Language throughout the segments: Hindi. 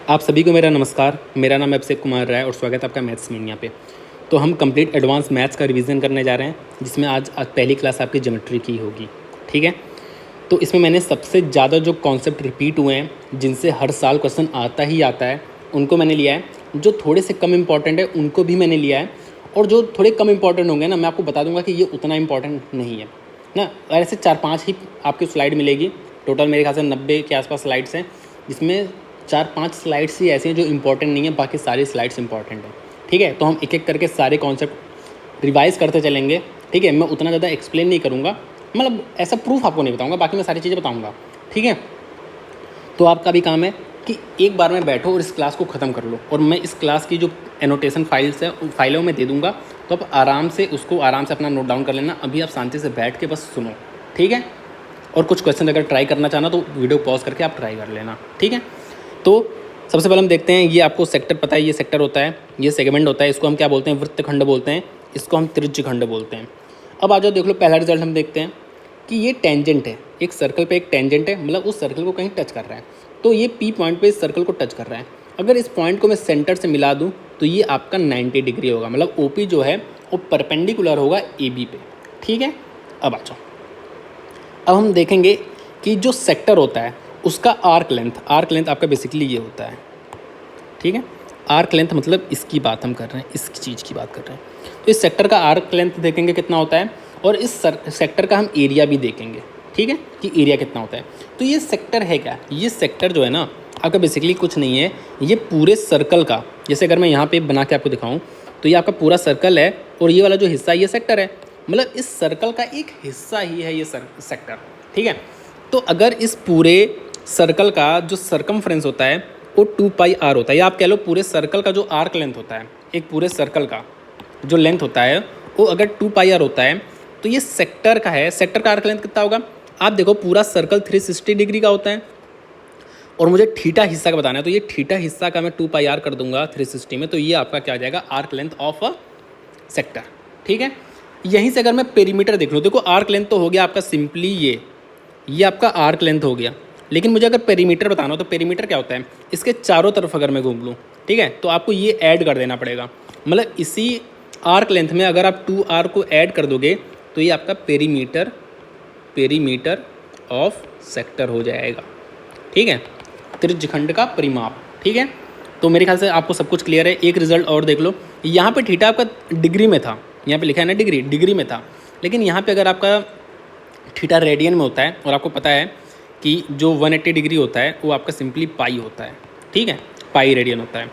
आप सभी को मेरा नमस्कार। मेरा नाम अभिषेक कुमार राय और स्वागत है आपका मैथ्स मीडिया पे। तो हम कंप्लीट एडवांस मैथ्स का रिवीजन करने जा रहे हैं, जिसमें आज पहली क्लास आपकी ज्योमेट्री की होगी। ठीक है, तो इसमें मैंने सबसे ज़्यादा जो कॉन्सेप्ट रिपीट हुए हैं, जिनसे हर साल क्वेश्चन आता ही आता है, उनको मैंने लिया है। जो थोड़े से कम इंपॉर्टेंट है उनको भी मैंने लिया है, और जो थोड़े कम इंपॉर्टेंट होंगे ना, मैं आपको बता दूंगा कि ये उतना इंपॉर्टेंट नहीं है ना। ऐसे 4-5 ही आपकी स्लाइड मिलेगी। टोटल मेरे ख्याल से 90 के आसपास स्लाइड्स हैं, जिसमें 4-5 स्लाइड्स ही ऐसी हैं जो इंपॉर्टेंट नहीं है, बाकी सारी स्लाइड्स इंपॉर्टेंट हैं। ठीक है, तो हम एक एक करके सारे कॉन्सेप्ट रिवाइज करते चलेंगे। ठीक है, मैं उतना ज़्यादा एक्सप्लेन नहीं करूँगा, मतलब ऐसा प्रूफ आपको नहीं बताऊँगा, बाकी मैं सारी चीज़ें बताऊँगा। ठीक है, तो आपका भी काम है कि एक बार में बैठो और इस क्लास को ख़त्म कर लो, और मैं इस क्लास की जो एनोटेशन फाइलों में दे दूँगा, तो आप आराम से अपना नोट डाउन कर लेना। अभी आप शांति से बैठ के बस सुनो। ठीक है, और कुछ क्वेश्चन अगर ट्राई करना चाहना तो वीडियो पॉज करके आप ट्राई कर लेना। ठीक है, तो सबसे पहले हम देखते हैं, ये आपको सेक्टर पता है, ये सेक्टर होता है, ये सेगमेंट होता है, इसको हम क्या बोलते हैं, वृत्तखंड बोलते हैं, इसको हम त्रिज्यखंड बोलते हैं। अब आ जाओ, देख लो पहला रिजल्ट हम देखते हैं कि ये टेंजेंट है, एक सर्कल पे एक टेंजेंट है, मतलब उस सर्कल को कहीं टच कर रहा है। तो ये पी पॉइंट पे इस सर्कल को टच कर रहा है। अगर इस पॉइंट को मैं सेंटर से मिला दूँ तो ये आपका 90 डिग्री होगा, मतलब ओ पी जो है वो परपेंडिकुलर होगा ए बी पे। ठीक है, अब आ जाओ, अब हम देखेंगे कि जो सेक्टर होता है उसका आर्क लेंथ आपका बेसिकली ये होता है। ठीक है, आर्क लेंथ मतलब इसकी बात हम कर रहे हैं, इस चीज़ की बात कर रहे हैं। तो इस सेक्टर का आर्क लेंथ देखेंगे कितना होता है, और इस सेक्टर का हम एरिया भी देखेंगे। ठीक है, कि एरिया कितना होता है। तो ये सेक्टर है क्या, ये सेक्टर जो है ना आपका बेसिकली कुछ नहीं है, ये पूरे सर्कल का, जैसे अगर मैं यहाँ पे बना के आपको दिखाऊँ तो ये आपका पूरा सर्कल है, और ये वाला जो हिस्सा ये सेक्टर है, मतलब इस सर्कल का एक हिस्सा ही है ये सेक्टर। ठीक है, तो अगर इस पूरे सर्कल का जो सर्कमफ्रेंस होता है वो 2πr होता है, या आप कह लो पूरे सर्कल का जो आर्क लेंथ होता है, एक पूरे सर्कल का जो लेंथ होता है वो अगर 2πr होता है, तो ये सेक्टर का है। सेक्टर का आर्क लेंथ कितना होगा, आप देखो पूरा सर्कल 360 डिग्री का होता है, और मुझे थीटा हिस्सा का बताना है, तो ये थीटा हिस्सा का मैं 2πr कर दूंगा 360 में, तो ये आपका क्या आ जाएगा, arc length of a sector. ठीक है, यहीं से अगर मैं पेरीमीटर देख लूँ, देखो आर्क लेंथ तो हो गया आपका सिंपली ये आपका आर्क लेंथ हो गया, लेकिन मुझे अगर पेरीमीटर बताना हो तो पेरीमीटर क्या होता है, इसके चारों तरफ अगर मैं घूम लूँ, ठीक है, तो आपको ये ऐड कर देना पड़ेगा। मतलब इसी आर्क लेंथ में अगर आप 2r को ऐड कर दोगे तो ये आपका पेरीमीटर ऑफ सेक्टर हो जाएगा। ठीक है, त्रिज्यखंड का परिमाप। ठीक है, तो मेरे ख्याल से आपको सब कुछ क्लियर है। एक रिजल्ट और देख लो, यहाँ पे थीटा आपका डिग्री में था, यहाँ पे लिखा है ना डिग्री में था, लेकिन यहाँ पे अगर आपका थीटा रेडियन में होता है, और आपको पता है कि जो 180 डिग्री होता है वो आपका सिंपली पाई होता है। ठीक है, पाई रेडियन होता है,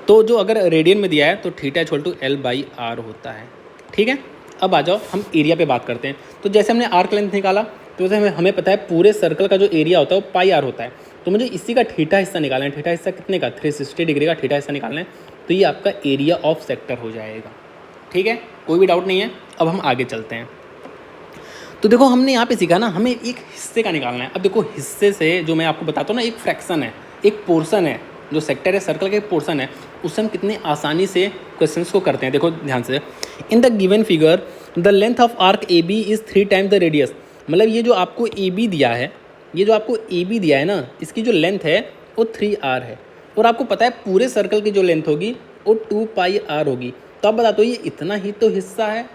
तो जो अगर रेडियन में दिया है तो थीटा =L/r होता है। ठीक है, अब आ जाओ हम एरिया पे बात करते हैं। तो जैसे हमने आर्क लेंथ निकाला, तो वैसे हमें पता है पूरे सर्कल का जो एरिया होता है वो πr होता है, तो मुझे इसी का थीटा हिस्सा निकालना है। थीटा हिस्सा कितने का, 360 डिग्री का थीटा हिस्सा निकालना है, तो ये आपका एरिया ऑफ सेक्टर हो जाएगा। ठीक है, कोई भी डाउट नहीं है। अब हम आगे चलते हैं। तो देखो हमने यहाँ पे सीखा ना, हमें एक हिस्से का निकालना है। अब देखो हिस्से से जो मैं आपको बताता हूँ ना, एक फ्रैक्शन है, एक पोर्शन है, जो सेक्टर है सर्कल का एक पोर्शन है, उससे हम कितने आसानी से क्वेश्चंस को करते हैं। देखो ध्यान से, in the given figure the length of arc A B is 3 times the radius. मतलब ये जो आपको ए बी दिया है, ये जो आपको ए बी दिया है ना, इसकी जो लेंथ है वो 3r है, और आपको पता है पूरे सर्कल की जो लेंथ होगी वो 2πr होगी। तो आप बता दो, ये इतना ही तो हिस्सा है,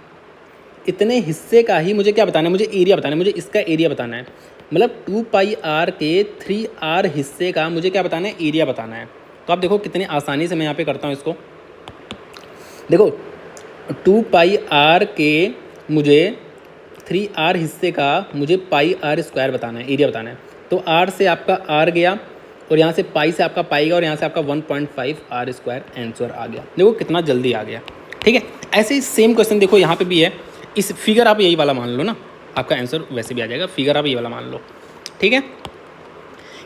इतने हिस्से का ही मुझे क्या बताना है, मुझे एरिया बताना है, मुझे इसका एरिया बताना है। मतलब 2πr के 3r हिस्से का मुझे क्या बताना है, एरिया बताना है। तो आप देखो कितनी आसानी से मैं यहाँ पे करता हूँ इसको। देखो 2πr के मुझे 3r हिस्से का मुझे πr² बताना है, एरिया बताना है। तो r से आपका r गया, और यहाँ से पाई से आपका पाई गया, और यहाँ से आपका 1.5r² आंसर आ गया। देखो कितना जल्दी आ गया। ठीक है, ऐसे ही सेम क्वेश्चन देखो यहाँ पे भी है। इस फिगर आप यही वाला मान लो ना, आपका आंसर वैसे भी आ जाएगा। फिगर आप ये वाला मान लो। ठीक है,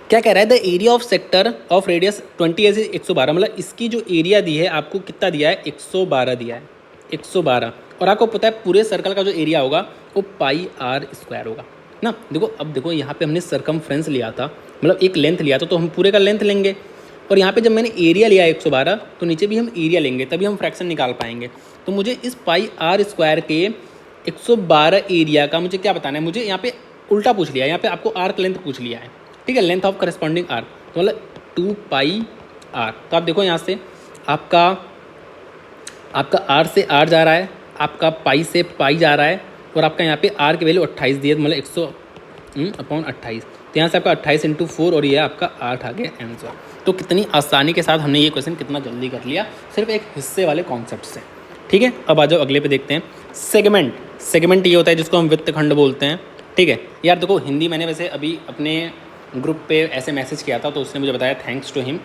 क्या कह रहा है, the area of sector of radius 20 से 112, मतलब इसकी जो एरिया दी है आपको कितना दिया है, 112 दिया है, 112। और आपको पता है पूरे सर्कल का जो एरिया होगा वो πr² होगा ना। देखो अब देखो यहाँ पे हमने सर्कमफ्रेंस लिया था, मतलब एक लेंथ लिया था, तो हम पूरे का लेंथ लेंगे, और यहाँ पे जब मैंने एरिया लिया 112, तो नीचे भी हम एरिया लेंगे, तभी हम फ्रैक्शन निकाल पाएंगे। तो मुझे इस πr² के 112 एरिया का मुझे क्या बताना है, मुझे यहाँ पे उल्टा पूछ लिया है, यहाँ पे आपको आर्क लेंथ पूछ लिया है। ठीक है, लेंथ ऑफ करस्पॉन्डिंग आर्क, तो मतलब 2πr आर। तो आप देखो यहाँ से आपका आर से आर जा रहा है, आपका पाई से पाई जा रहा है, और आपका यहाँ पे आर की वैल्यू 28 दी है, मतलब 100/28। तो यहाँ से आपका 28 × 4 और ये आपका 8 आ गया आंसर। तो कितनी आसानी के साथ हमने ये क्वेश्चन कितना जल्दी कर लिया सिर्फ एक हिस्से वाले कॉन्सेप्ट से। ठीक है, अब आ जाओ अगले पे देखते हैं। सेगमेंट ये होता है जिसको हम वृत्तखंड बोलते हैं। ठीक है यार, देखो हिंदी मैंने वैसे अभी अपने ग्रुप पे ऐसे मैसेज किया था तो उसने मुझे बताया, थैंक्स टू हिम।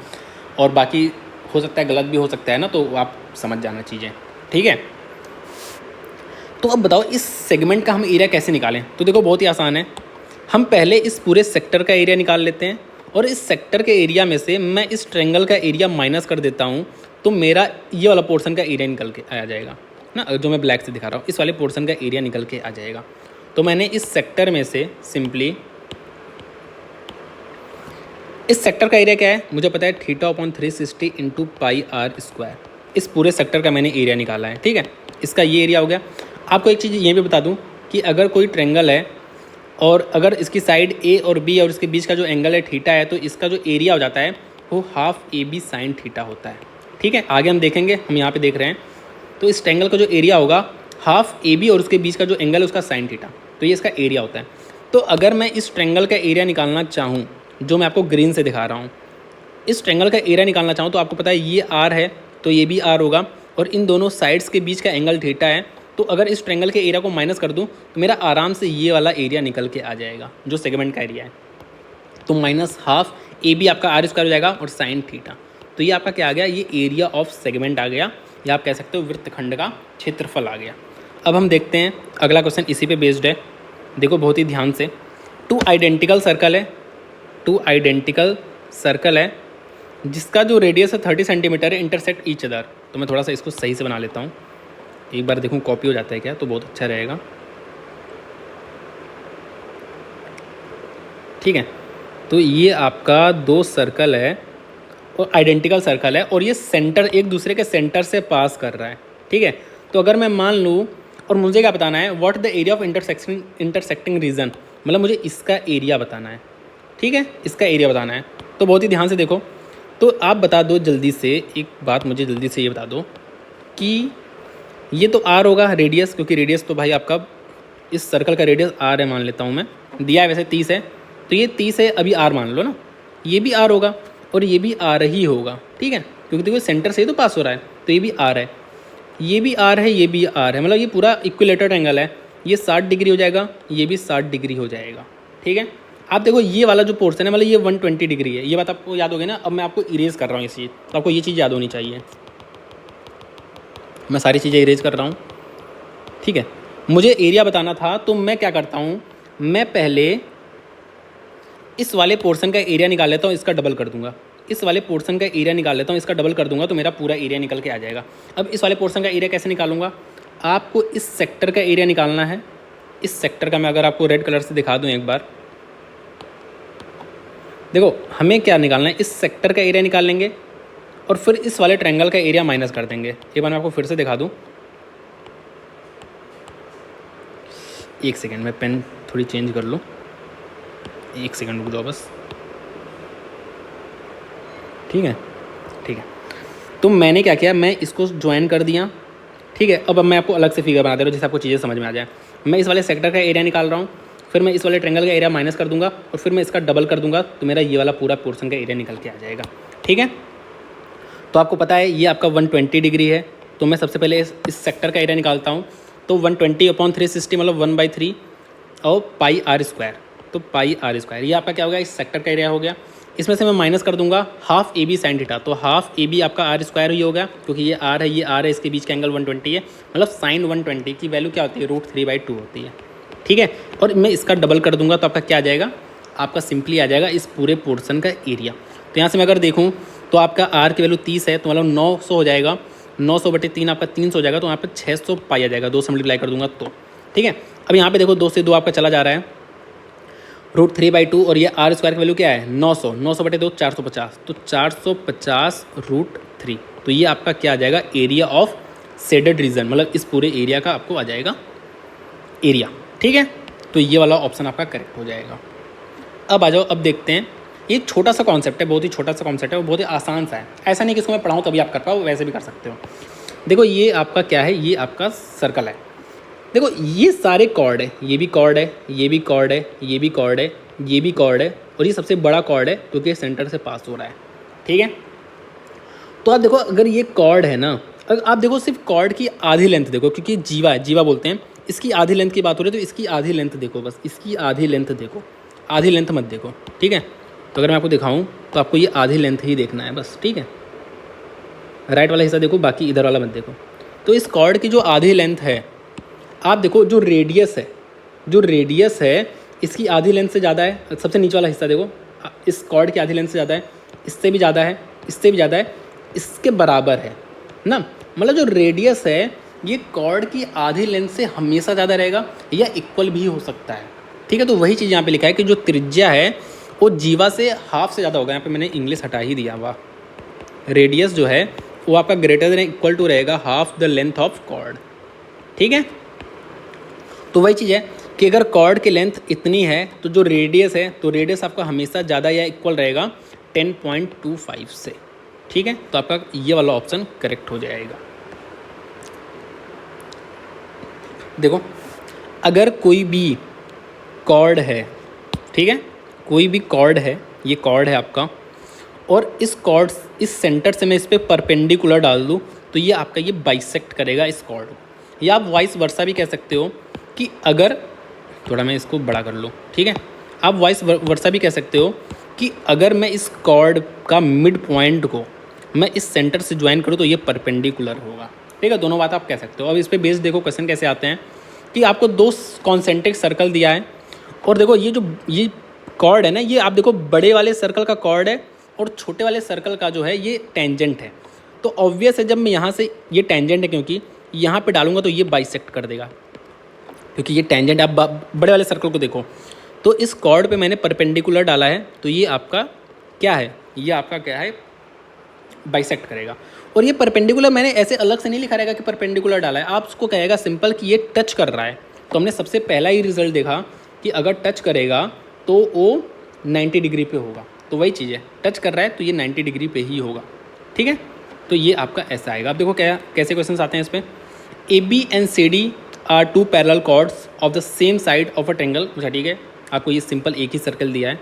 और बाकी हो सकता है गलत भी हो सकता है ना, तो आप समझ जाना चीज़ें। ठीक है, तो अब बताओ इस सेगमेंट का हम एरिया कैसे निकालें। तो देखो बहुत ही आसान है, हम पहले इस पूरे सेक्टर का एरिया निकाल लेते हैं, और इस सेक्टर के एरिया में से मैं इस ट्रायंगल का एरिया माइनस कर देता हूँ, तो मेरा ये वाला पोर्शन का एरिया निकल के आ जाएगा ना, जो मैं ब्लैक से दिखा रहा हूँ, इस वाले पोर्शन का एरिया निकल के आ जाएगा। तो मैंने इस सेक्टर में से सिंपली, इस सेक्टर का एरिया क्या है मुझे पता है, θ/360 × πr²। इस पूरे सेक्टर का मैंने एरिया निकाला है। ठीक है, इसका ये एरिया हो गया। आपको एक चीज़ ये भी बता दूं कि अगर कोई ट्रायंगल है और अगर इसकी साइड ए और बी और इसके बीच का जो एंगल है थीटा है, तो इसका जो एरिया हो जाता है वो ½ AB sin θ होता है। ठीक है, आगे हम देखेंगे, हम यहाँ पे देख रहे हैं। तो इस ट्रायंगल का जो एरिया होगा ½ AB और उसके बीच का जो एंगल है उसका sin θ, तो ये इसका एरिया होता है। तो अगर मैं इस ट्रायंगल का एरिया निकालना चाहूँ, जो मैं आपको ग्रीन से दिखा रहा हूँ, इस ट्रायंगल का एरिया निकालना चाहूँ, तो आपको पता है ये R है तो ये भी R होगा, और इन दोनों साइड्स के बीच का एंगल थीटा है। तो अगर इस ट्रायंगल के एरिया को माइनस कर दूं तो मेरा आराम से ये वाला एरिया निकल के आ जाएगा जो सेगमेंट का एरिया है। तो -½ AB आपका R² हो जाएगा और sin θ। तो ये आपका क्या आ गया, ये एरिया ऑफ सेगमेंट आ गया, या आप कह सकते हो वृत्तखंड का क्षेत्रफल आ गया। अब हम देखते हैं अगला क्वेश्चन, इसी पे बेस्ड है। देखो बहुत ही ध्यान से, टू आइडेंटिकल सर्कल है जिसका जो रेडियस है 30 सेंटीमीटर है, इंटरसेक्ट ईच अदर। तो मैं थोड़ा सा इसको सही से बना लेता हूँ, एक बार देखूँ कॉपी हो जाता है क्या, तो बहुत अच्छा रहेगा। ठीक है, तो ये आपका 2 सर्कल है और आइडेंटिकल सर्कल है, और ये सेंटर एक दूसरे के सेंटर से पास कर रहा है। ठीक है, तो अगर मैं मान लूँ, और मुझे क्या बताना है, what the area of intersecting region, मतलब मुझे इसका एरिया बताना है। ठीक है, इसका एरिया बताना है। तो बहुत ही ध्यान से देखो, तो आप बता दो जल्दी से, एक बात मुझे जल्दी से ये बता दो कि ये तो R होगा रेडियस, क्योंकि रेडियस तो भाई आपका इस सर्कल का रेडियस R है, मान लेता हूँ मैं, दिया है वैसे 30 है, तो ये 30 है, अभी R मान लो ना, ये भी R होगा और ये भी R ही होगा। ठीक है, क्योंकि देखो सेंटर से ही तो पास हो रहा है, तो ये भी R है, ये भी R है, ये भी R है, मतलब ये पूरा इक्विलेटरल एंगल है। ये 60 डिग्री हो जाएगा, ये भी 60 डिग्री हो जाएगा। ठीक है, आप देखो ये वाला जो पोर्शन है, मतलब ये 120 डिग्री है, ये बात आपको याद होगी ना। अब मैं आपको इरेज कर रहा हूँ इस चीज़, तो आपको ये चीज़ याद होनी चाहिए। मैं सारी चीज़ें इरेज कर रहा हूँ। ठीक है, मुझे एरिया बताना था, तो मैं क्या करता हूँ, मैं पहले इस वाले पोर्शन का एरिया निकाल लेता हूँ, इसका डबल कर दूंगा। इस वाले पोर्शन का एरिया निकाल लेता हूँ, इसका डबल कर दूंगा, तो मेरा पूरा एरिया निकल के आ जाएगा। अब इस वाले पोर्शन का एरिया कैसे निकालूंगा, आपको इस सेक्टर का एरिया निकालना है। इस सेक्टर का मैं अगर आपको रेड कलर से दिखा दूँ एक बार, देखो हमें क्या निकालना है, इस सेक्टर का एरिया निकाल लेंगे और फिर इस वाले ट्रायंगल का एरिया माइनस कर देंगे। एक बार मैं आपको फिर से दिखा दूं, एक सेकेंड, मैं पेन थोड़ी चेंज कर लूं, एक सेकेंड रुक जाओ बस। ठीक है, ठीक है, तो मैंने क्या किया, मैं इसको ज्वाइन कर दिया। ठीक है, अब मैं आपको अलग से फिगर बना दे रहा हूँ जिससे आपको चीज़ें समझ में आ जाए। मैं इस वाले सेक्टर का एरिया निकाल रहा हूँ, फिर मैं इस वाले ट्रायंगल का एरिया माइनस कर दूंगा और फिर मैं इसका डबल कर दूंगा, तो मेरा ये वाला पूरा पोर्शन का एरिया निकल के आ जाएगा। ठीक है, तो आपको पता है ये आपका 120 डिग्री है, तो मैं सबसे पहले इस सेक्टर का एरिया निकालता हूँ। तो 120/360 मतलब 1/3 और πr², तो πr², ये आपका क्या हो गया, इस सेक्टर का एरिया हो गया। इसमें से मैं माइनस कर दूंगा ½ AB sin θ, तो ½ AB आपका R² ही होगा, क्योंकि ये R है, ये R है, इसके बीच का एंगल 120 है, मतलब sin 120 की वैल्यू क्या होती है, √3/2 होती है। ठीक है, और मैं इसका डबल कर दूंगा, तो आपका क्या आ जाएगा, आपका सिंपली आ जाएगा इस पूरे पोर्शन का एरिया। तो यहाँ से मैं अगर देखूँ तो आपका R की वैल्यू 30 है, तो मतलब 900 हो जाएगा, 900/3 आपका 300 हो जाएगा, तो यहाँ पे 600 पाई आ जाएगा, 2 से मल्टीप्लाई कर दूंगा तो। ठीक है, अब यहाँ पे देखो 2 से 2 आपका चला जा रहा है, √3/2, और ये R² की वैल्यू क्या है 900, 900/2 450, तो 450√3। तो ये आपका क्या आ जाएगा, एरिया ऑफ शेडेड रीजन, मतलब इस पूरे एरिया का आपको आ जाएगा एरिया। ठीक है, तो ये वाला ऑप्शन आपका करेक्ट हो जाएगा। अब आ जाओ, अब देखते हैं ये छोटा सा कॉन्सेप्ट है, बहुत ही छोटा सा कॉन्सेप्ट है, वो बहुत ही आसान सा है। ऐसा नहीं कि इसको मैं पढ़ाऊँ तभी आप कर पाओ, वैसे भी कर सकते हो। देखो ये आपका क्या है, ये आपका सर्कल है। देखो ये सारे कॉर्ड है, ये भी कॉर्ड है, ये भी कॉर्ड है, ये भी कॉर्ड है, ये भी कॉर्ड है, और ये सबसे बड़ा कॉर्ड है क्योंकि सेंटर से पास हो रहा है। ठीक है, तो आप देखो अगर ये कॉर्ड है ना, अगर आप देखो सिर्फ कॉर्ड की आधी लेंथ देखो, क्योंकि जीवा है, जीवा बोलते हैं, इसकी आधी लेंथ की बात हो रही है, तो इसकी आधी लेंथ देखो, बस इसकी आधी लेंथ देखो, आधी लेंथ मत देखो। ठीक है, तो अगर मैं आपको दिखाऊं तो आपको ये आधी लेंथ ही देखना है बस। ठीक है, राइट वाला हिस्सा देखो, बाकी इधर वाला मत देखो। तो इस कॉर्ड की जो आधी लेंथ है, आप देखो जो रेडियस है, जो रेडियस है इसकी आधी लेंथ से ज़्यादा है। सबसे नीचे वाला हिस्सा देखो, इस कॉर्ड की आधी लेंथ से ज़्यादा है, इससे भी ज़्यादा है, इससे भी ज़्यादा है, इसके बराबर है ना। मतलब जो रेडियस है ये कॉर्ड की आधी लेंथ से हमेशा ज़्यादा रहेगा या इक्वल भी हो सकता है। ठीक है, तो वही चीज़ यहाँ पे लिखा है कि जो त्रिज्या है वो जीवा से हाफ से ज़्यादा होगा। यहाँ पे मैंने इंग्लिश हटा ही दिया, वाह। रेडियस जो है वो आपका ग्रेटर देन इक्वल टू रहेगा half the length of chord. ठीक है, तो वही चीज़ है कि अगर कॉर्ड की लेंथ इतनी है तो जो रेडियस है, तो रेडियस आपका हमेशा ज़्यादा या इक्वल रहेगा 10.25 से। ठीक है, तो आपका ये वाला ऑप्शन करेक्ट हो जाएगा। देखो अगर कोई भी कॉर्ड है, ठीक है, कोई भी कॉर्ड है, ये कॉर्ड है आपका, और इस कॉर्ड, इस सेंटर से मैं इस पर परपेंडिकुलर डाल दूँ तो ये आपका ये बाइसेक्ट करेगा इस कॉर्ड को। या आप वाइस वर्सा भी कह सकते हो कि अगर, थोड़ा मैं इसको बड़ा कर लूँ, ठीक है, आप वाइस वर्सा भी कह सकते हो कि अगर मैं इस कॉर्ड का मिड पॉइंट को मैं इस सेंटर से ज्वाइन करूँ तो ये परपेंडिकुलर होगा। ठीक है, दोनों बात आप कह सकते हो। अब इस पर बेस देखो क्वेश्चन कैसे आते हैं कि आपको दो कॉन्सेंट्रिक सर्कल दिया है, और देखो ये कॉर्ड है ना, ये आप देखो बड़े वाले सर्कल का कॉर्ड है और छोटे वाले सर्कल का जो है ये टेंजेंट है। तो ऑब्वियस है जब मैं यहाँ से, ये टेंजेंट है क्योंकि यहाँ पे डालूंगा तो ये बाइसेक्ट कर देगा, क्योंकि ये टेंजेंट। आप बड़े वाले सर्कल को देखो, तो इस कॉर्ड पे मैंने परपेंडिकुलर डाला है तो ये आपका क्या है, ये आपका क्या है, बाइसेक्ट करेगा। और ये परपेंडिकुलर मैंने ऐसे अलग से नहीं लिखा रहेगा कि परपेंडिकुलर डाला है, आप उसको कहेगा सिंपल कि ये टच कर रहा है। तो हमने सबसे पहला ही रिजल्ट देखा कि अगर टच करेगा तो वो 90 डिग्री पे होगा। तो वही चीज़ है, टच कर रहा है तो ये 90 डिग्री पे ही होगा। ठीक है, तो ये आपका ऐसा आएगा। अब देखो क्या कैसे क्वेश्चन आते हैं इस पर। A B and C D are two parallel chords of the same side of a triangle. अच्छा ठीक है, आपको ये सिंपल एक ही सर्कल दिया है,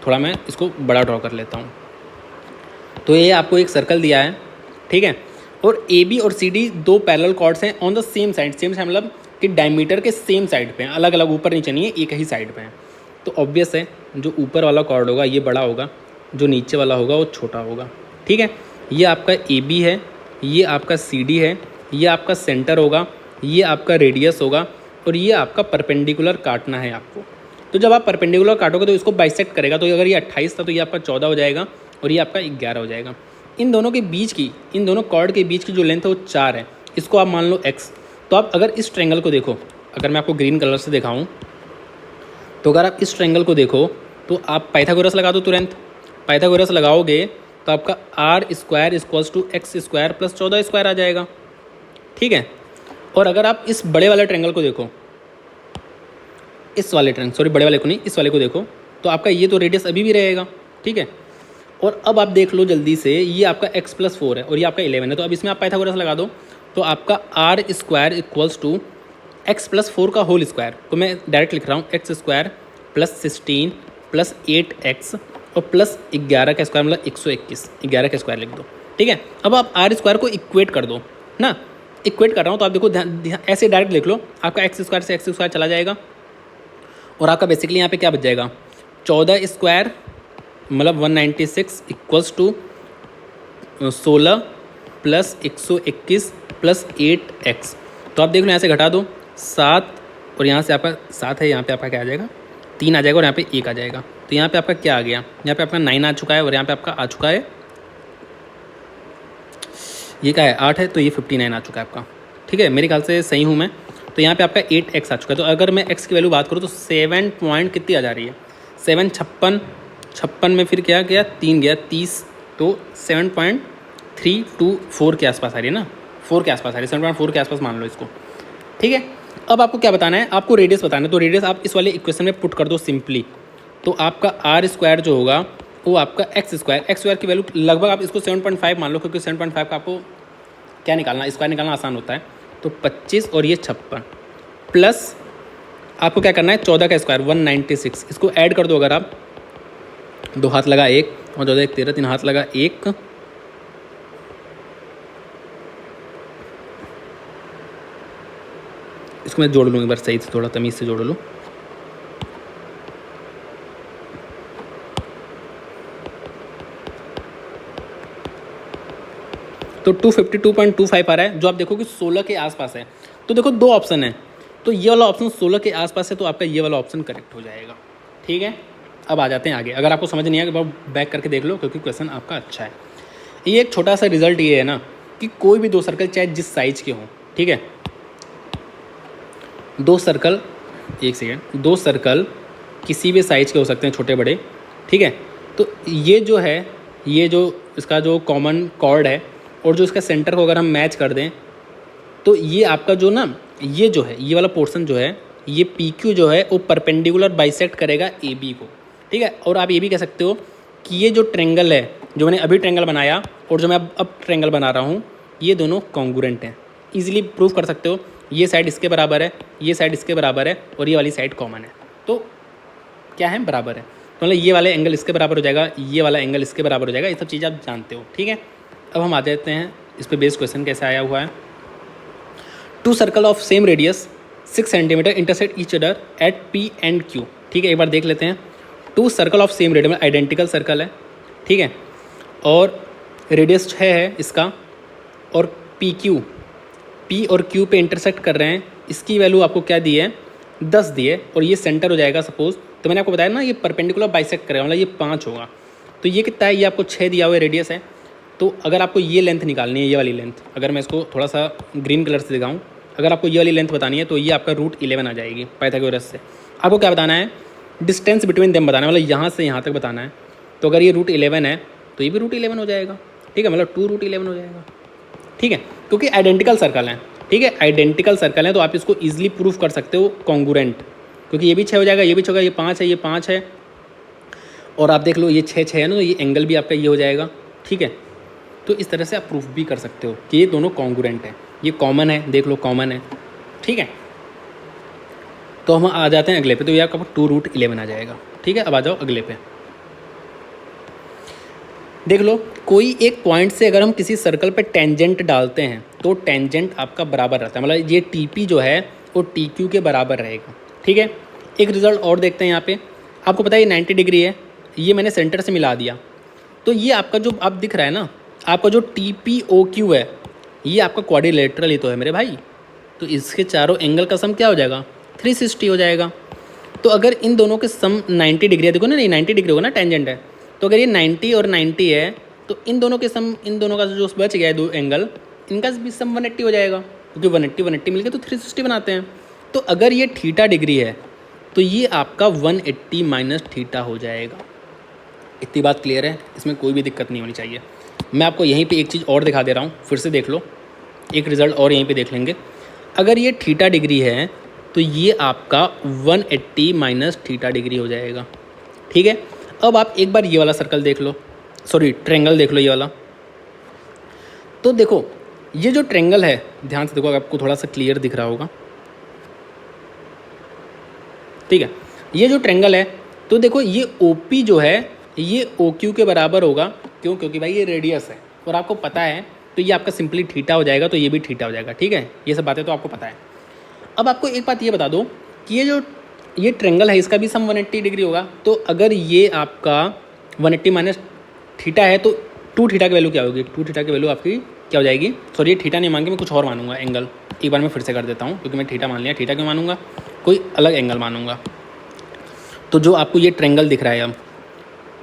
थोड़ा मैं इसको बड़ा ड्रॉ कर लेता हूँ। तो ये आपको एक सर्कल दिया है, ठीक है, और ए बी और सी डी दो पैरेलल कॉर्ड्स हैं on the same side. Same side मतलब कि डायमीटर के सेम साइड पे हैं, अलग अलग ऊपर नीचे नहीं है, एक ही साइड पे हैं। तो ऑब्वियस है जो ऊपर वाला कॉर्ड होगा ये बड़ा होगा, जो नीचे वाला होगा वो छोटा होगा। ठीक है, ये आपका ए बी है, ये आपका सी डी है, ये आपका सेंटर होगा, ये आपका रेडियस होगा, और ये आपका परपेंडिकुलर काटना है आपको। तो जब आप परपेंडिकुलर काटोगे तो इसको बाइसेक्ट करेगा। तो अगर ये 28 था तो ये आपका 14 हो जाएगा, और ये आपका 11 हो जाएगा। इन दोनों के बीच की, इन दोनों कॉर्ड के बीच की जो लेंथ है वो 4 है, इसको आप मान लो x। तो आप अगर इस ट्रायंगल को देखो, अगर मैं आपको ग्रीन कलर से दिखाऊं, तो अगर आप इस ट्रायंगल को देखो तो आप पाइथागोरस लगा दो तुरंत। पाइथागोरस लगाओगे तो आपका r square equals to x square plus 14 square आ जाएगा। ठीक है, और अगर आप इस बड़े वाले ट्रायंगल को देखो, इस वाले ट्रायंगल, सॉरी बड़े वाले को नहीं, इस वाले को देखो, तो आपका ये तो रेडियस अभी भी रहेगा। ठीक है, और अब आप देख लो जल्दी से, ये आपका x + 4 है और ये आपका 11 है। तो अब इसमें आप पाइथागोरस लगा दो तो आपका r square equals to x + 4 का होल स्क्वायर। तो मैं डायरेक्ट लिख रहा हूँ x square plus 16 plus 8x और प्लस 11 का स्क्वायर मतलब 121, 11 का स्क्वायर लिख दो। ठीक है, अब आप आर स्क्वायर को इक्वेट कर दो ना, इक्वेट कर रहा हूँ तो आप देखो ऐसे डायरेक्ट लिख लो, आपका एक्स स्क्वायर से एक्स स्क्वायर चला जाएगा, और आपका बेसिकली यहाँ पे क्या बच जाएगा, 14 स्क्वायर मतलब 196 equals to 16 plus 121 plus 8x। तो आप देख लो यहाँ से घटा दो 7, और यहाँ से आपका 7 है, यहाँ पे आपका क्या आ जाएगा, 3 आ जाएगा, और यहाँ पे 1 आ जाएगा। तो यहाँ पे आपका क्या आ गया, यहाँ पे आपका 9 आ चुका है, और यहाँ पे आपका आ चुका है, ये क्या है 8 है, तो ये 59 आ चुका है आपका। ठीक है, मेरे ख्याल से सही हूँ मैं। तो यहाँ पे आपका 8x आ चुका है। तो अगर मैं x की वैल्यू बात करूँ तो 7 पॉइंट कितनी आ जा रही है, 7 56 में फिर क्या गया, 3 गया 30, तो 7.324 के आसपास आ रही है ना, 4 के आसपास आ रही है, 7.4 के आसपास मान लो इसको। ठीक है, अब आपको क्या बताना है, आपको रेडियस बताना है। तो रेडियस आप इस वाले इक्वेशन में पुट कर दो सिंपली। तो आपका आर स्क्वायर जो होगा वो आपका एक्स स्क्वायर की वैल्यू लगभग आप इसको 7.5 मान लो, क्योंकि 7.5 का आपको क्या निकालना, स्क्वायर निकालना आसान होता है। तो 25 और ये 56 प्लस आपको क्या करना है 14 का स्क्वायर 196, इसको ऐड कर दो। अगर आप 2 हाथ लगा 1 और 2 1 13, 3 हाथ लगा 1, इसको मैं जोड़ लूँ एक बार सही से, थोड़ा तमीज़ से जोड़ लूँ। तो 252.25 आ रहा है, जो आप देखो कि 16 के आसपास है। तो देखो 2 ऑप्शन है, तो ये वाला ऑप्शन 16 के आसपास है, तो आपका ये वाला ऑप्शन करेक्ट हो जाएगा। ठीक है, अब आ जाते हैं आगे। अगर आपको समझ नहीं आया बैक करके देख लो, क्योंकि क्वेश्चन आपका अच्छा है। ये एक छोटा सा रिजल्ट ये है ना कि कोई भी 2 सर्कल चाहे जिस साइज के हों, ठीक है, 2 सर्कल, एक सेकेंड, 2 सर्कल किसी भी साइज के हो सकते हैं, छोटे बड़े, ठीक है। तो ये जो है, ये जो इसका जो कॉमन कॉर्ड है और जो इसका सेंटर को अगर हम मैच कर दें, तो ये आपका जो ना, ये जो है, ये वाला पोर्शन जो है, ये पी क्यू जो है वो परपेंडिकुलर बाइसेक्ट करेगा ए बी को, ठीक है। और आप ये भी कह सकते हो कि ये जो ट्रेंगल है, जो मैंने अभी ट्रेंगल बनाया और जो मैं अब ट्रेंगल बना रहा हूँ, ये दोनों कॉन्ग्रुएंट हैं। ईजिली प्रूव कर सकते हो, ये साइड इसके बराबर है, ये साइड इसके बराबर है और ये वाली साइड कॉमन है, तो क्या है, बराबर है। तो मतलब ये वाला एंगल इसके बराबर हो जाएगा, ये वाला एंगल इसके बराबर हो जाएगा। ये सब चीज़ें आप जानते हो, ठीक है। अब हम आ जाते हैं इस पर बेस्ड क्वेश्चन कैसे आया हुआ है। 2 circle of same radius 6 centimetre intersect each other at P and Q, ठीक है। एक बार देख लेते हैं। 2 circle of same radius, identical circle है, ठीक है, और रेडियस 6 है इसका, और पी और क्यू पे इंटरसेक्ट कर रहे हैं। इसकी वैल्यू आपको क्या दी है, 10 दी है, और ये सेंटर हो जाएगा सपोज। तो मैंने आपको बताया ना ये परपेंडिकुलर बाइसेक्ट करेगा, मतलब ये 5 होगा। तो ये कितना है, ये आपको 6 दिया हुआ रेडियस है। तो अगर आपको ये लेंथ निकालनी है, ये वाली लेंथ, अगर मैं इसको थोड़ा सा ग्रीन कलर से दिखाऊँ, अगर आपको ये वाली लेंथ बतानी है तो ये आपका √11 आ जाएगी पाइथागोरस से। आपको क्या बताना है, डिस्टेंस बिटवीन देम बताना है, मतलब यहाँ से यहाँ तक बताना है। तो अगर ये √11 है तो ये भी √11 हो जाएगा, ठीक है, मतलब 2√11 हो जाएगा, ठीक है, क्योंकि आइडेंटिकल सर्कल हैं, ठीक है, आइडेंटिकल सर्कल है। तो आप इसको ईजिली प्रूफ कर सकते हो कॉन्ग्रुएंट, क्योंकि ये भी 6 हो जाएगा, ये भी 6 होगा, ये 5 है, ये 5 है, और आप देख लो ये 6 है ना, तो ये एंगल भी आपका ये हो जाएगा, ठीक है। तो इस तरह से आप प्रूफ भी कर सकते हो कि ये दोनों कॉन्ग्रुएंट हैं। ये कॉमन है, देख लो कॉमन है, ठीक है। तो हम आ जाते हैं अगले पे। तो ये आपका 2√11 आ जाएगा, ठीक है। अब आ जाओ अगले पे। देख लो, कोई एक पॉइंट से अगर हम किसी सर्कल पे टेंजेंट डालते हैं तो टेंजेंट आपका बराबर रहता है, मतलब ये टीपी जो है वो टी क्यू के बराबर रहेगा, ठीक है। एक रिजल्ट और देखते हैं यहाँ पे। आपको पता है ये 90 डिग्री है, ये मैंने सेंटर से मिला दिया, तो ये आपका जो अब दिख रहा है ना, आपका जो TPOQ है, ये आपका क्वाड्रिलेटरल ही तो है मेरे भाई। तो इसके चारों एंगल का सम क्या हो जाएगा, 360 हो जाएगा। तो अगर इन दोनों के सम 90 डिग्री है, देखो ना, ये 90 डिग्री होगा ना, टेंजेंट है। तो अगर ये 90 और 90 है तो इन दोनों के सम, इन दोनों का जो बच गया है 2 एंगल, इनका भी सम 180 हो जाएगा, क्योंकि 180 मिलकर तो 360 बनाते हैं। तो अगर ये थीटा डिग्री है तो ये आपका 180 माइनस थीटा हो जाएगा। इतनी बात क्लियर है, इसमें कोई भी दिक्कत नहीं होनी चाहिए। मैं आपको यहीं पे एक चीज़ और दिखा दे रहा हूँ, फिर से देख लो, एक रिज़ल्ट और यहीं पे देख लेंगे। अगर ये थीटा डिग्री है तो ये आपका 180 माइनस थीटा डिग्री हो जाएगा, ठीक है। अब आप एक बार ये वाला सर्कल देख लो, सॉरी ट्रेंगल देख लो, ये वाला। तो देखो ये जो ट्रेंगल है, ध्यान से देखो, आपको थोड़ा सा क्लियर दिख रहा होगा, ठीक है। ये जो ट्रेंगल है, तो देखो ये OP जो है ये OQ के बराबर होगा, क्यों, क्योंकि भाई ये रेडियस है और आपको पता है, तो ये आपका सिंपली थीटा हो जाएगा, तो ये भी थीटा हो जाएगा, ठीक है। ये सब बातें तो आपको पता है। अब आपको एक बात ये बता दो कि ये ट्रेंगल है, इसका भी सम 180 डिग्री होगा। तो अगर ये आपका 180 माइनस थीटा है तो 2 थीटा की वैल्यू क्या होगी, 2 थीटा की वैल्यू आपकी क्या हो जाएगी, सॉरी ये थीटा नहीं मान के मैं कुछ और मानूंगा एंगल। एक बार मैं फिर से कर देता हूँ, क्योंकि मैं थीटा मान लिया, थीटा क्यों मानूंगा, कोई अलग एंगल मानूंगा। तो जो आपको ये ट्रेंगल दिख रहा है, अब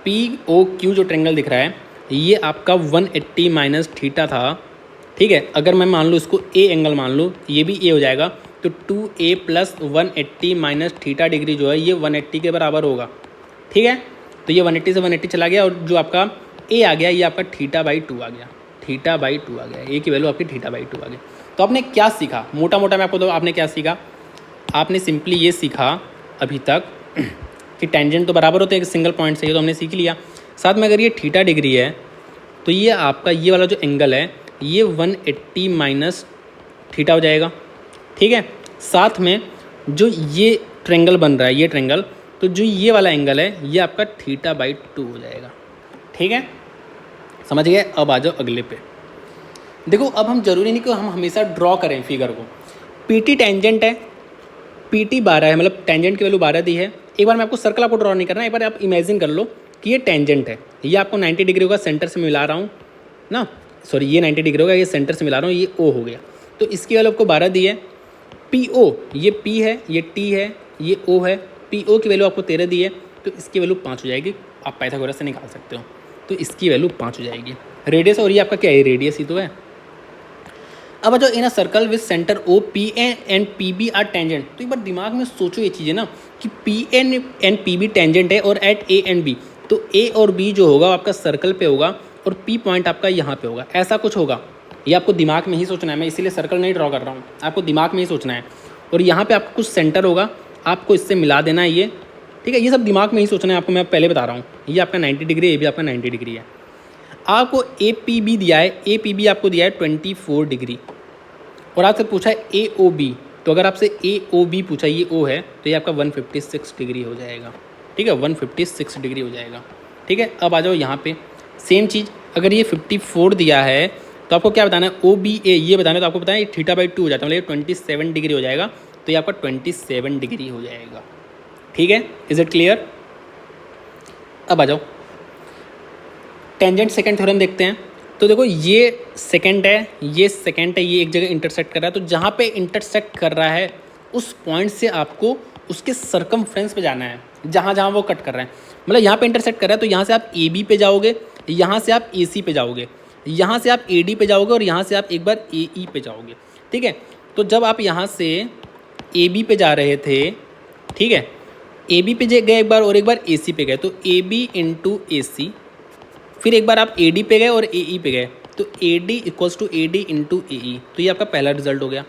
POQ जो ट्रेंगल दिख रहा है, ये आपका 180 माइनस थीटा था, ठीक है। अगर मैं मान लूँ इसको A एंगल मान लूँ, ये भी A हो जाएगा, तो 2A plus 180 minus theta degree जो है ये 180 के बराबर होगा, ठीक है। तो ये 180 से 180 चला गया, और जो आपका A आ गया ये आपका θ/2 आ गया, θ/2 आ गया, A की वैल्यू आपकी θ/2 आ गई। तो आपने क्या सीखा, मोटा मोटा मैं आपको तो आपने क्या सीखा, आपने सिंपली ये सीखा अभी तक कि टेंजेंट तो बराबर होते हैं एक सिंगल पॉइंट से, ये तो हमने सीख लिया। साथ में अगर ये थीटा डिग्री है तो ये आपका ये वाला जो एंगल है ये 180 माइनस थीटा हो जाएगा। ठीक है, साथ में जो ये ट्रेंगल बन रहा है ये ट्रेंगल, तो जो ये वाला एंगल है ये आपका θ/2 हो जाएगा। ठीक है, समझ गए। अब आ जाओ अगले पे। देखो अब हम जरूरी नहीं कि हम हमेशा ड्रॉ करें फिगर को। PT टेंजेंट है, PT 12 है, मतलब टेंजेंट की वैल्यू 12 दी है। एक बार मैं आपको सर्कल आपको ड्रॉ नहीं करना, एक बार आप इमेजिन कर लो कि ये टेंजेंट है, ये आपको 90 डिग्री होगा, सेंटर से मिला रहा हूँ ना, सॉरी ये 90 डिग्री होगा, ये सेंटर से मिला रहा हूँ, ये O हो गया। तो इसकी वैल्यू आपको 12 दी है। PO ये P है, ये T है, ये O है। PO की वैल्यू आपको 13 दी है, तो इसकी वैल्यू 5 हो जाएगी। आप पाइथागोरस से निकाल सकते हो, तो इसकी वैल्यू 5 हो जाएगी। रेडियस, और ये आपका क्या है, रेडियस ही तो है। अब जो in a circle with centre O PN and PB are tangent, तो एक बार दिमाग में सोचो ये चीज़ें ना कि PN एंड PB टेंजेंट है और एट A एंड B, तो A और B जो होगा आपका सर्कल पे होगा और P पॉइंट आपका यहाँ पे होगा, ऐसा कुछ होगा। ये आपको दिमाग में ही सोचना है, मैं इसीलिए सर्कल नहीं ड्रॉ कर रहा हूँ, आपको दिमाग में ही सोचना है। और यहाँ पे आपको कुछ सेंटर होगा, आपको इससे मिला देना है ये। ठीक है, ये सब दिमाग में ही सोचना है आपको, मैं पहले बता रहा हूँ। ये आपका 90 डिग्री है, ये भी आपका 90 डिग्री है। आपको APB दिया है, APB आपको दिया है 24 डिग्री, और आपसे पूछा है AOB, तो अगर आपसे AOB पूछा, ये O है, तो ये आपका 156 डिग्री हो जाएगा। ठीक है, 156 डिग्री हो जाएगा। ठीक है, अब आ जाओ यहाँ पे सेम चीज़, अगर ये 54 दिया है तो आपको क्या बताना है, OBA ये बताना है, तो आपको बताया θ/2 हो जाता है, मतलब 27 डिग्री हो जाएगा, तो ये आपका 27 डिग्री हो जाएगा। ठीक है, इज इट क्लियर। अब आ जाओ टेंजेंट सेकंड थ्योरम देखते हैं। तो देखो ये सेकंड है, ये सेकंड है, ये एक जगह इंटरसेक्ट कर रहा है, तो जहाँ पे इंटरसेक्ट कर रहा है उस पॉइंट से आपको उसके सरकमफ्रेंस पे जाना है, जहाँ जहाँ वो कट कर रहा है। मतलब यहाँ पे इंटरसेक्ट कर रहा है, तो यहाँ से आप AB पे जाओगे, यहाँ से आप AC पे जाओगे, यहाँ से आप AD पे जाओगे, और यहाँ से आप एक बार AE पे जाओगे। ठीक है, तो जब आप यहाँ से AB पे जा रहे थे, ठीक है, AB पे गए एक बार और एक बार AC पे गए, तो AB इंटू AC, फिर एक बार आप AD पे गए और AE पे गए, तो AD equals to AD into AE, तो ये आपका पहला रिजल्ट हो गया।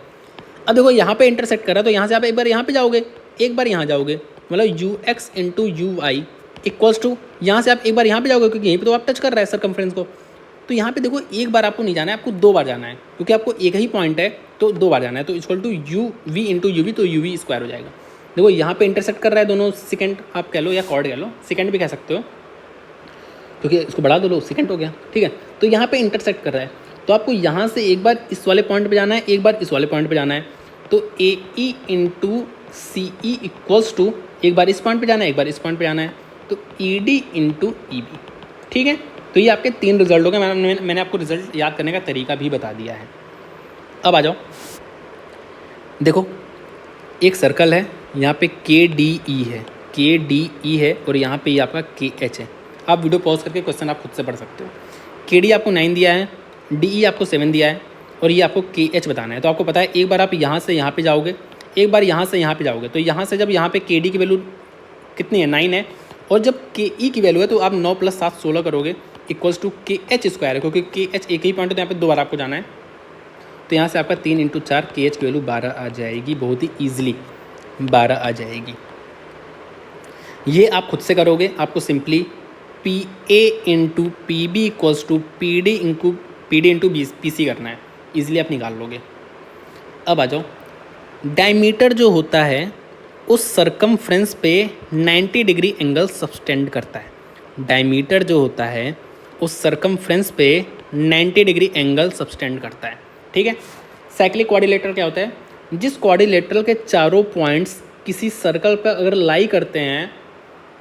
अब देखो यहाँ पे इंटरसेक्ट कर रहा है, तो यहाँ से आप एक बार यहाँ पे जाओगे, एक बार यहाँ जाओगे, मतलब UX into UI equals to, यहाँ से आप एक बार यहाँ पे जाओगे, क्योंकि यहीं पे तो आप टच कर रहा है सरकमफ्रेंस को। तो यहाँ पे देखो एक बार आपको नहीं जाना है, आपको 2 बार जाना है, क्योंकि आपको एक ही पॉइंट है तो 2 बार जाना है, तो equal to UV into UV, तो UV स्क्वायर हो जाएगा। देखो यहाँ पे इंटरसेक्ट कर रहा है दोनों सेकेंड आप कह लो, या कॉर्ड कह लो, सेकेंड भी कह सकते हो, क्योंकि इसको बढ़ा दो लो, सेकंड हो गया। ठीक है, तो यहाँ पे इंटरसेक्ट कर रहा है, तो आपको यहाँ से एक बार इस वाले पॉइंट पे जाना है, एक बार इस वाले पॉइंट पे जाना है, तो AE into CE equals to, एक बार इस पॉइंट पे जाना है, एक बार इस पॉइंट पे जाना है, तो ED इंटू EB। ठीक है, तो ये आपके 3 रिजल्ट हो गए। मैंने आपको रिजल्ट याद करने का तरीका भी बता दिया है। अब आ जाओ, देखो एक सर्कल है, यहाँ पे KDE है, KDE है, और यहाँ पे ये आपका KH है। आप वीडियो पॉज करके क्वेश्चन आप खुद से पढ़ सकते हो। KD आपको 9 दिया है, DE आपको 7 दिया है, और ये आपको KH बताना है। तो आपको पता है एक बार आप यहाँ से यहाँ पे जाओगे, एक बार यहाँ से यहाँ पे जाओगे, तो यहाँ से जब यहाँ पे KD की वैल्यू कितनी है, 9 है, और जब KE की वैल्यू है तो आप 9 + 7 16 करोगे, इक्वल्स टू KH स्क्वायर है, क्योंकि KH एक ही पॉइंट है, तो यहाँ पे 2 बार आपको जाना है। तो यहाँ से आपका 3 × 4 KH की वैल्यू 12 आ जाएगी, बहुत ही ईजिली 12 आ जाएगी। ये आप खुद से करोगे, आपको simply PA into PB equals to PD into PC करना है, ईजिली आप निकाल लोगे। अब आ जाओ, डायमीटर जो होता है उस सरकमफ्रेंस पे 90 डिग्री एंगल सबटेंड करता है। डायमीटर जो होता है उस सरकमफ्रेंस पे 90 डिग्री एंगल सबटेंड करता है। ठीक है, साइक्लिक क्वाड्रिलेटरल क्या होता है, जिस क्वाड्रिलेटरल के चारों पॉइंट्स किसी सर्कल पर अगर लाई करते हैं,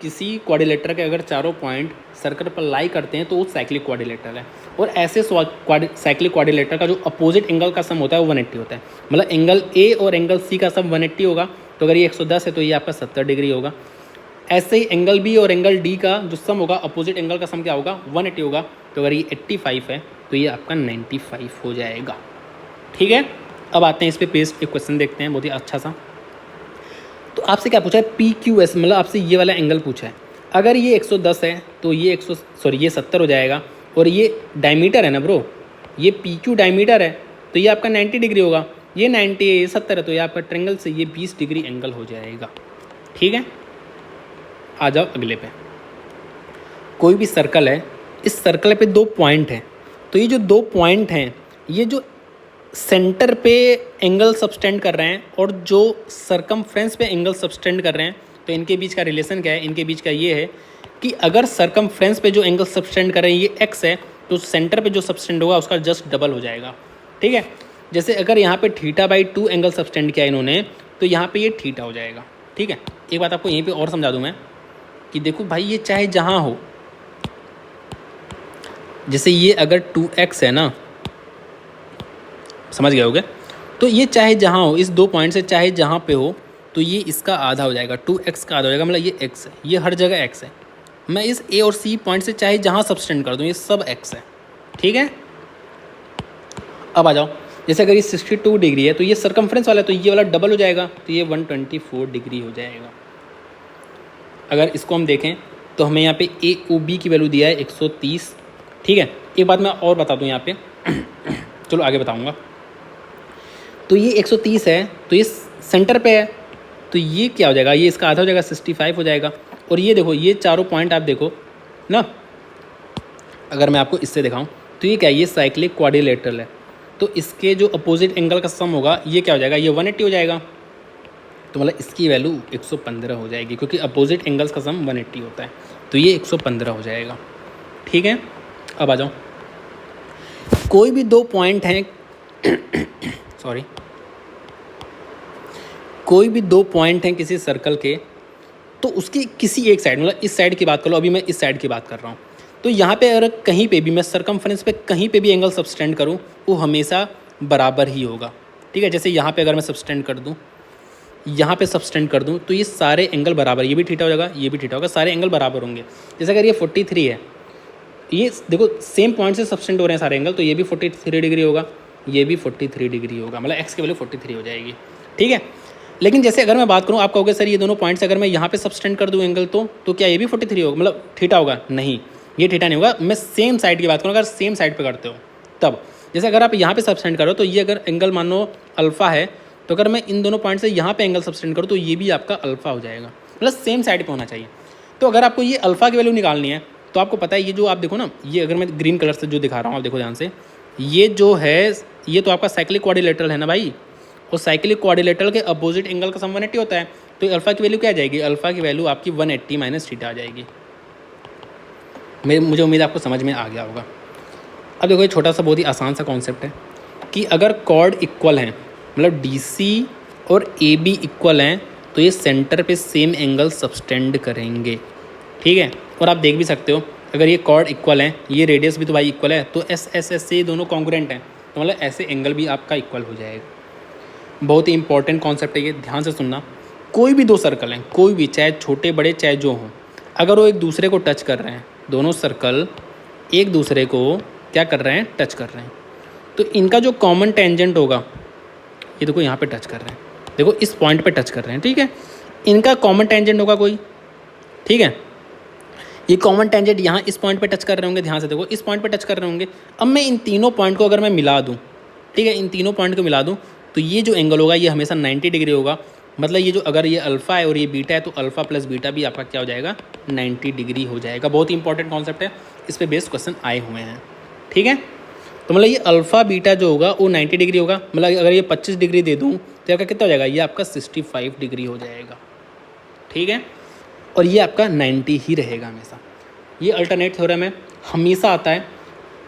किसी क्वाड्रिलेटरल के अगर चारों पॉइंट सर्कल पर लाई करते हैं, तो वो साइक्लिक क्वाड्रिलेटरल है। और ऐसे साइक्लिक क्वाड्रिलेटरल का जो अपोजिट एंगल का सम होता है वो 180 होता है, मतलब एंगल A और एंगल C का सम 180 होगा। तो अगर ये 110 है तो ये आपका 70 डिग्री होगा। ऐसे ही एंगल B और एंगल D का जो सम होगा, अपोजिट एंगल का सम क्या होगा, 180 होगा। तो अगर ये 85 है तो ये आपका 95 हो जाएगा। ठीक है, अब आते हैं इस पर पेस्ट एक क्वेश्चन देखते हैं, बहुत ही अच्छा सा। तो आपसे क्या पूछा है, PQS, मतलब आपसे ये वाला एंगल पूछा है। अगर ये 110 है तो ये ये 70 हो जाएगा, और ये डायमीटर है ना ब्रो, ये PQ डायमीटर है, तो ये आपका 90 डिग्री होगा। ये 90 है, ये 70 है, तो ये आपका ट्रेंगल से ये 20 डिग्री एंगल हो जाएगा। ठीक है, आ जाओ अगले पे। कोई भी सर्कल है, इस सर्कल पे 2 पॉइंट हैं, तो ये जो 2 पॉइंट हैं ये जो सेंटर पे एंगल सबटेंड कर रहे हैं और जो सरकमफ्रेंस पे एंगल सबटेंड कर रहे हैं, तो इनके बीच का रिलेशन क्या है? इनके बीच का ये है कि अगर सरकमफ्रेंस पे जो एंगल सबटेंड कर रहे हैं ये x है, तो सेंटर पे जो सबटेंड होगा उसका जस्ट डबल हो जाएगा। ठीक है, जैसे अगर यहाँ पे θ/2 एंगल सबटेंड किया इन्होंने, तो यहाँ पे ये थीटा हो जाएगा। ठीक है, एक बात आपको यहीं पे और समझा दूँ मैं कि देखो भाई, ये चाहे जहाँ हो, जैसे ये अगर 2x है ना, समझ गए होगे, तो ये चाहे जहाँ हो, इस 2 पॉइंट से चाहे जहाँ पे हो, तो ये इसका आधा हो जाएगा, 2x का आधा हो जाएगा, मतलब ये x है, ये हर जगह x है। मैं इस a और c पॉइंट से चाहे जहाँ सबटेंड कर दूँ, ये सब x है। ठीक है, अब आ जाओ, जैसे अगर ये 62 डिग्री है तो ये सरकमफ्रेंस वाला है, तो ये वाला डबल हो जाएगा, तो ये 124 डिग्री हो जाएगा। अगर इसको हम देखें तो हमें यहाँ पे AOB की वैल्यू दिया है 130। ठीक है, एक बात मैं और बता दूँ यहाँ पे चलो आगे बताऊँगा। तो ये 130 है, तो ये सेंटर पे है, तो ये क्या हो जाएगा? ये इसका आधा हो जाएगा, 65 हो जाएगा। और ये देखो, ये चारों पॉइंट आप देखो ना, अगर मैं आपको इससे दिखाऊं तो ये क्या है? ये साइक्लिक क्वाड्रिलेटरल है, तो इसके जो अपोजिट एंगल का सम होगा ये क्या हो जाएगा? ये 180 हो जाएगा। तो मतलब इसकी वैल्यू 115 हो जाएगी, क्योंकि अपोजिट एंगल्स का सम 180 होता है, तो ये 115 हो जाएगा। ठीक है, अब आ जाओ, कोई भी 2 पॉइंट हैं सॉरी, कोई भी 2 पॉइंट हैं किसी सर्कल के, तो उसकी किसी एक साइड, मतलब इस साइड की बात कर लो, अभी मैं इस साइड की बात कर रहा हूँ, तो यहाँ पे अगर कहीं पे भी मैं सरकमफ्रेंस पे कहीं पे भी एंगल सबटेंड करूँ, वो हमेशा बराबर ही होगा। ठीक है, जैसे यहाँ पे अगर मैं सबटेंड कर दूँ, यहाँ पे सबटेंड कर दूँ, तो ये सारे एंगल बराबर, ये भी थीटा हो जाएगा, ये भी थीटा होगा, सारे एंगल बराबर होंगे। जैसे अगर ये 43 है, ये देखो सेम पॉइंट से सबटेंड हो रहे हैं सारे एंगल, तो ये भी 43 डिग्री होगा, ये भी 43 डिग्री होगा, मतलब x की वैल्यू 43 हो जाएगी। ठीक है, लेकिन जैसे अगर मैं बात करूँ, आप कहोगे सर ये दोनों पॉइंट्स अगर मैं यहाँ पे सबटेंड कर दूँ एंगल, तो क्या ये भी 43 होगा, मतलब थीटा होगा? नहीं, ये थीटा नहीं होगा। मैं सेम साइड की बात करूँ, अगर सेम साइड पे करते हो तब, जैसे अगर आप यहाँ पे सबटेंड करो, तो ये अगर एंगल मान लो अल्फ़ा है, तो अगर मैं इन दोनों पॉइंट से यहाँ पे एंगल सबटेंड करूँ, तो ये भी आपका अल्फ़ा हो जाएगा, मतलब सेम साइड पर होना चाहिए। तो अगर आपको ये अल्फ़ा की वैल्यू निकालनी है, तो आपको पता है ये जो आप देखो ना, ये अगर मैं ग्रीन कलर से जो दिखा रहा हूँ, आप देखो ध्यान से, ये जो है ये तो आपका साइक्लिक क्वाड्रिलेटरल है ना भाई, और साइक्लिक क्वाड्रिलेटरल के अपोजिट एंगल का सम 180 होता है, तो अल्फ़ा की वैल्यू क्या आ जाएगी? अल्फ़ा की वैल्यू आपकी 180 माइनस थीटा आ जाएगी। मुझे उम्मीद है आपको समझ में आ गया होगा। अब देखो, ये छोटा सा बहुत ही आसान सा कॉन्सेप्ट है कि अगर कॉर्ड इक्वल हैं, मतलब DC और AB इक्वल हैं, तो ये सेंटर पे सेम एंगल सबटेंड करेंगे। ठीक है, और आप देख भी सकते हो, अगर ये कॉर्ड इक्वल हैं, ये रेडियस भी तो भाई इक्वल है, तो S से दोनों कॉन्ग्रुएंट हैं, तो मतलब ऐसे एंगल भी आपका इक्वल हो जाएगा। बहुत ही इंपॉर्टेंट कॉन्सेप्ट है ये, ध्यान से सुनना। कोई भी 2 सर्कल हैं, कोई भी, चाहे छोटे बड़े चाहे जो हों, अगर वो एक दूसरे को टच कर रहे हैं, दोनों सर्कल एक दूसरे को क्या कर रहे हैं? टच कर रहे हैं, तो इनका जो कॉमन टेंजेंट होगा, ये देखो यहाँ पे टच कर रहे हैं, देखो इस पॉइंट पे टच कर रहे हैं। ठीक है, इनका कॉमन टेंजेंट होगा कोई। ठीक है, ये कॉमन टेंजेंट यहाँ इस पॉइंट पे टच कर रहे होंगे, ध्यान से देखो, इस पॉइंट पे टच कर रहे होंगे। अब मैं इन तीनों पॉइंट को अगर मैं मिला दूँ, ठीक है, इन तीनों पॉइंट को मिला दूँ, तो ये जो एंगल होगा ये हमेशा 90 डिग्री होगा। मतलब ये जो, अगर ये अल्फ़ा है और ये बीटा है, तो अल्फ़ा प्लस बीटा भी आपका क्या हो जाएगा? 90 डिग्री हो जाएगा। बहुत ही इंपॉर्टेंट कॉन्सेप्ट है, इस पर बेस्ड क्वेश्चन आए हुए हैं। ठीक है, तो मतलब ये अल्फ़ा बीटा जो होगा वो 90 डिग्री होगा, मतलब अगर ये 25 डिग्री दे दूँ तो आपका कितना हो जाएगा? ये आपका 65 डिग्री हो जाएगा। ठीक है, और ये आपका 90 ही रहेगा हमेशा। ये अल्टरनेट थ्योरम है, हमेशा आता है।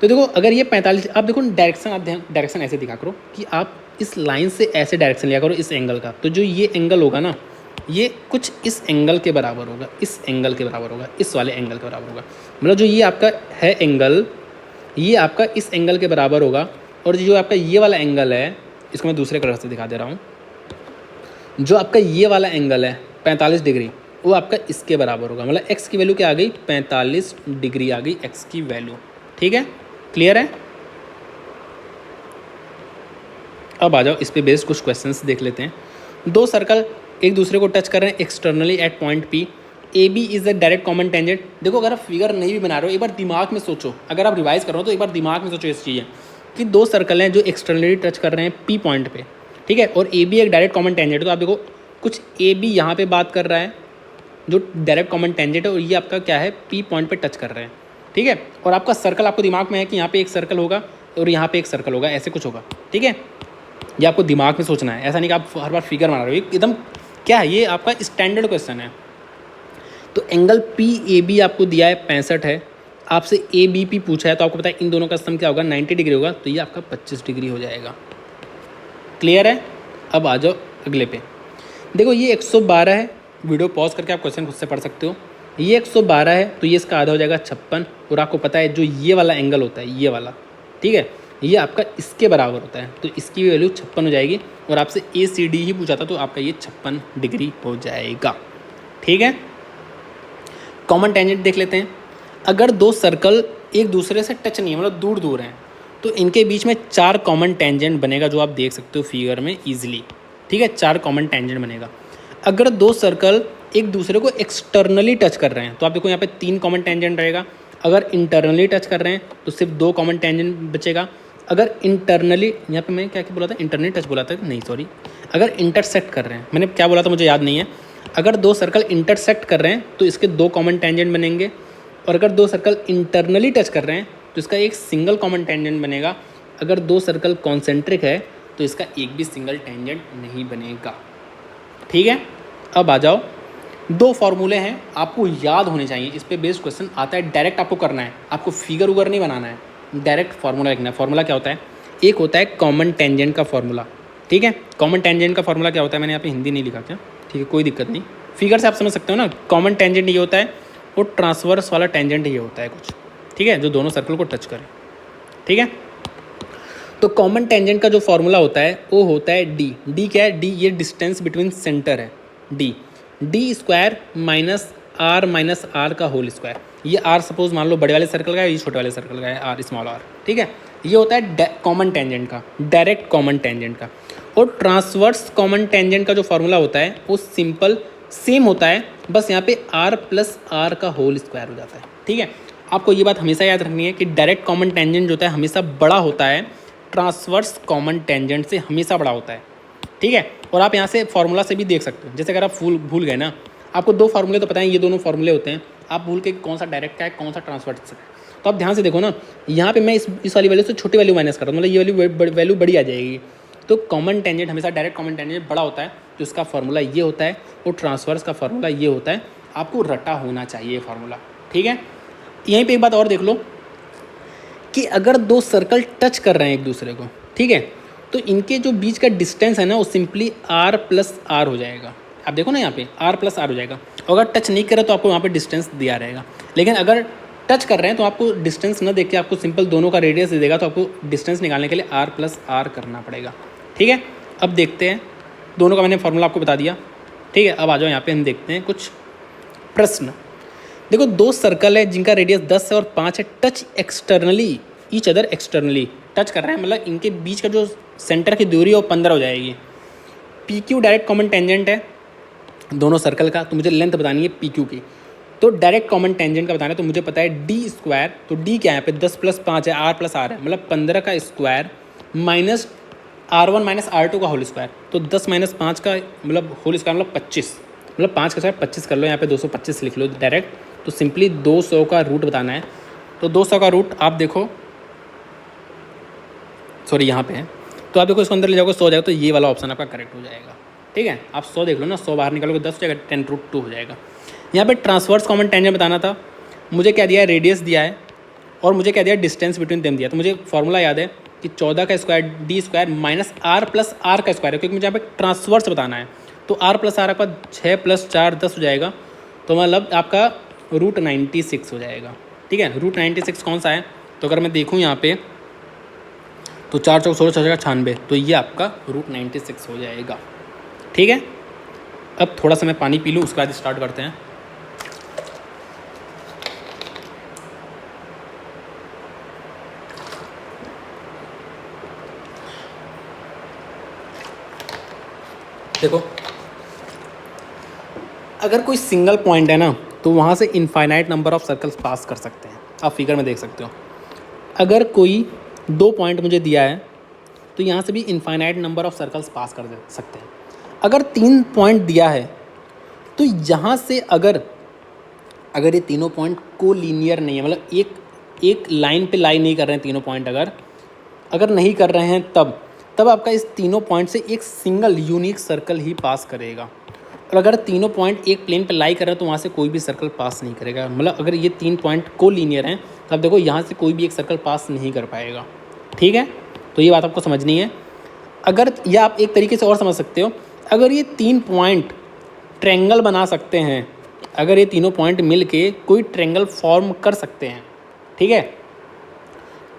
तो देखो, अगर ये 45, आप देखो डायरेक्शन, आप डायरेक्शन ऐसे दिखा करो कि आप इस लाइन से ऐसे डायरेक्शन लिया करो इस एंगल का, तो जो ये एंगल होगा ना, ये कुछ इस एंगल के बराबर होगा, इस एंगल के बराबर होगा, इस वाले एंगल के बराबर होगा। मतलब जो ये आपका है एंगल, ये आपका इस एंगल के बराबर होगा, और जो आपका ये वाला एंगल है, इसको मैं दूसरे कलर से दिखा दे रहा हूँ, जो आपका ये वाला एंगल है 45 डिग्री, वो आपका इसके बराबर होगा। मतलब x की वैल्यू क्या आ गई? 45 डिग्री आ गई x की वैल्यू। ठीक है, क्लियर है? अब आ जाओ, इस पे बेस्ड कुछ क्वेश्चंस देख लेते हैं। 2 सर्कल एक दूसरे को टच कर रहे हैं externally at point P, AB is the direct common tangent. देखो, अगर आप फिगर नहीं भी बना रहे हो, एक बार दिमाग में सोचो, अगर आप रिवाइज कर रहे हो तो एक बार दिमाग में सोचो इस चीज़ कि 2 सर्कल हैं जो एक्सटर्नली टच कर रहे हैं P पॉइंट पे, ठीक है, और AB एक डायरेक्ट कॉमन टेंजेंट। तो आप देखो, कुछ AB यहाँ पे बात कर रहा है, जो डायरेक्ट कॉमन टेंजेंट है, और ये आपका क्या है, पी पॉइंट पे टच कर रहे हैं, ठीक है। और आपका सर्कल आपको दिमाग में है कि यहाँ पे एक सर्कल होगा और यहाँ पे एक सर्कल होगा, ऐसे कुछ होगा, ठीक है। ये आपको दिमाग में सोचना है, ऐसा नहीं कि आप हर बार फिगर बना रहे हो, एकदम क्या है, ये आपका स्टैंडर्ड क्वेश्चन है। तो एंगल पी ए बी आपको दिया है 65 है, आपसे ए बी पी पूछा है, तो आपको पता है इन दोनों का सम क्या होगा, 90 डिग्री होगा, तो ये आपका 25 डिग्री हो जाएगा। क्लियर है। अब आ जाओ अगले पे। देखो ये 112 है, वीडियो पॉज करके आप क्वेश्चन खुद से पढ़ सकते हो। ये 112 है, तो ये इसका आधा हो जाएगा 56, और आपको पता है जो ये वाला एंगल होता है, ये वाला, ठीक है, ये आपका इसके बराबर होता है, तो इसकी वैल्यू 56 हो जाएगी। और आपसे ए सी डी ही पूछा था, तो आपका ये 56 डिग्री हो जाएगा, ठीक है। कॉमन टेंजेंट देख लेते हैं। अगर दो सर्कल एक दूसरे से टच नहीं है, मतलब दूर दूर हैं, तो इनके बीच में 4 कॉमन टेंजेंट बनेगा, जो आप देख सकते हो फिगर में ईजिली, ठीक है। 4 कॉमन टेंजेंट बनेगा। अगर दो सर्कल एक दूसरे को एक्सटर्नली टच कर रहे हैं, तो आप देखो यहाँ पे 3 कॉमन टेंजेंट रहेगा। अगर इंटरनली टच कर रहे हैं तो सिर्फ 2 कॉमन टेंजेंट बचेगा। अगर इंटरनली, यहाँ पे मैं क्या क्या बोला था, इंटरनली टच बोला था, नहीं सॉरी, अगर इंटरसेक्ट कर रहे हैं, मैंने क्या बोला था मुझे याद नहीं है। अगर दो सर्कल इंटरसेक्ट कर रहे हैं तो इसके 2 कॉमन टेंजेंट बनेंगे, और अगर दो सर्कल इंटरनली टच कर रहे हैं तो इसका एक सिंगल कॉमन टेंजेंट बनेगा। अगर दो सर्कल कॉन्सेंट्रिक है तो इसका एक भी सिंगल टेंजेंट नहीं बनेगा, ठीक है। अब आ जाओ, 2 फॉर्मूले हैं, आपको याद होने चाहिए, इस पे बेस्ड क्वेश्चन आता है, डायरेक्ट आपको करना है, आपको फिगर उगर नहीं बनाना है, डायरेक्ट फार्मूला लिखना है। फार्मूला क्या होता है, एक होता है कॉमन टेंजेंट का फार्मूला, ठीक है। कॉमन टेंजेंट का फार्मूला क्या होता है, मैंने यहाँ पे हिंदी नहीं लिखा क्या, ठीक है, कोई दिक्कत नहीं, फिगर से आप समझ सकते हो ना। कॉमन टेंजेंट ये होता है, और ट्रांसवर्स वाला टेंजेंट ये होता है कुछ, ठीक है, जो दोनों सर्कल को टच करे, ठीक है। तो कॉमन टेंजेंट का जो फॉर्मूला होता है वो होता है डी। डी क्या है, डी ये डिस्टेंस बिटवीन सेंटर है, d d square minus r का होल स्क्वायर। ये आर सपोज मान लो बड़े वाले सर्कल का है, ये छोटे वाले सर्कल का है, आर स्मॉल आर, ठीक है। ये होता है कॉमन टेंजेंट का, डायरेक्ट कॉमन टेंजेंट का। और ट्रांसवर्स कॉमन टेंजेंट का जो फॉर्मूला होता है वो सिंपल सेम होता है, बस यहाँ पे आर प्लस आर का होल स्क्वायर हो जाता है, ठीक है। आपको ये बात हमेशा याद रखनी है कि डायरेक्ट कॉमन टेंजेंट जो होता है हमेशा बड़ा होता है, ट्रांसवर्स कॉमन टेंजेंट से हमेशा बड़ा होता है, ठीक है। और आप यहाँ से फार्मूला से भी देख सकते हो, जैसे अगर आप भूल गए ना, आपको 2 फार्मूले तो पता है, ये दोनों फार्मूले होते हैं, आप भूल के कौन सा डायरेक्ट का है कौन सा ट्रांसवर्स है, तो आप ध्यान से देखो ना, यहाँ पे मैं इस वाली वैल्यू से छोटी वैल्यू माइनस कर रहा हूँ, मतलब ये वाली वैल्यू बड़ी आ जाएगी। तो कॉमन टेंजेंट हमेशा डायरेक्ट कॉमन टेंजेंट बड़ा होता है, तो इसका फार्मूला ये होता है, और ट्रांसवर्स का फार्मूला ये होता है। आपको रटा होना चाहिए फार्मूला, ठीक है। यहीं पे एक बात और देख लो कि अगर 2 सर्कल टच कर रहे हैं एक दूसरे को, ठीक है, तो इनके जो बीच का डिस्टेंस है ना, वो सिंपली आर प्लस आर हो जाएगा। आप देखो ना यहाँ पे आर प्लस आर हो जाएगा। अगर टच नहीं करे तो आपको वहाँ पे डिस्टेंस दिया रहेगा, लेकिन अगर टच कर रहे हैं तो आपको डिस्टेंस न देख के आपको सिंपल दोनों का रेडियस दे देगा, तो आपको डिस्टेंस निकालने के लिए आर प्लस आर करना पड़ेगा, ठीक है। अब देखते हैं, दोनों का मैंने फार्मूला आपको बता दिया, ठीक है। अब आ जाओ यहाँ पे हम देखते हैं कुछ प्रश्न। देखो 2 सर्कल है जिनका रेडियस 10 है और 5 है, touch externally each other, externally touch कर रहे हैं, मतलब इनके बीच का जो सेंटर की दूरी है वो 15 हो जाएगी। P Q direct common tangent है दोनों सर्कल का, तो मुझे लेंथ बतानी है पी क्यू की। तो डायरेक्ट कॉमन टेंजेंट का बताना है, तो मुझे पता है डी स्क्वायर, तो डी क्या है यहाँ पे 10 + 5 है, आर प्लस आर है, मतलब 15 का square minus R1 minus R2 का होल स्क्वायर। तो 10 - 5 का मतलब होल स्क्वायर मतलब 25, मतलब 5 का स्क्वायर 25 कर लो, यहाँ पे 225 लिख लो डायरेक्ट। तो सिंपली 200 का रूट बताना है, तो 200 का रूट आप देखो, सॉरी यहाँ पे है, तो आप देखो इसको अंदर ले जाओगे 100 हो जाएगा, तो ये वाला ऑप्शन आपका करेक्ट हो जाएगा, ठीक है। आप 100 देख लो ना, 100 बाहर निकालोगे 10 हो जाएगा, 10√2 हो जाएगा। यहाँ पे ट्रांसवर्स कॉमन टेंजेंट बताना था, मुझे क्या दिया है, रेडियस दिया है, और मुझे क्या दिया, डिस्टेंस बिटवीन देम दिया। तो मुझे फॉर्मूला याद है कि 14 का square d square minus r plus r का स्क्वायर है, क्योंकि मुझे यहाँ पे ट्रांसवर्स बताना है। तो आर प्लस आर आपका 6 + 4 10 हो जाएगा, तो मतलब आपका √96 हो जाएगा, ठीक है। √96 कौन सा है, तो अगर मैं देखूँ यहाँ पे तो 4 × 4 = 96, तो ये आपका √96 हो जाएगा, ठीक है। अब थोड़ा सा मैं पानी पी लूँ, उसके बाद स्टार्ट करते हैं। देखो अगर कोई सिंगल पॉइंट है ना, तो वहाँ से इनफाइनाइट नंबर ऑफ सर्कल्स पास कर सकते हैं, आप फिगर में देख सकते हो। अगर कोई 2 पॉइंट मुझे दिया है, तो यहाँ से भी इनफाइनाइट नंबर ऑफ सर्कल्स पास कर सकते हैं। अगर 3 पॉइंट दिया है, तो यहाँ से अगर ये तीनों पॉइंट को लीनियर नहीं है, मतलब एक लाइन पे लाई नहीं कर रहे हैं तीनों पॉइंट, अगर नहीं कर रहे हैं तब आपका इस तीनों पॉइंट से एक सिंगल यूनिक सर्कल ही पास करेगा। और अगर तीनों पॉइंट एक प्लेन पे लाई कर रहे हैं तो वहाँ से कोई भी सर्कल पास नहीं करेगा। मतलब अगर ये 3 पॉइंट को लीनियर हैं तो आप देखो यहाँ से कोई भी एक सर्कल पास नहीं कर पाएगा। ठीक है, तो ये बात आपको समझनी है। अगर या आप एक तरीके से और समझ सकते हो, अगर ये 3 पॉइंट ट्रेंगल बना सकते हैं, अगर ये तीनों पॉइंट मिल के कोई ट्रेंगल फॉर्म कर सकते हैं, ठीक है,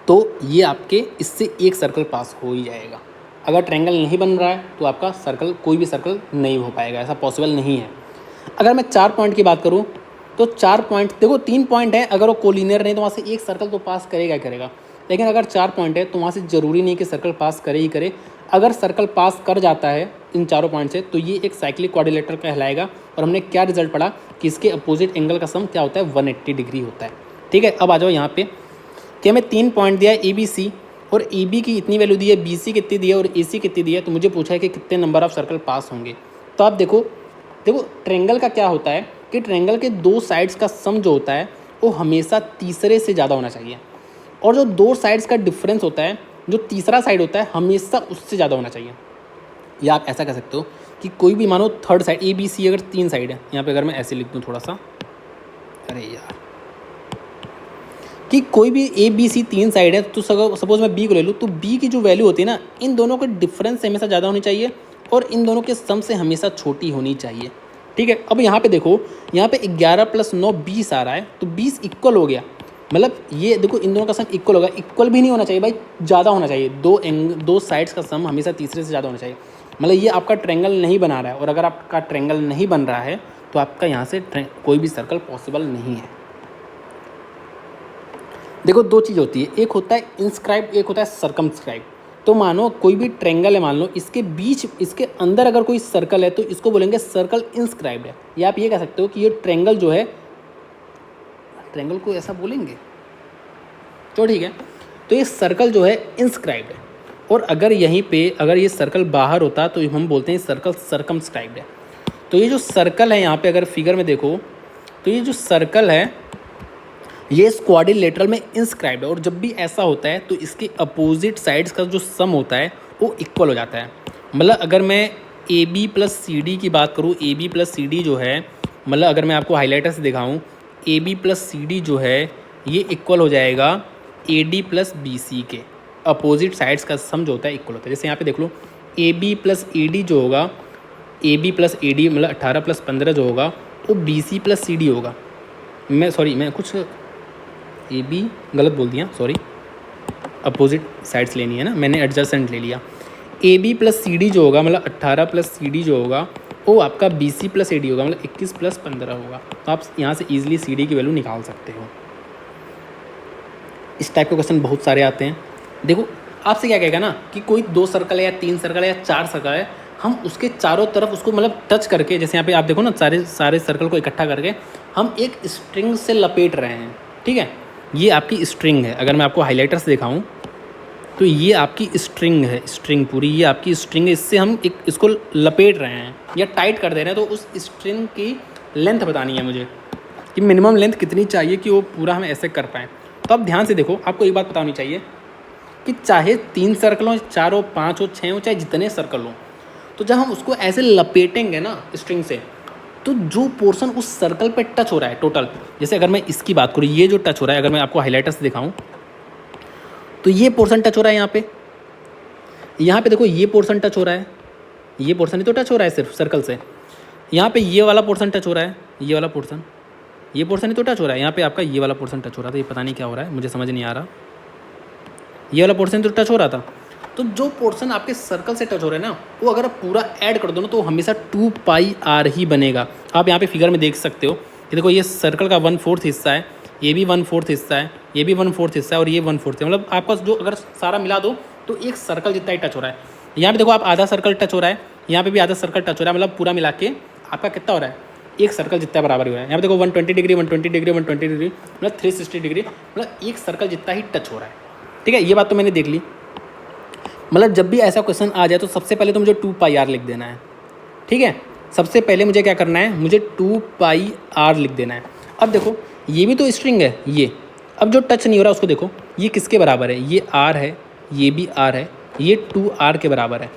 तो ये आपके इससे एक सर्कल पास हो ही जाएगा। अगर ट्रायंगल नहीं बन रहा है तो आपका सर्कल, कोई भी सर्कल नहीं हो पाएगा, ऐसा पॉसिबल नहीं है। अगर मैं 4 पॉइंट की बात करूँ तो 4 पॉइंट, देखो 3 पॉइंट है, अगर वो कोलिनियर नहीं तो वहाँ से एक सर्कल तो पास करेगा करेगा, लेकिन अगर 4 पॉइंट है तो वहाँ से ज़रूरी नहीं कि सर्कल पास करे ही करे। अगर सर्कल पास कर जाता है इन चारों पॉइंट से तो ये एक साइक्लिक क्वाड्रिलेटरल कहलाएगा। और हमने क्या रिजल्ट पढ़ा कि इसके अपोजिट एंगल का सम क्या होता है, 180 डिग्री होता है। ठीक है, अब आ जाओ यहाँ पे कि हमें 3 पॉइंट दिया है ए बी सी, और ए बी की इतनी वैल्यू दी है, बी सी कितनी दी है और ए सी कितनी दी है, तो मुझे पूछा है कि कितने नंबर ऑफ सर्कल पास होंगे। तो आप देखो ट्रायंगल का क्या होता है कि ट्रायंगल के 2 साइड्स का सम जो होता है वो हमेशा तीसरे से ज़्यादा होना चाहिए, और जो 2 साइड्स का डिफरेंस होता है, जो तीसरा साइड होता है, हमेशा उससे ज़्यादा होना चाहिए। या आप ऐसा कह सकते हो कि कोई भी मानो third side A B C अगर 3 साइड है, यहाँ पे अगर मैं ऐसे लिख दूँ थोड़ा सा, अरे यार, कि कोई भी ए बी सी 3 साइड है, तो सपोज मैं बी को ले लूँ, तो बी की जो वैल्यू होती है ना, इन दोनों के डिफरेंस से हमेशा ज़्यादा होनी चाहिए और इन दोनों के सम से हमेशा छोटी होनी चाहिए। ठीक है, अब यहाँ पे देखो, यहाँ पे 11 + 9 20 आ रहा है, तो 20 इक्वल हो गया। मतलब ये देखो इन दोनों का सम इक्वल होगा, इक्वल भी नहीं होना चाहिए भाई, ज़्यादा होना चाहिए। दो साइड्स का सम हमेशा तीसरे से ज़्यादा होना चाहिए। मतलब ये आपका ट्रायंगल नहीं बना रहा है, और अगर आपका ट्रायंगल नहीं बन रहा है तो आपका यहाँ से कोई भी सर्कल पॉसिबल नहीं है। देखो 2 चीज़ होती है, एक होता है इंस्क्राइब, एक होता है सर्कमस्क्राइब। तो मानो कोई भी ट्रायंगल है, मान लो इसके बीच, इसके अंदर अगर कोई सर्कल है तो इसको बोलेंगे सर्कल इंस्क्राइब्ड है। या आप ये कह सकते हो कि ये ट्रायंगल जो है, ट्रायंगल को ऐसा बोलेंगे तो ठीक है, तो ये सर्कल जो है इंस्क्राइब्ड है। और अगर यहीं पे अगर ये सर्कल बाहर होता तो हम बोलते हैं सर्कल सर्कमस्क्राइब्ड है। तो ये जो सर्कल है यहाँ पे अगर फिगर में देखो तो ये जो सर्कल है ये इस क्वाड्रिलेटरल में इंस्क्राइब्ड है, और जब भी ऐसा होता है तो इसके अपोजिट साइड्स का जो सम होता है वो इक्वल हो जाता है। मतलब अगर मैं A B plus C D की बात करूँ, A B plus C D जो है, मतलब अगर मैं आपको हाईलाइटर से दिखाऊँ, A B plus C D जो है ये इक्वल हो जाएगा A D plus B C के। अपोजिट साइड्स का सम जो होता है इक्वल होता है। जैसे यहाँ पे देख लो, A B plus A D जो होगा, A B plus A D मतलब 18 + 15 जो होगा वो B C plus C D होगा। मैं कुछ ए बी गलत बोल दिया, सॉरी, अपोजिट साइड्स लेनी है ना, मैंने एडजसेंट ले लिया। A B plus C D जो होगा, मतलब 18 + सी डी जो होगा वो आपका B C plus A D होगा, मतलब 21 + 15 होगा। तो आप यहाँ से ईजिली सी डी की वैल्यू निकाल सकते हो। इस टाइप के क्वेश्चन बहुत सारे आते हैं। देखो आपसे क्या कहेगा ना कि कोई 2 सर्कल है या 3 सर्कल है या 4 सर्कल है, हम उसके चारों तरफ उसको मतलब टच करके, जैसे यहाँ पे आप देखो ना, सारे सर्कल को इकट्ठा करके हम एक स्ट्रिंग से लपेट रहे हैं। ठीक है, ये आपकी स्ट्रिंग है। अगर मैं आपको हाइलाइटर से दिखाऊं तो ये आपकी स्ट्रिंग है, स्ट्रिंग पूरी ये आपकी स्ट्रिंग है। इससे हम इसको लपेट रहे हैं या टाइट कर दे रहे हैं। तो उस स्ट्रिंग की लेंथ बतानी है मुझे कि मिनिमम लेंथ कितनी चाहिए कि वो पूरा हम ऐसे कर पाएँ। तो आप ध्यान से देखो, आपको एक बात पता होनी चाहिए कि चाहे 3 सर्कल हो, 4 हो, 5 हो, 6 हो, चाहे जितने सर्कल हो, तो जब हम उसको ऐसे लपेटेंगे ना स्ट्रिंग से, तो जो पोर्शन उस सर्कल पे टच हो रहा है टोटल, जैसे अगर मैं इसकी बात करूँ, ये जो टच हो रहा है, अगर मैं आपको हाइलाइटर से दिखाऊं तो ये पोर्शन टच हो रहा है यहाँ पे देखो, ये पोर्शन टच हो रहा है, ये पोर्शन ही तो टच हो रहा है सिर्फ सर्कल से। यहाँ पे ये वाला पोर्शन टच हो रहा है, ये वाला पोर्शन, ये पोर्शन ही तो टच हो रहा है। यहाँ पे आपका ये वाला पोर्शन टच हो रहा था, ये पता नहीं क्या हो रहा है, मुझे समझ नहीं आ रहा। ये वाला पोर्शन तो टच हो रहा था। तो जो पोर्शन आपके सर्कल से टच हो रहा है ना, वो अगर आप पूरा ऐड कर दो ना तो हमेशा 2πr ही बनेगा। आप यहाँ पे फिगर में देख सकते हो कि देखो ये सर्कल का 1/4 हिस्सा है, ये भी 1/4 हिस्सा है, ये भी 1/4 हिस्सा है, और ये 1/4 है। मतलब आपका जो अगर सारा मिला दो तो एक सर्कल जितना ही टच हो रहा है। यहाँ पे देखो आप आधा सर्कल टच हो रहा है, यहाँ पे भी आधा सर्कल टच हो रहा है, मतलब पूरा मिला के आपका कितना हो रहा है, एक सर्कल जितना बराबर हो रहा है। यहाँ पे देखो 120 डिग्री 120 डिग्री 120 डिग्री मतलब 360 डिग्री, मतलब एक सर्कल जितना ही टच हो रहा है। ठीक है, ये बात तो मैंने देख ली। मतलब जब भी ऐसा क्वेश्चन आ जाए तो सबसे पहले तो मुझे 2πr लिख देना है। ठीक है, सबसे पहले मुझे क्या करना है, मुझे 2πr लिख देना है। अब देखो ये भी तो स्ट्रिंग है ये, अब जो टच नहीं हो रहा उसको देखो, ये किसके बराबर है, ये r है, ये भी r है, ये 2r के बराबर है।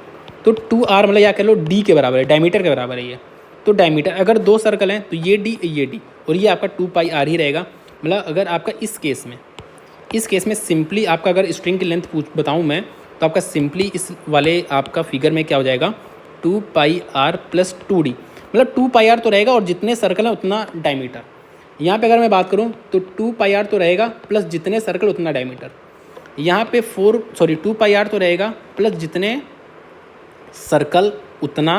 तो 2r मतलब या कह लो d के बराबर है, डायमीटर के बराबर है ये। तो डायमीटर अगर दो सर्कल हैं तो ये d और ये आपका 2πr ही रहेगा। मतलब अगर आपका इस केस में सिंपली आपका अगर स्ट्रिंग की लेंथ बताऊँ मैं, तो आपका सिंपली इस वाले आपका फिगर में क्या हो जाएगा, 2πr प्लस 2d, मतलब 2πr तो रहेगा और जितने सर्कल हैं उतना डायमीटर। यहाँ पे अगर मैं बात करूँ तो 2πr तो रहेगा प्लस जितने सर्कल उतना डायमीटर। यहाँ पे 2πr तो रहेगा प्लस जितने सर्कल उतना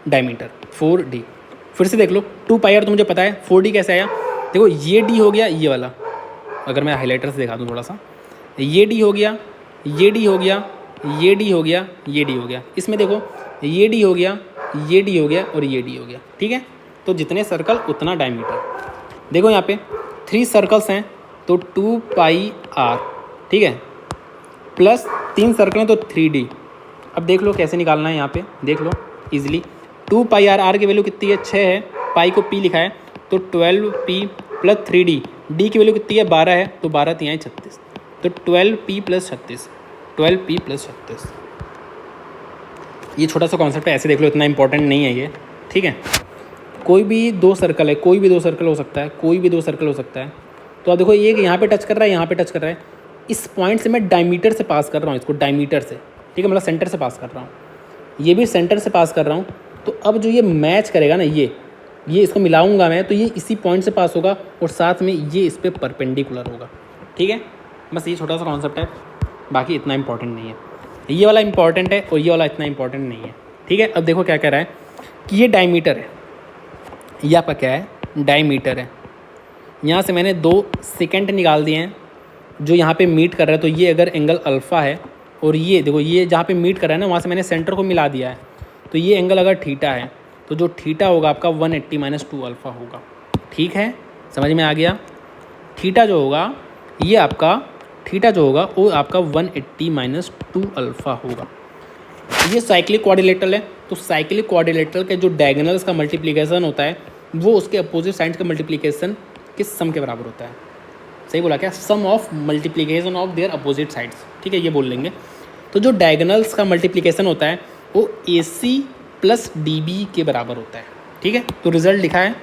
डायमीटर, 4d। फिर से देख लो, 2πr तो मुझे पता है, 4d कैसे आया, देखो ये d हो गया, ये वाला अगर मैं हाईलाइटर से दिखा दूँ थोड़ा सा, ये d हो गया, ये d हो गया, ये d हो गया, ये d हो गया। इसमें देखो ये d हो गया, ये d हो गया और ये d हो गया, ठीक है। तो जितने सर्कल उतना डायमीटर। देखो यहाँ पे 3 सर्कल्स हैं तो 2πr, ठीक है, प्लस 3 सर्कल हैं तो 3d। अब देख लो कैसे निकालना है, यहाँ पे देख लो इजीली। 2πr, r की वैल्यू कितनी है, 6 है, पाई को p लिखा है तो 12p प्लस 3d, d की वैल्यू कितनी है, 12 है, तो 12 3 है 36, तो 12p प्लस 36, 12p प्लस 36। ये छोटा सा कॉन्सेप्ट है, ऐसे देख लो, इतना इंपॉर्टेंट नहीं है ये, ठीक है। कोई भी दो सर्कल है, कोई भी दो सर्कल हो सकता है, कोई भी दो सर्कल हो सकता है। तो आप देखो ये यहाँ पे टच कर रहा है, यहाँ पे टच कर रहा है, इस पॉइंट से मैं डायमीटर से पास कर रहा हूँ इसको, डायमीटर से, ठीक है, मतलब सेंटर से पास कर रहा हूँ, ये भी सेंटर से पास कर रहा हूँ। तो अब जो ये मैच करेगा ना, ये इसको मिलाऊंगा मैं, तो ये इसी पॉइंट से पास होगा और साथ में ये इस पर परपेंडिकुलर होगा, ठीक है। बस ये छोटा सा कॉन्सेप्ट है, बाकी इतना इंपॉर्टेंट नहीं है। ये वाला इंपॉर्टेंट है और ये वाला इतना इंपॉर्टेंट नहीं है, ठीक है। अब देखो क्या कह रहा है कि ये डायमीटर है, ये आपका क्या है, डायमीटर है। यहाँ से मैंने 2 सेकेंड निकाल दिए हैं जो यहाँ पे मीट कर रहा है। तो ये अगर एंगल अल्फ़ा है और ये देखो ये जहाँ पे मीट कर रहा है ना, वहाँ से मैंने सेंटर को मिला दिया है। तो ये एंगल अगर थीटा है तो जो थीटा होगा आपका 180 माइनस 2 अल्फ़ा होगा, ठीक है, समझ में आ गया। थीटा जो होगा ये आपका, थीटा जो होगा वो आपका 180 माइनस 2 अल्फ़ा होगा। ये साइक्लिक क्वाड्रिलेटरल है, तो साइक्लिक क्वाड्रिलेटरल के जो डायगोनल्स का मल्टीप्लिकेशन होता है वो उसके अपोजिट साइड्स का मल्टीप्लिकेशन के सम के बराबर होता है। सही बोला क्या, sum of multiplication of their opposite sides, ठीक है, ये बोल लेंगे। तो जो डायगोनल्स का मल्टीप्लिकेशन होता है वो AC प्लस DB के बराबर होता है, ठीक है। तो रिजल्ट लिखा है,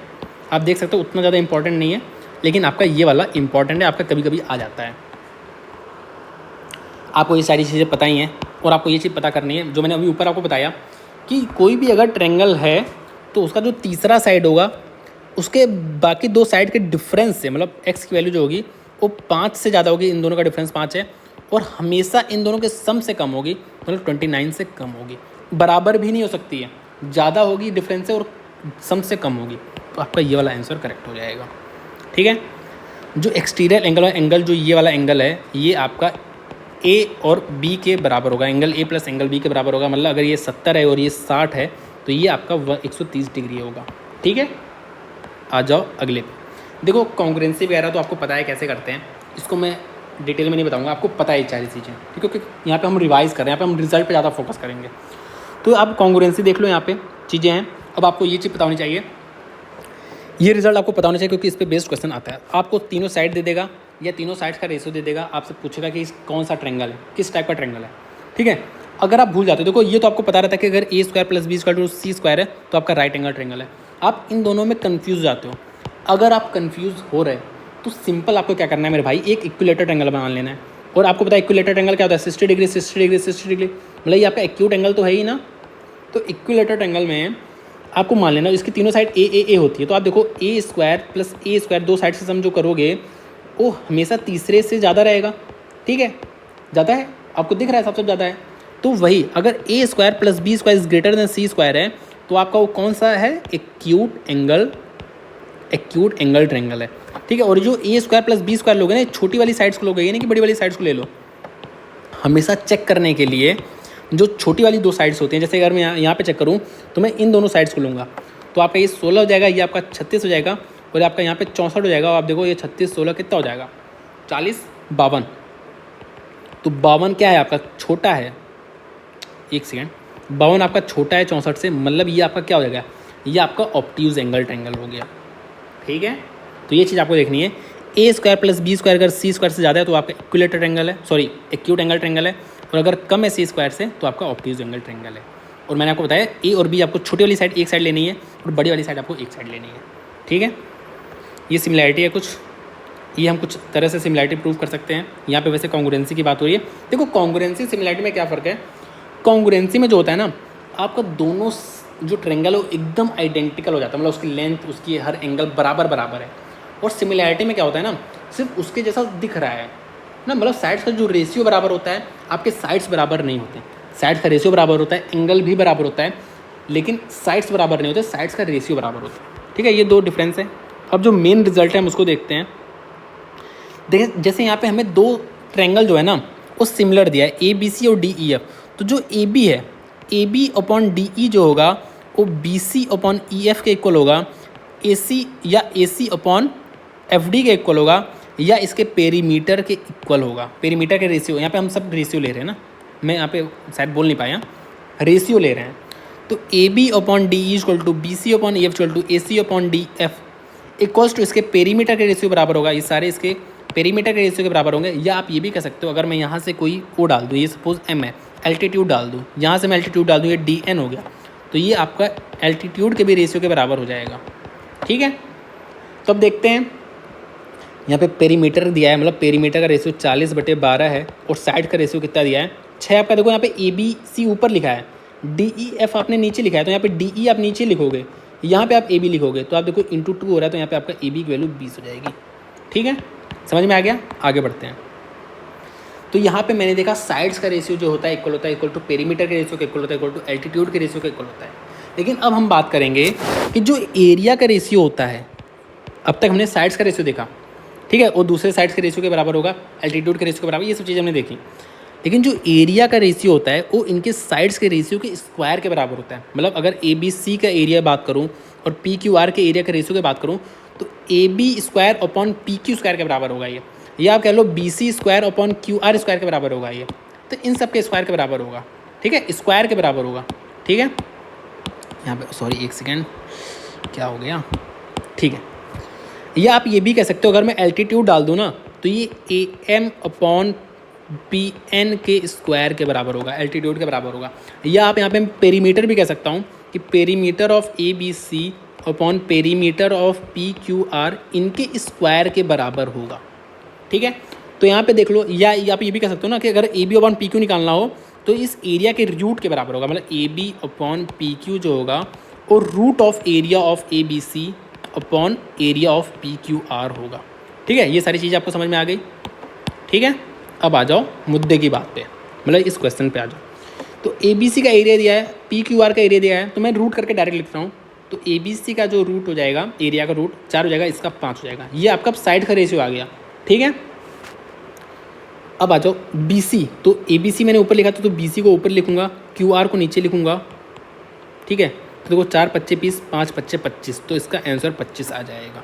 आप देख सकते हो, उतना ज़्यादा इंपॉर्टेंट नहीं है, लेकिन आपका ये वाला इंपॉर्टेंट है, आपका कभी कभी आ जाता है। आपको ये सारी चीज़ें पता ही हैं और आपको ये चीज़ पता करनी है जो मैंने अभी ऊपर आपको बताया कि कोई भी अगर ट्रायंगल है तो उसका जो तीसरा साइड होगा उसके बाकी दो साइड के डिफरेंस से, मतलब x की वैल्यू जो होगी वो 5 से ज़्यादा होगी, इन दोनों का डिफरेंस 5 है, और हमेशा इन दोनों के सम से कम होगी, मतलब 29 से कम होगी। बराबर भी नहीं हो सकती है, ज़्यादा होगी डिफरेंस से और सम से कम होगी। तो आपका ये वाला आंसर करेक्ट हो जाएगा, ठीक है। जो एक्सटीरियर एंगल जो ये वाला एंगल है ये आपका A और B के बराबर होगा, angle A plus angle B के बराबर होगा। मतलब अगर ये 70 है और ये 60 है तो ये आपका 130 डिग्री होगा, ठीक है। आ जाओ अगले पे। देखो कॉन्ग्रुएंसी वगैरह तो आपको पता है कैसे करते हैं, इसको मैं डिटेल में नहीं बताऊंगा, आपको पता है सारी चीज़ें, ठीक है, क्योंकि यहाँ पे हम रिवाइज कर रहे हैं, यहाँ पे हम रिजल्ट पे ज़्यादा फोकस करेंगे। तो आप कॉन्ग्रुएंसी देख लो, यहाँ पे चीज़ें हैं। अब आपको ये चीज़ पता होनी चाहिए, ये रिजल्ट आपको पता होना चाहिए क्योंकि इस पर बेस्ड क्वेश्चन आता है। आपको तीनों साइड दे देगा या तीनों साइड्स का रेशियो दे देगा, आपसे पूछेगा कि कौन सा ट्रायंगल है, किस टाइप का ट्रायंगल है, ठीक है। अगर आप भूल जाते हो, देखो ये तो आपको पता रहता है कि अगर A² + B² = C² है तो आपका राइट एंगल ट्रायंगल है। आप इन दोनों में कन्फ्यूज जाते हो। अगर आप कन्फ्यूज़ हो रहे तो सिंपल आपको क्या करना है मेरे भाई, एक इक्विलेटर ट्रायंगल बना लेना है। और आपको पता है इक्विलेटर ट्रायंगल क्या होता है, 60 डिग्री 60 डिग्री 60 डिग्री, मतलब ये आपका एक्यूट एंगल तो है ही ना। तो इक्विलेटर ट्रायंगल में आपको मान लेना इसकी तीनों साइड ए होती है। तो आप देखो A² + A² दो साइड से सम जो करोगे वो हमेशा तीसरे से ज़्यादा रहेगा, ठीक है, ज़्यादा है, आपको दिख रहा है सबसे ज़्यादा है। तो वही अगर A² + B² > C² है तो आपका वो कौन सा है, एक्यूट एंगल ट्रायंगल है, ठीक है। और जो A² + B² लोगे ना, छोटी वाली साइड्स को लोगे, ये नहीं कि बड़ी वाली साइड्स को ले लो। हमेशा चेक करने के लिए जो छोटी वाली दो साइड्स होती हैं, जैसे अगर मैं यहाँ पे चेक करूँ तो मैं इन दोनों साइड्स को लूँगा तो आपका ये 16 हो जाएगा, ये आपका 36 हो जाएगा और आपका यहाँ पे 64 हो जाएगा। और आप देखो ये 36 16 कितना हो जाएगा, 40 52। तो 52 क्या है आपका, छोटा है, एक सेकेंड, 52 आपका छोटा है 64 से, मतलब ये आपका क्या हो जाएगा, ये आपका ऑब्ट्यूज एंगल ट्रायंगल हो गया। ठीक है, तो ये चीज़ आपको देखनी है। ए स्क्वायर प्लस बी स्क्वायर अगर सी स्क्वायर से ज़्यादा है तो आपका इक्विलेटरल ट्रायंगल है, सॉरी एक्यूट एंगल ट्रायंगल है, और अगर कम है सी स्क्वायर से तो आपका ऑब्ट्यूज एंगल ट्रायंगल है। और मैंने आपको बताया ए और बी आपको छोटी वाली साइड एक साइड लेनी है और बड़ी वाली साइड आपको एक साइड लेनी है। ठीक है, ये सिमिलैरिटी है कुछ, ये हम कुछ तरह से सिमिलैरिटी प्रूव कर सकते हैं। यहाँ पे वैसे कॉन्ग्रुएंसी की बात हो रही है। देखो कॉन्ग्रुएंसी सिमिलैरिटी में क्या फ़र्क है, कॉन्ग्रुएंसी में जो होता है ना, आपका दोनों जो ट्रायंगल है वो एकदम आइडेंटिकल हो जाता है, मतलब उसकी लेंथ, उसकी हर एंगल बराबर बराबर है। और सिमिलैरिटी में क्या होता है ना, सिर्फ उसके जैसा दिख रहा है ना, मतलब साइड्स का जो रेशियो बराबर होता है, आपके साइड्स बराबर नहीं होते। साइड्स का रेशियो बराबर होता है, एंगल भी बराबर होता है, लेकिन साइड्स बराबर नहीं होते, साइड्स का रेशियो बराबर होता है। ठीक है, ये दो डिफरेंस है। अब जो मेन रिजल्ट है हम उसको देखते हैं। देखिए जैसे यहाँ पे हमें दो ट्रायंगल जो है ना वो सिमिलर दिया है, ए बी सी और डी ई एफ। तो जो ए बी है, A B upon D E जो होगा वो B C upon E F के इक्वल होगा, ए सी या A C upon F D के इक्वल होगा, या इसके पेरीमीटर के इक्वल होगा। पेरीमीटर के रेशियो, यहाँ पे हम सब रेशियो ले रहे हैं ना, मैं यहाँ पे शायद बोल नहीं पाया, रेशियो ले रहे हैं। तो A B upon D E equal to B C upon E F equal to A C upon D F equals to इसके पेरीमीटर के रेशियो बराबर होगा। ये सारे इसके पेरीमीटर के रेशियो के बराबर होंगे। या आप ये भी कह सकते हो, अगर मैं यहाँ से कोई ओ डाल दूँ, ये सपोज एम है, एल्टीट्यूड डाल दूँ, यहाँ से मैं एल्टीट्यूड डाल दूँ, ये डी एन हो गया, तो ये आपका एल्टीट्यूड के भी रेशियो के बराबर हो जाएगा। ठीक है, तो अब देखते हैं यहाँ पे पेरीमीटर दिया है, मतलब पेरीमीटर का रेशियो 40/12 है, और साइड का रेशियो कितना दिया है 6। आपका देखो यहाँ पे ए बी सी ऊपर लिखा है, डी ई एफ आपने नीचे लिखा है, तो यहाँ पे डी ई आप नीचे लिखोगे, यहाँ पे आप ए बी लिखोगे, तो आप देखो इंटू 2 हो रहा है, तो यहाँ पे आपका ए बी की वैल्यू 20 हो जाएगी। ठीक है, समझ में आ गया, आगे बढ़ते हैं। तो यहाँ पे मैंने देखा साइड्स का रेशियो जो होता है इक्वल होता है इक्वल टू पेरीमीटर के रेशियो के इक्वल होता है इक्वल टू एल्टीट्यूड के रेशियो के इक्वल होता है। लेकिन अब हम बात करेंगे कि जो एरिया का रेशियो होता है, अब तक हमने साइड्स का रेशियो देखा, ठीक है, और दूसरे साइड्स के रेशियो के बराबर होगा, एल्टीट्यूड के रेशियो के बराबर, ये सब चीज़ें हमने देखी। लेकिन जो एरिया का रेशियो होता है वो इनके साइड्स के रेशियो के स्क्वायर के बराबर होता है। मतलब अगर ए बी सी का एरिया बात करूँ और पी क्यू आर के एरिया के रेशियो की बात करूँ, तो A B square upon P Q square के बराबर होगा ये, या आप कह लो B C square upon Q R square के बराबर होगा ये। तो इन सब के स्क्वायर के बराबर होगा। ठीक है, स्क्वायर के बराबर होगा। ठीक है, यहाँ पे सॉरी एक सेकेंड, क्या हो गया, ठीक है। या आप ये भी कह सकते हो, अगर मैं एल्टीट्यूड डाल दूँ ना, तो ये A M upon P N के स्क्वायर के बराबर होगा, एल्टीट्यूड के बराबर होगा। या आप यहाँ पे पेरीमीटर भी कह सकता हूँ कि perimeter of A B C upon perimeter of P Q R इनके स्क्वायर के बराबर होगा। ठीक है, तो यहाँ पे देख लो, या आप ये भी कह सकते हो ना कि अगर A B upon P Q निकालना हो तो इस एरिया के रूट के बराबर होगा। मतलब A B upon P Q जो होगा और root of area of A B C upon area of P Q R होगा। ठीक है, ये सारी चीज़ें आपको समझ में आ गई। ठीक है, अब आ जाओ मुद्दे की बात पे, मतलब इस क्वेश्चन पे आ जाओ। तो ए बी सी का एरिया दिया है, पी क्यू आर का एरिया दिया है, तो मैं रूट करके डायरेक्ट लिख रहा हूँ। तो ए बी सी का जो रूट हो जाएगा, एरिया का रूट 4 हो जाएगा, इसका 5 हो जाएगा। ये आपका साइड का रेशियो आ गया। ठीक है, अब आ जाओ बी सी। तो ए बी सी मैंने ऊपर लिखा था, तो बी सी को ऊपर लिखूंगा, क्यू आर को नीचे लिखूंगा। ठीक है, तो देखो 4 25 20, 5 25 25, तो इसका आंसर 25 आ जाएगा।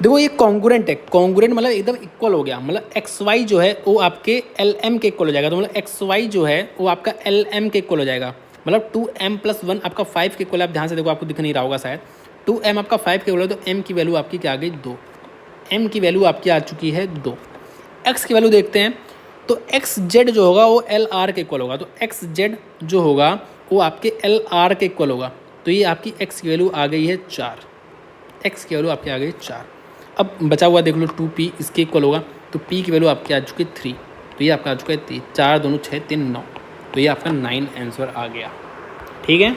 देखो ये कॉन्ग्रुएंट है, कॉन्ग्रुएंट मतलब एकदम इक्वल हो गया, मतलब एक्स वाई जो है वो आपके एल एम के इक्वल हो जाएगा। तो मतलब एक्स वाई जो है वो आपका एल एम के इक्वल हो जाएगा, मतलब 2m + 1 आपका 5 के इक्वल है। आप ध्यान से देखो, आपको दिख नहीं रहा होगा शायद, 2m आपका 5 के इक्वल है, तो m की वैल्यू आपकी क्या आ गई 2, m की वैल्यू आपकी आ चुकी है 2। x की वैल्यू देखते हैं, तो एक्स जेड जो होगा वो एल आर के इक्वल होगा, तो एक्स जेड जो होगा वो आपके एल आर के इक्वल होगा। तो ये आपकी x की वैल्यू आ गई है 4, x की वैल्यू आपकी आ गई 4। अब बचा हुआ देख लो 2p, इसके इक्वल होगा, तो p की वैल्यू आपकी आ चुकी है 3, तो ये आपका आ चुका है 3, 4 दूनी 6 3 9, तो ये आपका 9 आंसर आ गया। ठीक है,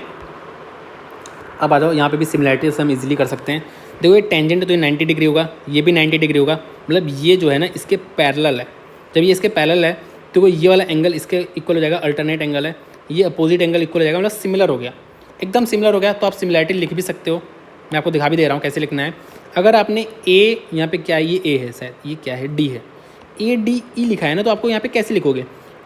अब आ जाओ, यहाँ पे भी सिमिलैरिटी से हम इजीली कर सकते हैं। देखो ये टेंजेंट तो ये 90 डिग्री होगा, ये भी 90 डिग्री होगा, मतलब ये जो है ना इसके पैरेलल है। जब ये इसके पैरेलल है तो ये वाला एंगल इसके इक्वल हो जाएगा, अल्टरनेट एंगल है, ये अपोजिट एंगल इक्वल हो जाएगा, मतलब सिमिलर हो गया, एकदम सिमिलर हो गया। तो आप सिमिलैरिटी लिख भी सकते हो, मैं आपको दिखा भी दे रहा हूँ कैसे लिखना है। अगर आपने ए, यहाँ पे क्या है, ये ए है शायद, ये क्या है डी है, ए डी ई लिखा है ना, तो आपको यहाँ पे कैसे लिखोगे,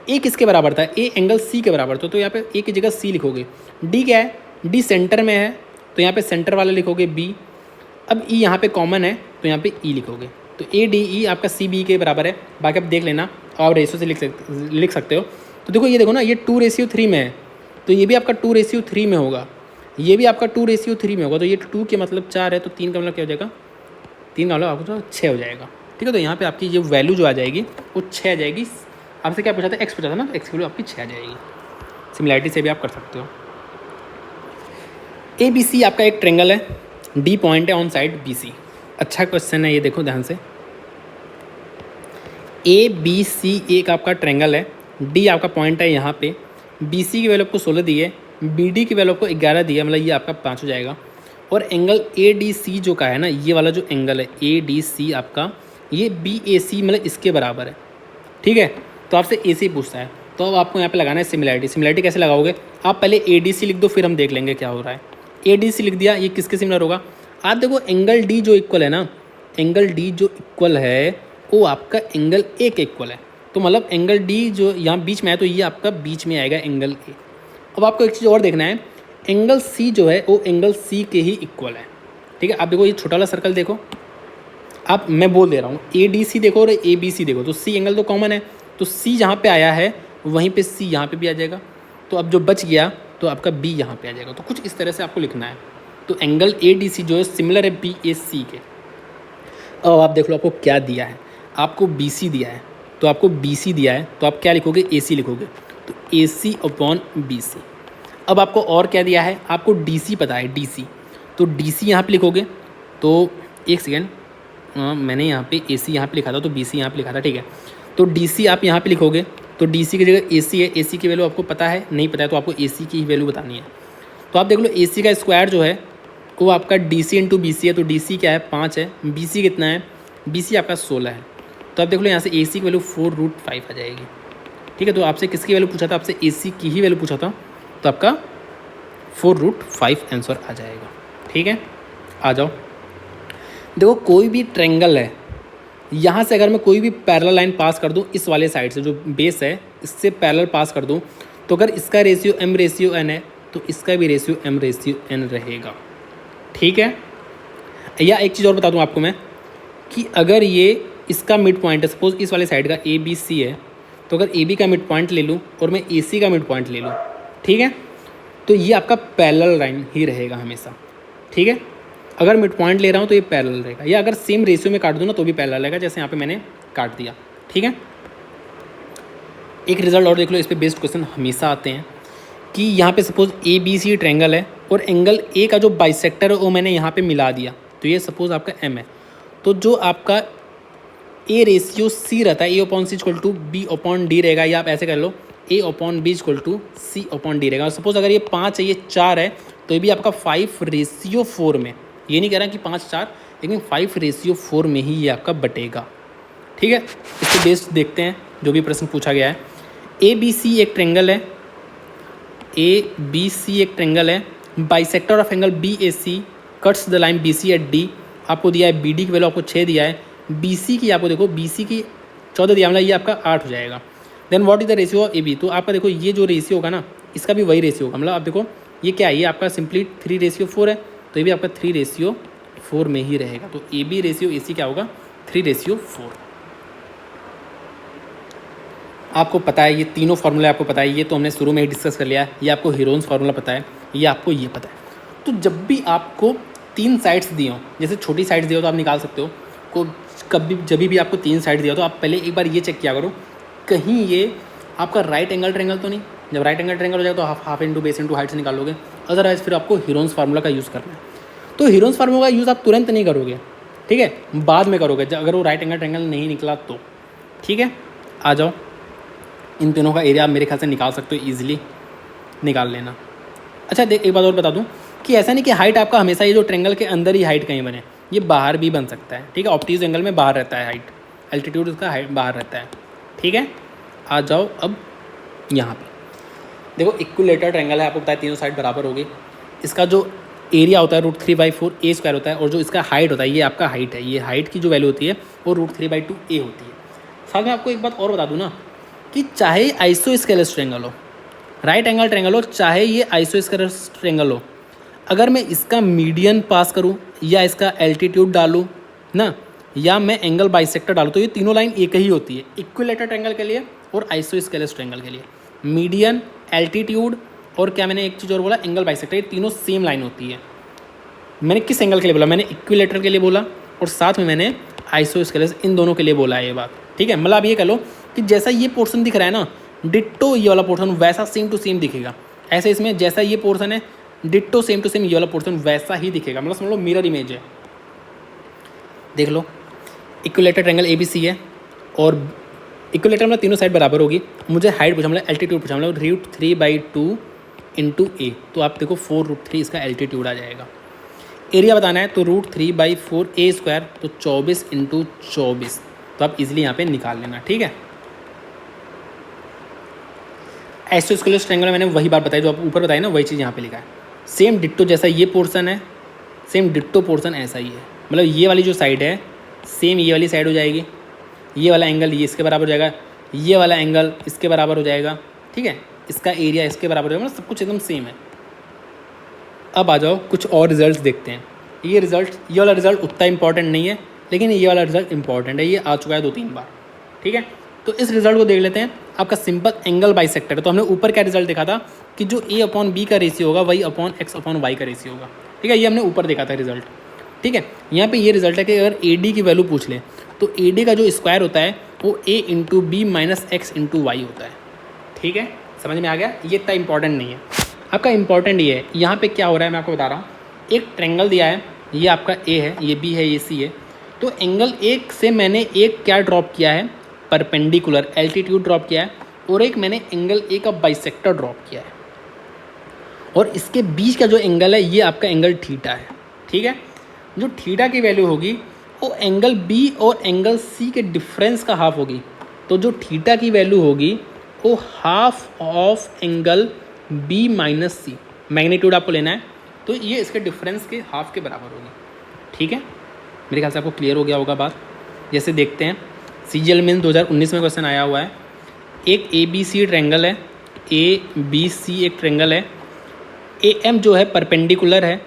ए किसके बराबर था, ए एंगल सी के बराबर था, तो यहाँ पे ए की जगह सी लिखोगे। डी क्या है, डी सेंटर में है, तो यहाँ पे सेंटर वाला लिखोगे बी। अब ई यहाँ पे कॉमन है, तो यहाँ पे ई लिखोगे, तो ए डी ई आपका सी बी के बराबर है। बाकी आप देख लेना, और रेशियो से लिख सकते हो। तो देखो ये देखो ना, ये 2:3 में है, तो ये भी आपका 2:3 में होगा। ये भी आपका 2:3 में होगा, तो ये 2 के मतलब 4 है, तो 3 का मतलब क्या हो जाएगा, 3 का मतलब आपको तो 6 हो जाएगा। ठीक है, तो यहाँ पे आपकी जो वैल्यू जो आ जाएगी वो 6 आ जाएगी। आपसे क्या पूछा था, एक्स पूछा था ना, तो एक्स की वैल्यू आपकी 6 आ जाएगी। सिमिलैरिटी से भी आप कर सकते हो। ABC आपका एक ट्रेंगल है, D पॉइंट है ऑन साइड BC। अच्छा क्वेश्चन है ये, देखो ध्यान से। ABC एक आपका ट्रेंगल है, D आपका पॉइंट है यहाँ पे, BC की वैल्यू आपको 16 दी है, BD की वैल्यू आपको 11 दी है, मतलब ये आपका 5 हो जाएगा। और एंगल ADC जो का है ना, ये वाला जो एंगल है ADC आपका, ये BAC मतलब इसके बराबर है। ठीक है, तो आपसे AC पूछता है, तो अब आपको यहाँ पे लगाना है सिमिलैरिटी। सिमिलैरिटी कैसे लगाओगे, आप पहले ADC लिख दो, फिर हम देख लेंगे क्या हो रहा है। ADC लिख दिया, ये किसके सिमिलर होगा, आप देखो एंगल D जो इक्वल है ना, एंगल D जो इक्वल है वो आपका एंगल A के इक्वल है। तो मतलब एंगल D जो यहाँ बीच में है, तो ये आपका बीच में आएगा एंगल A। अब आपको एक चीज़ और देखना है, एंगल C जो है वो एंगल C के ही इक्वल है। ठीक है, आप देखो ये छोटा वाला सर्कल देखो, आप मैं बोल दे रहा हूँ ADC देखो और ABC देखो, तो C एंगल तो कॉमन है, तो C जहाँ पे आया है वहीं पे C यहाँ पे भी आ जाएगा। तो अब जो बच गया तो आपका B यहाँ पे आ जाएगा। तो कुछ इस तरह से आपको लिखना है। तो एंगल ADC जो है सिमिलर है BAC के। अब आप देख लो आपको क्या दिया है, आपको BC दिया है, तो आपको BC दिया है, तो आप क्या लिखोगे, AC लिखोगे, तो AC अपॉन BC। अब आपको और क्या दिया है, आपको DC पता है, DC, तो DC यहाँ पे लिखोगे। तो एक सेकेंड, मैंने यहाँ पे AC यहाँ पे लिखा था, तो BC यहाँ पे लिखा था। ठीक है, तो DC आप यहाँ पे लिखोगे, तो DC की जगह AC है, AC की वैल्यू आपको पता है, नहीं पता है तो आपको AC की ही वैल्यू बतानी है। तो आप देख लो AC का स्क्वायर जो है वो आपका DC इंटू BC है, तो DC क्या है, 5 है, BC कितना है, BC आपका 16 है। तो आप देख लो यहाँ से AC की वैल्यू 4√5 आ जाएगी। ठीक है, तो आपसे किसकी वैल्यू पूछा था, आपसे AC की ही वैल्यू पूछा था, तो आपका 4√5 आंसर आ जाएगा। ठीक है, आ जाओ। देखो कोई भी ट्रेंगल है, यहाँ से अगर मैं कोई भी पैरेलल लाइन पास कर दूँ, इस वाले साइड से जो बेस है इससे पैरेलल पास कर दूँ, तो अगर इसका रेशियो M/N है तो इसका भी रेशियो M/N रहेगा। ठीक है, या एक चीज़ और बता दूँ आपको मैं कि अगर ये इसका मिड पॉइंट है, सपोज इस वाले साइड का ABC है, तो अगर AB का मिड पॉइंट ले लूँ और मैं AC का मिड पॉइंट ले लूँ, ठीक है, तो ये आपका पैरेलल लाइन ही रहेगा हमेशा। ठीक है, अगर मिड पॉइंट ले रहा हूँ तो ये पैरेलल रहेगा, या अगर सेम रेशियो में काट दूँ ना तो भी पैरेलल रहेगा, जैसे यहाँ पे मैंने काट दिया। ठीक है, एक रिजल्ट और देख लो, इस पर बेस्ड क्वेश्चन हमेशा आते हैं कि यहाँ पे सपोज ABC ट्रायंगल है और एंगल A का जो बाइसेक्टर है वो मैंने यहाँ पे मिला दिया, तो ये सपोज आपका M है, तो जो आपका A/C रहता है, A/C=B/D रहेगा, या आप ऐसे कर लो A/B=C/D रहेगा। सपोज अगर ये 5 है, ये 4 है, तो ये भी आपका 5:4 में, ये नहीं कह रहा कि 5:4, लेकिन 5:4 में ही ये आपका बटेगा। ठीक है, इसके बेस्ड देखते हैं जो भी प्रश्न पूछा गया है। ABC एक ट्रेंगल है, ABC एक ट्रेंगल है, bisector of angle BAC cuts the line BC at D। आपको दिया है BD की वैल्यू आपको 6 दिया है, BC की आपको देखो BC की 14 दिया, मतलब ये आपका 8 हो जाएगा। Then what is the ratio of AB, तो आपका देखो ये जो रेशियो होगा ना, इसका भी वही रेशियो होगा, मतलब आप देखो ये क्या है, ये आपका सिंपली 3:4 है, तो ये भी आपका 3:4 में ही रहेगा। तो AB रेशियो AC क्या होगा, 3:4। आपको पता है ये तीनों फार्मूला आपको पता है, ये तो हमने शुरू में ही डिस्कस कर लिया है। ये आपको हीरोन्स फार्मूला पता है, ये आपको ये पता है। तो जब भी आपको 3 साइड्स दिए हों, जैसे छोटी साइड्स दिए हो तो आप निकाल सकते हो, को कभी जब भी आपको 3 साइड दिया हो तो आप पहले एक बार ये चेक किया करो कहीं ये आपका राइट एंगल ट्रेंगल तो नहीं। जब राइट एंगल ट्रेंगल हो जाए तो half into base into height से निकालोगे, अदरवाइज फिर आपको हीरोन्स फार्मूला का यूज़ करना है। तो हीरोन्स फार्मूला का यूज़ आप तुरंत नहीं करोगे, ठीक है, बाद में करोगे अगर वो राइट एंगल ट्रेंगल नहीं निकला तो। ठीक है, आ जाओ, इन तीनों का एरिया आप मेरे ख्याल से निकाल सकते हो, ईजिली निकाल लेना। अच्छा देख, एक बात और बता दूं कि ऐसा नहीं कि हाइट आपका हमेशा ये जो ट्रेंगल के अंदर ही हाइट कहीं बने, ये बाहर भी बन सकता है। ठीक है, ऑप्टिक्स एंगल में बाहर रहता है हाइट, एल्टीट्यूड उसका हाइट बाहर रहता है। ठीक है, आ जाओ अब यहाँ पे देखो, इक्विलेटरल ट्रेंगल है, आपको पता है तीनों साइड बराबर होगी। इसका जो एरिया होता है √3/4 A² होता है, और जो इसका हाइट होता है ये आपका हाइट है, ये हाइट की जो वैल्यू होती है वो √3/2 A होती है। साथ में आपको एक बात और बता दूँ ना कि चाहे आइसोस्केलेस ट्रेंगल हो, राइट एंगल ट्रेंगल हो, चाहे ये आइसोस्केलेस ट्रेंगल हो, अगर मैं इसका मीडियन पास करूँ या इसका एल्टीट्यूड डालूँ ना, या मैं एंगल बाइसेक्टर डालूँ, तो ये तीनों लाइन एक ही होती है इक्विलेटरल ट्रेंगल के लिए और आइसोस्केलेस ट्रेंगल के लिए। मीडियन, एल्टीट्यूड और क्या मैंने एक चीज़ और बोला, एंगल बाइसेक्टर, ये तीनों सेम लाइन होती है। मैंने किस एंगल के लिए बोला, मैंने इक्विलेटरल के लिए बोला और साथ में मैंने आइसोस्केलेस, इन दोनों के लिए बोला है ये बात, ठीक है। मतलब आप ये कह लो कि जैसा ये पोर्शन दिख रहा है ना, डिट्टो ये वाला पोर्शन वैसा सेम टू सेम दिखेगा। ऐसे इसमें जैसा ये पोर्शन है, डिट्टो सेम टू सेम ये वाला पोर्शन वैसा ही दिखेगा, मतलब समझ लो मिरर इमेज है। देख लो, इक्विलेटर ट्रायंगल ABC है और इक्विलेटर में तीनों साइड बराबर होगी। मुझे हाइट पूछा, मतलब एल्टीट्यूड पूछा, मतलब √3/2 इंटू A, तो आप देखो 4√3 इसका एल्टीट्यूड आ जाएगा। एरिया बताना है तो √3/4A², तो 24 इंटू 24, तो आप इजीली यहाँ पे निकाल लेना, ठीक है। आइसोस्केलेस ट्रायंगल में मैंने वही बात बताई जो आप ऊपर बताई ना, वही चीज़ यहाँ पे लिखा है। सेम डिट्टो जैसा ये पोर्शन है, सेम डिट्टो पोर्शन ऐसा ही है, मतलब ये वाली जो साइड है सेम ये वाली साइड हो जाएगी, ये वाला एंगल ये इसके बराबर हो जाएगा, ये वाला एंगल इसके बराबर हो जाएगा, ठीक है। इसका एरिया इसके बराबर हो जाएगा, मतलब सब कुछ एकदम सेम है। अब आ जाओ कुछ और रिजल्ट्स देखते हैं। ये वाला रिजल्ट उतना इंपॉर्टेंट नहीं है, लेकिन ये वाला रिजल्ट इंपॉर्टेंट है, ये आ चुका है 2-3 बार, ठीक है। तो इस रिजल्ट को देख लेते हैं। आपका सिंपल एंगल बाइसेक्टर है, तो हमने ऊपर क्या रिजल्ट देखा था कि जो A/B का रेशियो होगा वही X/Y का रेशियो होगा, ठीक है। ये हमने ऊपर देखा था रिजल्ट, ठीक है। यहाँ पे ये रिजल्ट है कि अगर AD की वैल्यू पूछ ले तो AD का जो स्क्वायर होता है वो A into B minus X/Y होता है, ठीक है। समझ में आ गया, ये इतना इंपॉर्टेंट नहीं है। आपका इंपॉर्टेंट ये है, यहाँ पे क्या हो रहा है मैं आपको बता रहा हूँ। एक ट्रायंगल दिया है, ये आपका A है, ये B है, ये C है। तो एंगल एक से मैंने एक क्या ड्रॉप किया है, परपेंडिकुलर एल्टीट्यूड ड्रॉप किया है, और एक मैंने एंगल A का बाइसेक्टर ड्रॉप किया है, और इसके बीच का जो एंगल है ये आपका एंगल थीटा है, ठीक है। जो थीटा की वैल्यू होगी वो एंगल B और एंगल C के डिफरेंस का हाफ होगी। तो जो थीटा की वैल्यू होगी वो half of angle B minus C, magnitude आपको लेना है, तो ये इसके डिफरेंस के हाफ के बराबर होगी, ठीक है। मेरे ख्याल से आपको क्लियर हो गया होगा बात। जैसे देखते हैं, CGL मेंस 2019 में क्वेश्चन आया हुआ है। एक ABC ट्रायंगल है, ABC एक ट्रायंगल है, AM जो है परपेंडिकुलर है,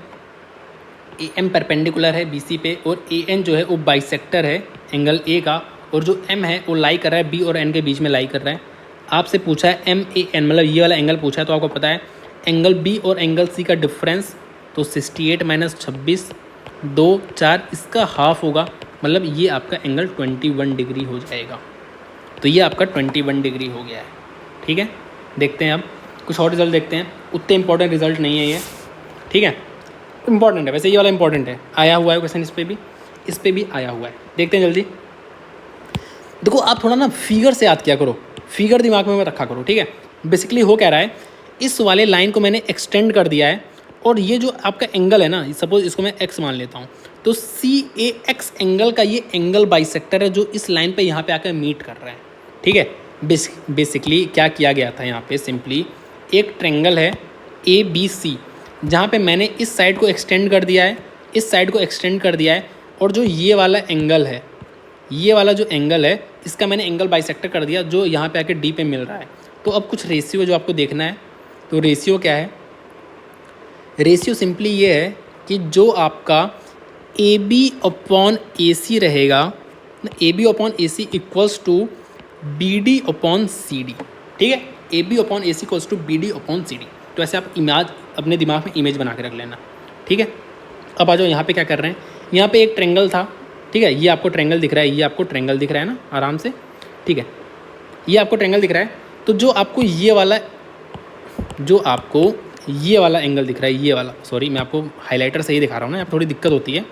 AM परपेंडिकुलर है BC पे, और AN जो है वो बाइसेक्टर है एंगल A का, और जो M है वो लाई कर रहा है B और N के बीच में लाई कर रहा है। आपसे पूछा है MAN, मतलब ये वाला एंगल पूछा है, तो आपको पता है एंगल B और एंगल C का डिफरेंस, तो 68 माइनस 26 2 4 इसका हाफ होगा, मतलब ये आपका एंगल 21 डिग्री हो जाएगा। तो ये आपका 21 डिग्री हो गया है, ठीक है। देखते हैं अब कुछ और रिजल्ट देखते हैं। उतने इंपॉर्टेंट रिजल्ट नहीं है ये, ठीक है। इंपॉर्टेंट है वैसे, ये वाला इंपॉर्टेंट है, आया हुआ है क्वेश्चन, इस पे भी आया हुआ है। देखते हैं जल्दी। देखो आप थोड़ा ना फिगर से याद किया करो, फिगर दिमाग में रखा करो, ठीक है। बेसिकली हो क्या रहा है, इस वाले लाइन को मैंने एक्सटेंड कर दिया है, और ये जो आपका एंगल है ना, सपोज इसको मैं x मान लेता हूँ, तो CAX एंगल का ये एंगल बाइसेक्टर है जो इस लाइन पे यहाँ पे आकर मीट कर रहा है, ठीक है। बेसिकली क्या किया गया था यहाँ पे, सिंपली एक ट्रायंगल है ABC, जहाँ पे मैंने इस साइड को एक्सटेंड कर दिया है, इस साइड को एक्सटेंड कर दिया है, और जो ये वाला एंगल है, ये वाला जो एंगल है, इसका मैंने एंगल बाइसेक्टर कर दिया जो यहाँ पे आके D पे मिल रहा है। तो अब कुछ रेशियो जो आपको देखना है, तो रेशियो क्या है, रेशियो सिंपली ये है कि जो आपका AB/AC रहेगा, AB/AC इक्वल्स टू BD/CD, ठीक है। AB/AC equals to BD/CD। तो ऐसे आप इमेज अपने दिमाग में इमेज बना के रख लेना, ठीक है। अब आ जाओ यहाँ पे क्या कर रहे हैं, यहाँ पे एक ट्रायंगल था, ठीक है। ये आपको ट्रायंगल दिख रहा है, ये आपको ट्रायंगल दिख रहा है ना आराम से, ठीक है। ये आपको ट्रायंगल दिख रहा है, तो जो आपको ये वाला एंगल दिख रहा है, ये वाला, सॉरी मैं आपको हाइलाइटर से ही दिखा रहा हूँ ना, यहाँ थोड़ी दिक्कत होती है।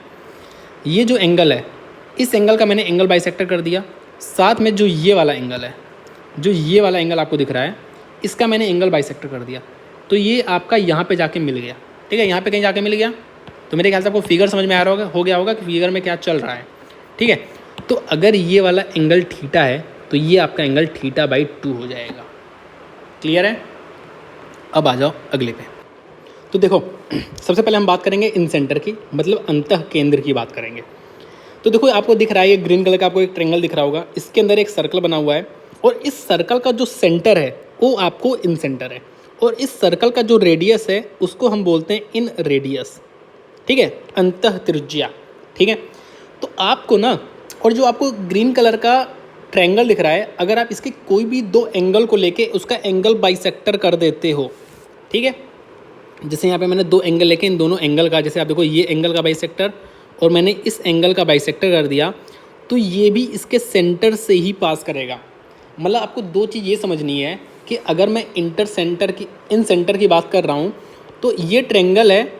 ये जो एंगल है, इस एंगल का मैंने एंगल बाइसेक्टर कर दिया, साथ में जो ये वाला एंगल है, जो ये वाला एंगल आपको दिख रहा है, इसका मैंने एंगल बाइसेक्टर कर दिया, तो ये आपका यहाँ पे जाके मिल गया, ठीक है। यहाँ पे कहीं जाके मिल गया, तो मेरे ख्याल से आपको फिगर समझ में आ रहा हो गया होगा कि फिगर में क्या चल रहा है, ठीक है। तो अगर ये वाला एंगल थीटा है तो ये आपका एंगल θ/2 हो जाएगा, क्लियर है। अब आ जाओ अगले पे। तो देखो सबसे पहले हम बात करेंगे इन सेंटर की, मतलब अंतः केंद्र की बात करेंगे। तो देखो आपको दिख रहा है ये ग्रीन कलर का आपको एक ट्रायंगल दिख रहा होगा, इसके अंदर एक सर्कल बना हुआ है, और इस सर्कल का जो सेंटर है वो आपको इन सेंटर है, और इस सर्कल का जो रेडियस है उसको हम बोलते हैं इन रेडियस, ठीक है, अंतः त्रिज्या, ठीक है। तो आपको ना, और जो आपको ग्रीन कलर का ट्रायंगल दिख रहा है, अगर आप इसके कोई भी दो एंगल को लेके उसका एंगल बाइसेक्टर कर देते हो, ठीक है। जैसे यहाँ पे मैंने दो एंगल लेके इन दोनों एंगल का, जैसे आप देखो ये एंगल का बाइसेक्टर और मैंने इस एंगल का बाइसेक्टर कर दिया, तो ये भी इसके सेंटर से ही पास करेगा। मतलब आपको दो चीज़ ये समझनी है कि अगर मैं इन सेंटर की बात कर रहा हूँ तो ये ट्रेंगल है,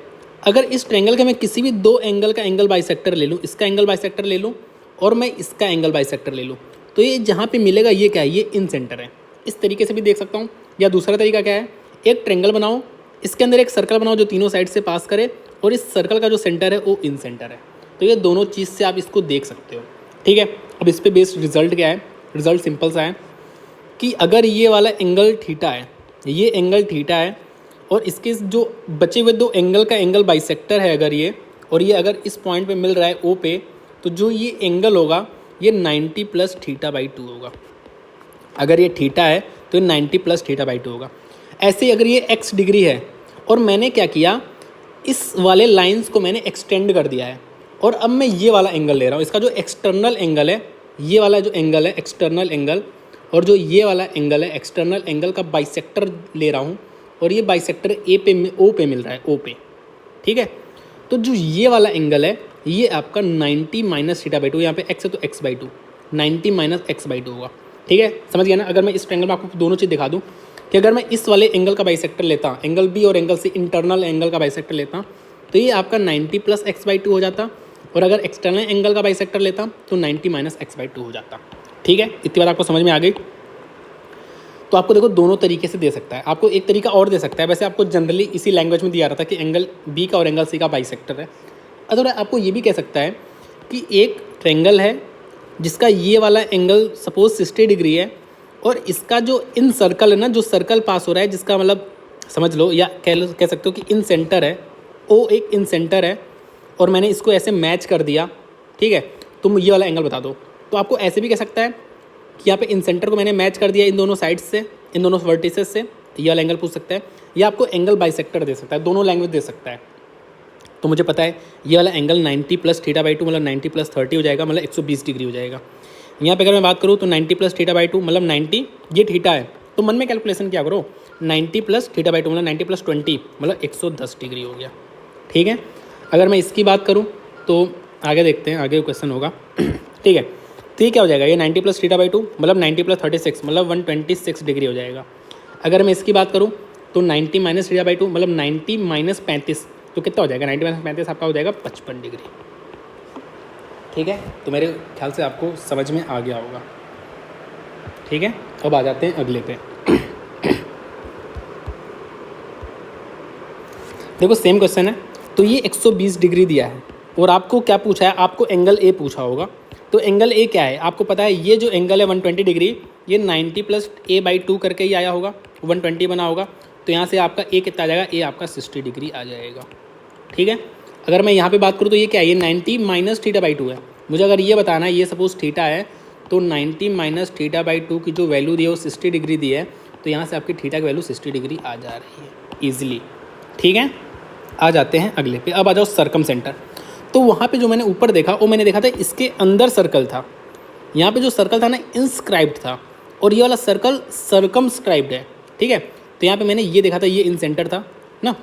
अगर इस ट्रेंगल के मैं किसी भी दो एंगल का एंगल बाइसेक्टर ले लूँ, इसका एंगल बाइसेक्टर ले लूँ और मैं इसका एंगल बाइसेक्टर ले लूँ, तो ये जहाँ पे मिलेगा ये क्या है, ये इन सेंटर है। इस तरीके से भी देख सकता हूँ। या दूसरा तरीका क्या है, एक ट्रेंगल बनाओ, इसके अंदर एक सर्कल बनाओ जो तीनों साइड से पास करे और इस सर्कल का जो सेंटर है वो इन सेंटर है। तो ये दोनों चीज़ से आप इसको देख सकते हो, ठीक है। अब इस पर बेस्ड रिजल्ट क्या है, रिजल्ट सिंपल सा है कि अगर ये वाला एंगल थीटा है, ये एंगल थीटा है और इसके जो बचे हुए दो एंगल का एंगल बाइसेक्टर है अगर ये, और ये अगर इस पॉइंट पे मिल रहा है ओ पे, तो जो ये एंगल होगा ये 90 प्लस थीटा बाई 2 होगा। अगर ये थीटा है तो ये 90 प्लस थीटा बाई 2 होगा। ऐसे ही अगर ये x डिग्री है और मैंने क्या किया, इस वाले लाइंस को मैंने एक्सटेंड कर दिया है और अब मैं ये वाला एंगल ले रहा हूँ, इसका जो एक्सटर्नल एंगल है, ये वाला जो एंगल है एक्सटर्नल एंगल, और जो ये वाला एंगल है एक्सटर्नल एंगल का बाइसेक्टर ले रहा हूँ और ये बाइसेक्टर ओ पे मिल रहा है, ओ पे, ठीक है। तो जो ये वाला एंगल है ये आपका 90 माइनस थीटा बाई 2, यहाँ पे x है तो x by 2, 90 minus x by 2 होगा, ठीक है। समझ गया ना। अगर मैं इस ट्रायंगल में आपको दोनों चीज़ दिखा दूँ कि अगर मैं इस वाले एंगल का बाइसेक्टर लेता, एंगल बी और एंगल सी इंटरनल एंगल का बाइसेक्टर लेता, तो ये आपका 90 प्लस x बाई 2 हो जाता, और अगर एक्सटर्नल एंगल का बाइसेक्टर लेता तो 90 माइनस x बाई 2 हो जाता, ठीक है। इतनी बात आपको समझ में आ गई। तो आपको देखो दोनों तरीके से दे सकता है, आपको एक तरीका और दे सकता है। वैसे आपको जनरली इसी लैंग्वेज में दिया रहा था कि एंगल बी का और एंगल सी का बाइसेक्टर है। अगर आपको ये भी कह सकता है कि एक ट्रेंगल है जिसका ये वाला एंगल सपोज 60 डिग्री है और इसका जो इन सर्कल है ना, जो सर्कल पास हो रहा है, जिसका मतलब समझ लो या कह सकते हो कि इन सेंटर है, ओ एक इन सेंटर है और मैंने इसको ऐसे मैच कर दिया, ठीक है। तुम ये वाला एंगल बता दो। तो आपको ऐसे भी कह सकता है कि यहाँ पे इन सेंटर को मैंने मैच कर दिया इन दोनों साइड्स से, इन दोनों वर्टिसेस से, ये वाला एंगल पूछ सकता है, या आपको एंगल बाइसेक्टर दे सकता है, दोनों लैंग्वेज दे सकता है। तो मुझे पता है ये वाला एंगल 90 प्लस थीटा बाई 2 मतलब 90 प्लस 30 हो जाएगा, मतलब 120 डिग्री हो जाएगा। यहाँ पे अगर मैं बात करूँ तो 90 प्लस थीटा बाई 2 मतलब 90, ये थीटा है तो मन में कैलकुलेशन क्या करो, 90 प्लस थीटा बाई 2 मतलब 90 प्लस 20 मतलब 110 डिग्री हो गया, ठीक है। अगर मैं इसकी बात करूँ तो आगे देखते हैं, आगे क्वेश्चन होगा, ठीक है। तो ये क्या हो जाएगा, ये 90 प्लस थीटा बाई 2 मतलब 90 प्लस 36 मतलब 126 डिग्री हो जाएगा। अगर मैं इसकी बात करूँ तो 90 माइनस थीटा बाई 2 मतलब 90 माइनस 35, तो कितना हो जाएगा, 90 माइनस 35 आपका हो जाएगा 55 डिग्री, ठीक है। तो मेरे ख्याल से आपको समझ में आ गया होगा, ठीक है। अब आ जाते हैं अगले पे। देखो सेम क्वेश्चन है, तो ये 120 डिग्री दिया है और आपको क्या पूछा है, आपको एंगल ए पूछा होगा। तो एंगल ए क्या है, आपको पता है ये जो एंगल है 120 डिग्री, ये 90 प्लस ए बाई 2 करके ही आया होगा, 120 बना होगा। तो यहाँ से आपका ए कितना आ जाएगा, ए आपका 60 डिग्री आ जाएगा, ठीक है। अगर मैं यहाँ पे बात करूँ तो ये क्या है, ये 90 माइनस थीटा बाई 2 है। मुझे अगर ये बताना है, ये सपोज थीटा है तो 90 माइनस थीटा बाई 2 की जो वैल्यू दी है वो 60 डिग्री दी है, तो यहाँ से आपकी थीटा की वैल्यू 60 डिग्री आ जा रही है ईजिली, ठीक है। आ जाते हैं अगले पे। अब आ जाओ सर्कम सेंटर। तो वहाँ पे जो मैंने ऊपर देखा वो मैंने देखा था इसके अंदर सर्कल था, यहाँ पे जो सर्कल था ना इंस्क्राइब्ड था, और ये वाला सर्कल सर्कमस्क्राइब्ड है, ठीक है। तो यहाँ पे मैंने ये देखा था ये इन सेंटर था ना।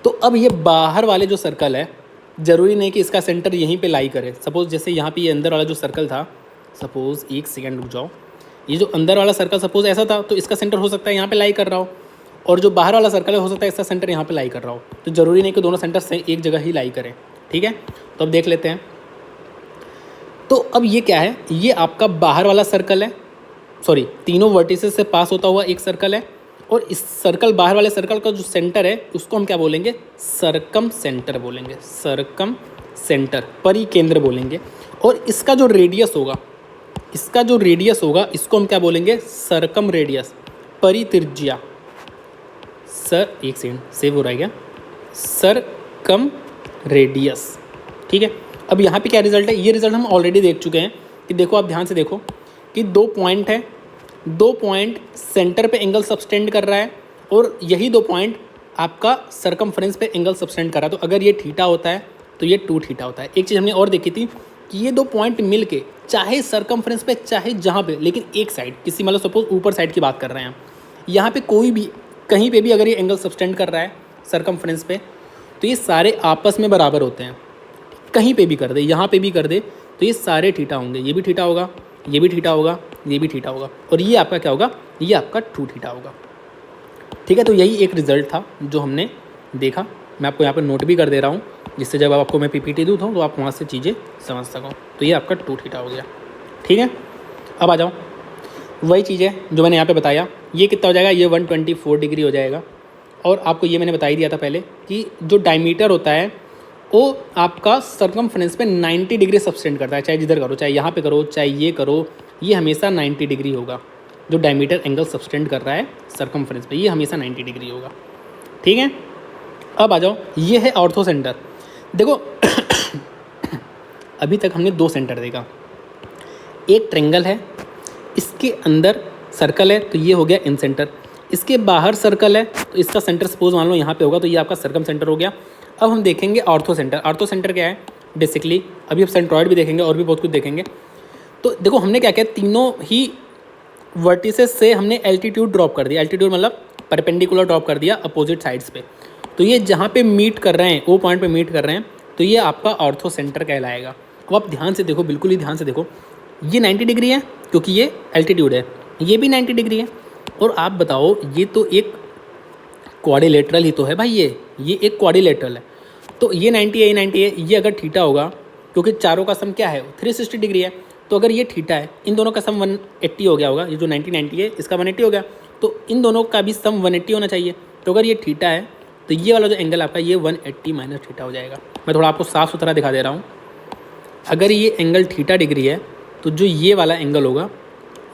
तो अब ये बाहर वाले जो सर्कल है, ज़रूरी नहीं कि इसका सेंटर यहीं पे लाई करे। सपोज़ जैसे यहाँ पे ये अंदर वाला जो सर्कल था, सपोज़ एक सेकेंड रुक जाओ, ये जो अंदर वाला सर्कल सपोज़ ऐसा था तो इसका सेंटर हो सकता है यहाँ पे लाई कर रहा हो, और जो बाहर वाला सर्कल है हो सकता है इसका सेंटर यहाँ पे लाई कर रहा हो। तो ज़रूरी नहीं कि दोनों सेंटर से एक जगह ही लाई करें, ठीक है। तो अब देख लेते हैं। तो अब ये क्या है, ये आपका बाहर वाला सर्कल है, सॉरी तीनों वर्टिसेस से पास होता हुआ एक सर्कल है, और इस सर्कल बाहर वाले सर्कल का जो सेंटर है उसको हम क्या बोलेंगे, सर्कम सेंटर बोलेंगे, सर्कम सेंटर, परिकेंद्र बोलेंगे। और इसका जो रेडियस होगा, इसका जो रेडियस होगा इसको हम क्या बोलेंगे, सर्कम रेडियस, परित्रिज्या। सर एक सेकंड सेव हो रहा है क्या, सर्कम रेडियस, ठीक है। अब यहाँ पे क्या रिजल्ट है, ये रिजल्ट हम ऑलरेडी देख चुके हैं कि देखो आप ध्यान से देखो कि दो पॉइंट है, दो पॉइंट सेंटर पे एंगल सबटेंड कर रहा है और यही दो पॉइंट आपका सर्कमफ्रेंस पे एंगल सबटेंड कर रहा है। तो अगर ये थीटा होता है तो ये 2 थीटा होता है। एक चीज़ हमने और देखी थी कि ये दो पॉइंट मिल के चाहे सर्कमफ्रेंस पे चाहे जहाँ पे, लेकिन एक साइड किसी मतलब सपोज ऊपर साइड की बात कर रहे हैं, यहाँ पे कोई भी कहीं पे भी अगर ये एंगल सबटेंड कर रहा है सरकमफ्रेंस पे, तो ये सारे आपस में बराबर होते हैं। कहीं पे भी कर दे, यहाँ पे भी कर दे, तो ये सारे थीटा होंगे। ये भी थीटा होगा, ये भी थीटा होगा, ये भी थीटा होगा, और ये आपका क्या होगा, ये आपका ट्रू थीटा होगा। ठीक है, तो यही एक रिजल्ट था जो हमने देखा। मैं आपको यहाँ पर नोट भी कर दे रहा हूँ, जिससे जब आपको मैं पीपीटी दूँ तो आप वहाँ से चीज़ें समझ सको। तो ये आपका ट्रू थीटा हो गया। ठीक है, अब आ जाओ, वही चीज़ है जो मैंने यहाँ पे बताया। ये कितना हो जाएगा, ये 124 डिग्री हो जाएगा। और आपको ये मैंने बता ही दिया था पहले कि जो डायमीटर होता है वो आपका सरकमफ्रेंस पे 90 डिग्री सबटेंड करता है। चाहे जिधर करो, चाहे यहाँ पे करो, चाहे ये करो, ये हमेशा 90 डिग्री होगा। जो डायमीटर एंगल सबटेंड कर रहा है सरकमफ्रेंस पे, ये हमेशा 90 डिग्री होगा। ठीक है, अब आ जाओ, ये है ऑर्थो सेंटर। देखो अभी तक हमने 2 सेंटर देखा। एक ट्रेंगल है, इसके अंदर सर्कल है, तो ये हो गया इन सेंटर। इसके बाहर सर्कल है, तो इसका सेंटर सपोज मान लो यहाँ पे होगा, तो ये आपका सर्कम सेंटर हो गया। अब हम देखेंगे ऑर्थो सेंटर। ऑर्थो सेंटर क्या है बेसिकली, अभी हम सेंट्रॉइड भी देखेंगे और भी बहुत कुछ देखेंगे। तो देखो हमने क्या किया, तीनों ही वर्टिसेस से हमने एल्टीट्यूड ड्रॉप कर दिया। एल्टीट्यूड मतलब परपेंडिकुलर ड्रॉप कर दिया अपोजिट साइड्स पे। तो ये जहाँ पे मीट कर रहे हैं, वो पॉइंट पे मीट कर रहे हैं, तो ये आपका ऑर्थो सेंटर कहलाएगा। अब आप ध्यान से देखो, बिल्कुल ही ध्यान से देखो, ये 90 डिग्री है क्योंकि ये एल्टीट्यूड है, ये भी 90 डिग्री है। और आप बताओ, ये तो एक क्वाड्रिलेटरल ही तो है भाई, ये एक क्वाड्रिलेटरल है। तो ये 90 है, ये 90 है, ये अगर थीटा होगा, क्योंकि चारों का सम क्या है 360 डिग्री है, तो अगर ये थीटा है, इन दोनों का सम 180 हो गया होगा। ये जो 90 है इसका 180 हो गया, तो इन दोनों का भी सम 180 होना चाहिए। तो अगर ये थीटा है तो ये वाला जो एंगल आपका ये 180 माइनस थीटा हो जाएगा। मैं थोड़ा आपको साफ सुथरा दिखा दे रहा हूँ। अगर ये एंगल थीटा डिग्री है तो जो ये वाला एंगल होगा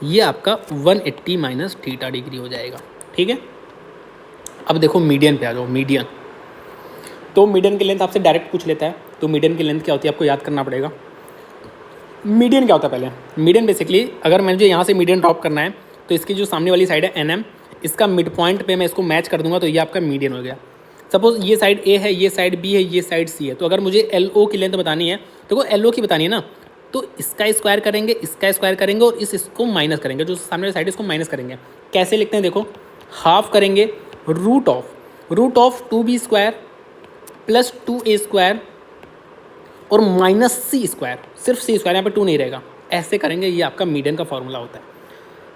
ये आपका 180 माइनस थीटा डिग्री हो जाएगा। ठीक है, अब देखो मीडियन पे आ जाओ। मीडियन, तो मीडियन की लेंथ आपसे डायरेक्ट पूछ लेता है, तो मीडियन की लेंथ क्या होती है आपको याद करना पड़ेगा। मीडियन क्या होता है पहले, मीडियन बेसिकली अगर मुझे यहाँ से मीडियन ड्रॉप करना है, तो इसकी जो सामने वाली साइड है NM, इसका मिड पॉइंट पे मैं इसको मैच कर दूंगा, तो ये आपका मीडियन हो गया। सपोज ये साइड A है, ये साइड B है, ये साइड C है, तो अगर मुझे LO की लेंथ बतानी है, तो वो LO की बतानी है ना, तो इसका स्क्वायर करेंगे, इसका स्क्वायर करेंगे और इसको माइनस करेंगे, जो सामने वाली साइड है इसको माइनस करेंगे। कैसे लिखते हैं देखो, हाफ करेंगे root of 2b square plus 2a square और माइनस c स्क्वायर, सिर्फ c स्क्वायर, यहाँ पे 2 नहीं रहेगा, ऐसे करेंगे। ये आपका मीडियन का फॉर्मूला होता है।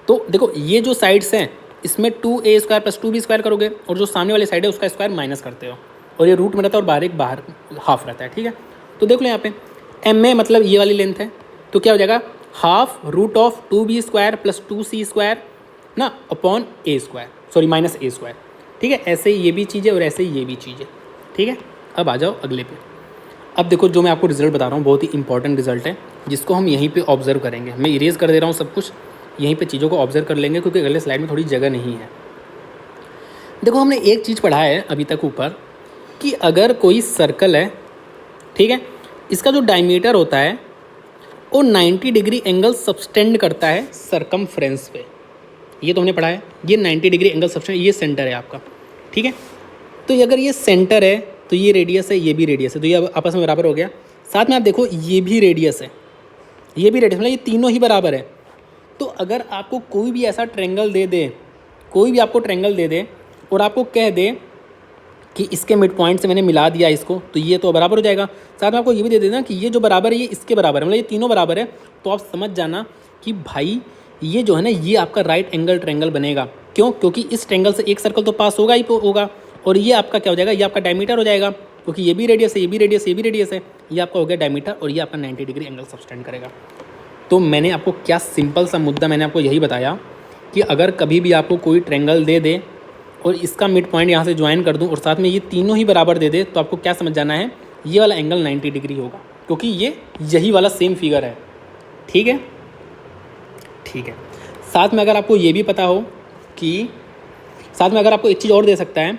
तो देखो ये जो साइड्स हैं इसमें 2a square plus 2b square करोगे, और जो सामने वाली साइड है उसका स्क्वायर माइनस करते हो, और ये रूट में रहता है और बाहर हाफ रहता है। ठीक है, तो देख लो यहाँ पे MA मतलब ये वाली लेंथ है, तो क्या हो जाएगा half root of 2b square plus 2c square ना upon a square, sorry minus a square. ठीक है, ऐसे ये भी चीज़ है और ऐसे ये भी चीज़ है। ठीक है, अब आ जाओ अगले पे। अब देखो जो मैं आपको रिजल्ट बता रहा हूँ बहुत ही इंपॉर्टेंट रिजल्ट है, जिसको हम यहीं पे ऑब्जर्व करेंगे। मैं इरेज कर दे रहा हूँ सब कुछ, यहीं पे चीज़ों को ऑब्जर्व कर लेंगे, क्योंकि अगले स्लाइड में थोड़ी जगह नहीं है। देखो हमने एक चीज़ पढ़ा है अभी तक ऊपर, कि अगर कोई सर्कल है, ठीक है, इसका जो डायमीटर होता है वो 90 डिग्री एंगल सबटेंड करता है सरकमफ्रेंस पे। ये तो हमने पढ़ा है, ये 90 डिग्री एंगल सबटेंड, ये सेंटर है आपका। ठीक है, तो अगर ये सेंटर है तो ये रेडियस है, ये भी रेडियस है, तो ये आपस में बराबर हो गया। साथ में आप देखो ये भी रेडियस है, ये भी रेडियस, मतलब ये तीनों ही बराबर है। तो अगर आपको कोई भी ऐसा ट्रेंगल दे दे, कोई भी आपको ट्रेंगल दे दे और आपको कह दे कि इसके मिड पॉइंट से मैंने मिला दिया इसको, तो ये तो बराबर हो जाएगा। साथ में आपको ये भी दे देना कि ये जो बराबर है ये इसके बराबर है, मतलब ये तीनों बराबर है, तो आप समझ जाना कि भाई ये जो है ना ये आपका राइट एंगल ट्रेंगल बनेगा। क्यों? क्योंकि इस ट्रेंगल से एक सर्कल तो पास होगा ही होगा, और ये आपका क्या हो जाएगा, ये आपका डायमीटर हो जाएगा, क्योंकि ये भी रेडियस है, ये भी रेडियस है, ये भी रेडियस है, ये आपका हो गया डायमीटर, और ये आपका 90 डिग्री एंगल सबटेंड करेगा। तो मैंने आपको क्या सिंपल सा मुद्दा मैंने आपको यही बताया कि अगर कभी भी आपको कोई ट्रेंगल दे दे और इसका मिड पॉइंट यहाँ से ज्वाइन कर दूँ और साथ में ये तीनों ही बराबर दे दे, तो आपको क्या समझ जाना है, ये वाला एंगल 90 डिग्री होगा, क्योंकि ये यही वाला सेम फिगर है। ठीक है, ठीक है। साथ में अगर आपको ये भी पता हो कि, साथ में अगर आपको एक चीज़ और दे सकता है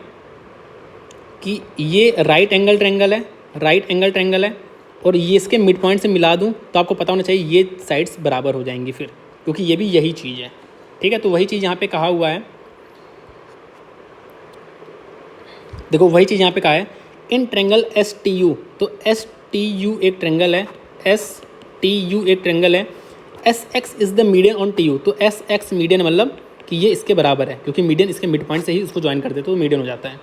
कि ये राइट एंगल ट्रेंगल है, राइट एंगल ट्रेंगल है, और ये इसके मिड पॉइंट से मिला दूं, तो आपको पता होना चाहिए ये साइड्स बराबर हो जाएंगी फिर, क्योंकि ये भी यही चीज़ है। ठीक है, तो वही चीज़ यहाँ पे कहा हुआ है, देखो वही चीज़ यहाँ पे कहा है इन ट्रेंगल STU। तो STU एक ट्रेंगल है, STU एक ट्रेंगल है, SX is the median on TU। तो SX मीडियन मतलब कि ये इसके बराबर है, क्योंकि मीडियन इसके मिड पॉइंट से ही उसको ज्वाइन कर देते तो मीडियन हो जाता है।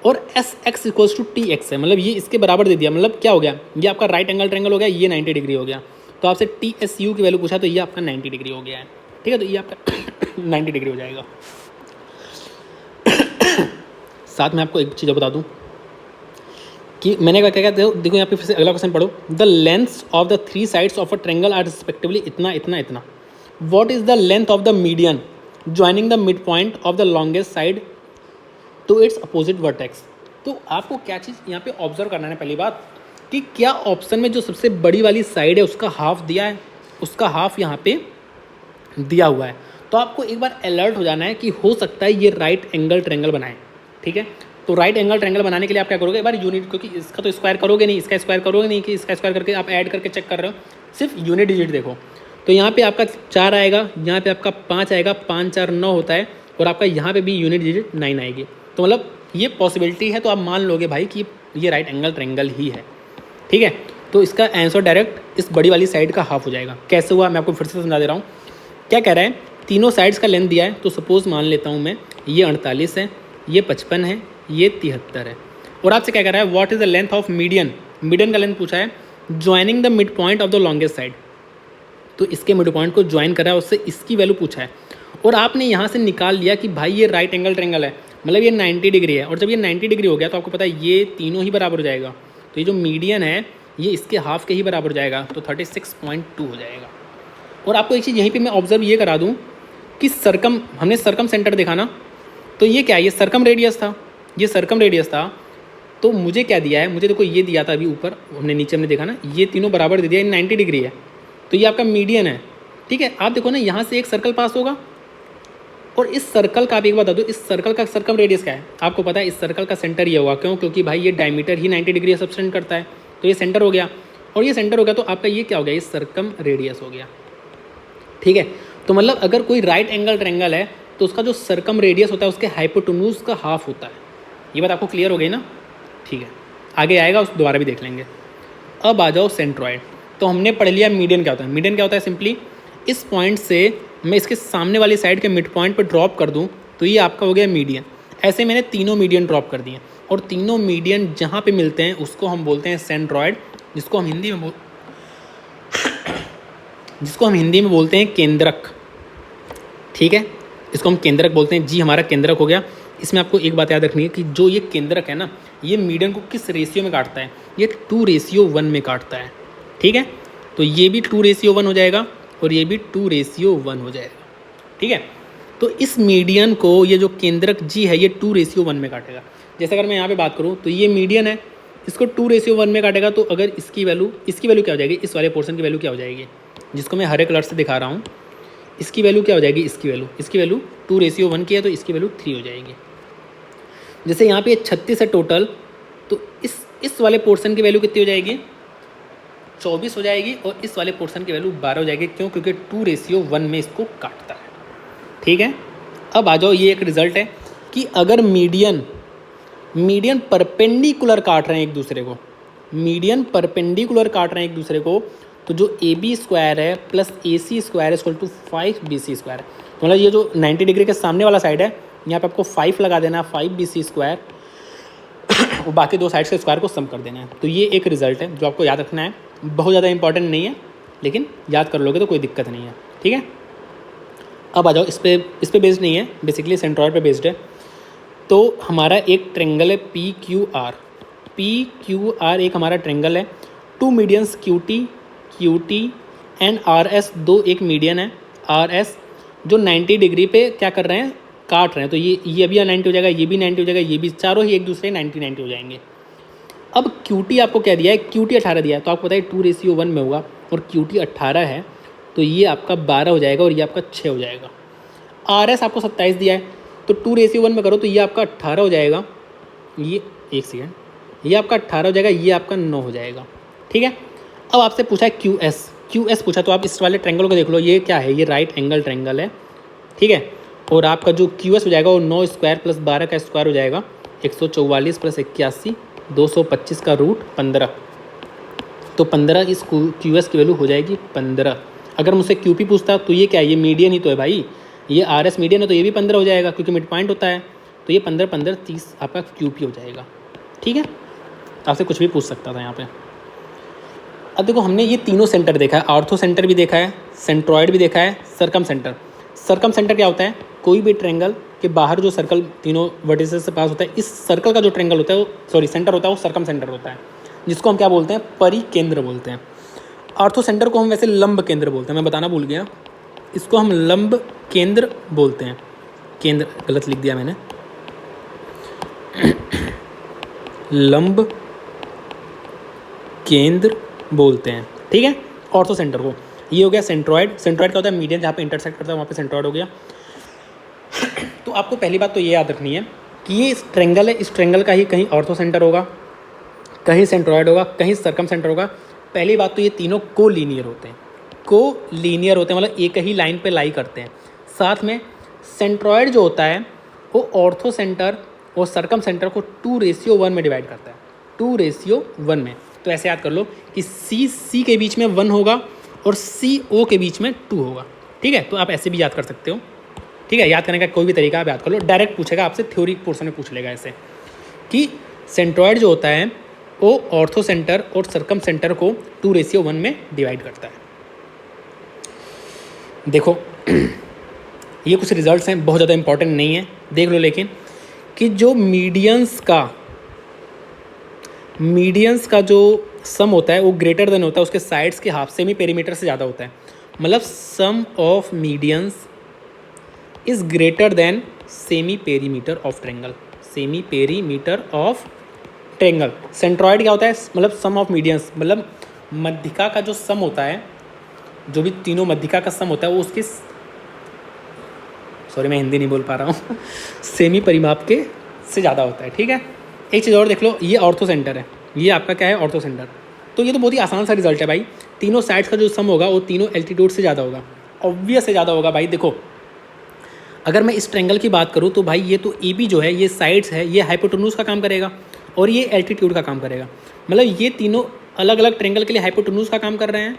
और s x equals to t x है, मतलब ये इसके बराबर दे दिया, मतलब क्या हो गया, ये आपका राइट एंगल ट्रायंगल हो गया, ये 90 डिग्री हो गया। तो आपसे टी एस यू की वैल्यू पूछा तो ये आपका 90 डिग्री हो गया है, ठीक है। तो ये आपका 90 डिग्री हो जाएगा। साथ में आपको एक चीज़ बता दूं कि मैंने क्या क्या देखो यहाँ पे फिर से अगला क्वेश्चन पढ़ो। The lengths of the three sides of a triangle are respectively इतना इतना इतना। What is the length of the median joining the mid point of the longest side to its opposite vertex. तो आपको क्या चीज़ यहाँ पे ऑब्जर्व करना है, पहली बात कि क्या ऑप्शन में जो सबसे बड़ी वाली साइड है उसका हाफ दिया है, उसका हाफ यहाँ पे दिया हुआ है। तो आपको एक बार अलर्ट हो जाना है कि हो सकता है ये राइट एंगल ट्रायंगल बनाए, ठीक है। तो राइट एंगल ट्रायंगल बनाने के लिए आप क्या करोगे, एक बार यूनिट, क्योंकि इसका तो स्क्वायर करोगे नहीं, इसका स्क्वायर करोगे नहीं, कि इसका स्क्वायर करके आप ऐड करके चेक कर रहे हो, सिर्फ यूनिट डिजिट देखो। तो यहाँ पे आपका 4 आएगा, यहाँ पे आपका 5 आएगा, 5 4 9 होता है, और आपका यहाँ पे भी यूनिट डिजिट 9 आएगी। तो मतलब ये पॉसिबिलिटी है, तो आप मान लोगे भाई कि ये राइट एंगल ट्रायंगल ही है, ठीक है। तो इसका आंसर डायरेक्ट इस बड़ी वाली साइड का हाफ हो जाएगा। कैसे हुआ मैं आपको फिर से समझा दे रहा हूँ। क्या कह रहा है, तीनों साइड्स का लेंथ दिया है, तो सपोज मान लेता हूँ मैं ये 48 है, ये 55 है, ये 73 है। और आपसे क्या कह रहा है, what is the length of median, median का लेंथ पूछा है, joining the mid point of the longest side. तो इसके मिड पॉइंट को ज्वाइन करा है, उससे इसकी वैल्यू पूछा है, और आपने यहाँ से निकाल लिया कि भाई ये राइट एंगल ट्रायंगल है, मतलब ये 90 डिग्री है। और जब ये 90 डिग्री हो गया तो आपको पता है ये तीनों ही बराबर हो जाएगा। तो ये जो मीडियन है ये इसके हाफ के ही बराबर हो जाएगा, तो 36.2 हो जाएगा। और आपको एक चीज़ यहीं पे मैं ऑब्जर्व ये करा दूँ कि हमने सर्कम सेंटर देखा ना, तो ये क्या है, ये सर्कम रेडियस था, ये सर्कम रेडियस था। तो मुझे क्या दिया है, मुझे देखो ये दिया था अभी ऊपर, हमने देखा ना, ये तीनों बराबर दे दिया, 90 डिग्री है, तो ये आपका मीडियन है, ठीक है। आप देखो ना यहाँ से एक सर्कल पास होगा, और इस सर्कल का आप एक बात बता दो, इस सर्कल का सर्कम रेडियस क्या है, आपको पता है इस सर्कल का सेंटर ये होगा। क्यों, क्योंकि भाई ये डायमीटर ही 90 डिग्री सब्सटेंड करता है, तो ये सेंटर हो गया, और ये सेंटर हो गया, तो आपका ये क्या हो गया, ये सर्कम रेडियस हो गया, ठीक है। तो मतलब अगर कोई राइट एंगल ट्रायंगल है तो उसका जो सर्कम रेडियस होता है उसके हाइपोटेन्यूज का हाफ होता है। ये बात आपको क्लियर हो गई ना, ठीक है। आगे आएगा उस दोबारा भी देख लेंगे। अब आ जाओ सेंट्रॉइड। तो हमने पढ़ लिया मीडियन क्या होता है। मीडियन क्या होता है, सिंपली इस पॉइंट से मैं इसके सामने वाली साइड के मिड पॉइंट पर ड्रॉप कर दूं तो ये आपका हो गया मीडियन। ऐसे मैंने तीनों मीडियन ड्रॉप कर दिए, और तीनों मीडियन जहाँ पे मिलते हैं उसको हम बोलते हैं सेंट्रॉइड, जिसको हम हिंदी में बोलते हैं केंद्रक, ठीक है। इसको हम केंद्रक बोलते हैं जी, हमारा केंद्रक हो गया। इसमें आपको एक बात याद रखनी है कि जो ये केंद्रक है ना, ये मीडियन को किस रेशियो में काटता है, ये 2:1 में काटता है, ठीक है। तो ये भी 2:1 हो जाएगा, और ये भी 2:1 हो जाएगा, ठीक है। तो इस मीडियन को ये जो केंद्रक जी है ये 2:1 में काटेगा। जैसे अगर मैं यहाँ पे बात करूँ तो ये मीडियन है, इसको 2:1 में काटेगा, तो अगर इसकी वैल्यू क्या हो जाएगी, इस वाले पोर्शन की वैल्यू क्या हो जाएगी, जिसको मैं हरे कलर से दिखा रहा हूँ, इसकी वैल्यू क्या हो जाएगी, इसकी वैल्यू 2:1 की है, तो इसकी वैल्यू 3 हो जाएगी। जैसे यहाँ पे 36 है टोटल, तो इस वाले पोर्शन की वैल्यू कितनी हो जाएगी, 24 हो जाएगी, और इस वाले पोर्शन की वैल्यू 12 हो जाएगी। क्यों, क्योंकि 2:1 में इसको काटता है, ठीक है। अब आ जाओ, ये एक रिजल्ट है कि अगर मीडियन परपेंडिकुलर काट रहे हैं एक दूसरे को, मीडियन परपेंडिकुलर काट रहे हैं एक दूसरे को, तो जो AB स्क्वायर है plus AC square equal to 5BC square है। तो मतलब ये जो 90 डिग्री के सामने वाला साइड है, यहाँ पे आपको 5 लगा देना है, 5BC स्क्वायर, और बाकी दो साइड्स के स्क्वायर को सम कर देना है। तो ये एक रिजल्ट है जो आपको याद रखना है, बहुत ज़्यादा इंपॉर्टेंट नहीं है, लेकिन याद कर लोगे तो कोई दिक्कत नहीं है, ठीक है। अब आ जाओ, इस पे बेस्ड नहीं है, बेसिकली सेंट्रॉइड पे बेस्ड है। तो हमारा एक ट्रेंगल है PQR एक हमारा ट्रेंगल है, 2 मीडियंस QT एंड RS, दो एक मीडियन है RS, जो 90 डिग्री पे क्या कर रहे हैं, काट रहे हैं। तो ये भी 90 हो जाएगा, ये भी 90 हो जाएगा, ये भी, चारों ही एक दूसरे 90 हो जाएंगे। अब QT आपको क्या दिया है, QT 18 दिया है, तो आपको पता है 2:1 में होगा, और QT 18 है, तो ये आपका 12 हो जाएगा, और ये आपका 6 हो जाएगा। RS आपको 27 दिया है, तो 2:1 में करो तो ये आपका 18 हो जाएगा, ये एक सेकेंड, ये आपका 18 हो जाएगा, ये आपका 9 हो जाएगा, ठीक है। अब आपसे पूछा है QS पूछा, तो आप इस वाले ट्रायंगल को देख लो, ये क्या है, ये राइट एंगल ट्रायंगल है, ठीक है। और आपका जो QS हो जाएगा वो 9 स्क्वायर प्लस 12 का स्क्वायर हो जाएगा, 144 प्लस 81, 225 का रूट 15, तो 15 इस QS की वैल्यू हो जाएगी 15। अगर मुझसे QP पूछता तो ये क्या है, ये मीडियन ही तो है भाई, ये आर एस मीडियन है तो ये भी 15 हो जाएगा क्योंकि मिड पॉइंट होता है, तो ये 15 15 30 आपका QP हो जाएगा। ठीक है, आपसे कुछ भी पूछ सकता था यहाँ पे। अब देखो हमने ये तीनों सेंटर देखा है, ऑर्थो सेंटर भी देखा है, सेंट्रॉयड भी देखा है, सर्कम सेंटर। सर्कम सेंटर क्या होता है? कोई भी ट्रेंगल के बाहर जो सर्कल तीनों वर्टिसेस से पास होता है, इस सर्कल का जो ट्रेंगल होता है वो सेंटर होता है वो सर्कम सेंटर होता है, जिसको हम क्या बोलते हैं? परिकेंद्र बोलते हैं। ऑर्थो सेंटर को हम वैसे लंब केंद्र बोलते हैं, मैं बताना भूल गया, इसको हम लंब केंद्र बोलते हैं। केंद्र गलत लिख दिया मैंने, लंब केंद्र बोलते हैं। ठीक है, ऑर्थो सेंटर को। ये हो गया सेंट्रॉयड। सेंट्रॉयड क्या होता है? मीडियन जहाँ पे इंटरसेक्ट करता है वहाँ पे सेंट्रॉयड हो गया। तो आपको पहली बात तो ये याद रखनी है कि ये इस ट्रेंगल है, इस ट्रेंगल का ही कहीं ऑर्थो सेंटर होगा, कहीं सेंट्रॉयड होगा, कहीं सर्कम सेंटर होगा। पहली बात तो ये तीनों को लीनियर होते हैं, मतलब एक ही लाइन पे लाई करते हैं। साथ में सेंट्रॉयड जो होता है वो ऑर्थो सेंटर और सर्कम सेंटर को 2:1 में डिवाइड करता है, 2:1 में। तो ऐसे याद कर लो कि सी के बीच में 1 होगा और CO के बीच में 2 होगा। ठीक है, तो आप ऐसे भी याद कर सकते हो। ठीक है, याद करने का कोई भी तरीका आप याद कर लो। डायरेक्ट पूछेगा आपसे, थ्योरी पोर्शन में पूछ लेगा ऐसे कि सेंट्रॉयड जो होता है वो ऑर्थो सेंटर और सर्कम सेंटर को 2:1 में डिवाइड करता है। देखो ये कुछ रिजल्ट्स हैं, बहुत ज़्यादा इंपॉर्टेंट नहीं है, देख लो। लेकिन कि जो मीडियंस का जो सम होता है वो ग्रेटर देन होता है उसके साइड्स के हाफ, सेमी पेरीमीटर से ज़्यादा होता है। मतलब sum of medians is greater than semi perimeter of triangle, semi perimeter of triangle. Centroid क्या होता है? मतलब सम ऑफ मीडियंस, मतलब मध्यिका का जो सम होता है, जो भी तीनों मध्यिका का सम होता है वो उसके, सॉरी मैं हिंदी नहीं बोल पा रहा हूँ, सेमी परिमाप के से ज़्यादा होता है। ठीक है, एक चीज़ और देख लो, ये ऑर्थो सेंटर है, ये आपका क्या है? Ortho centre. तो ये तो बहुत ही आसान सा रिजल्ट है भाई, तीनों साइड्स का जो सम होगा वो तीनों एल्टीट्यूड से ज़्यादा होगा, ऑब्वियस से ज़्यादा होगा भाई। देखो अगर मैं इस ट्रेंगल की बात करूँ तो भाई ये तो AB जो है, ये साइड्स है, ये हाइपोटेन्यूज का काम करेगा और ये एल्टीट्यूड का काम करेगा। मतलब ये तीनों अलग अलग ट्रेंगल के लिए हाइपोटेन्यूज का काम कर रहे हैं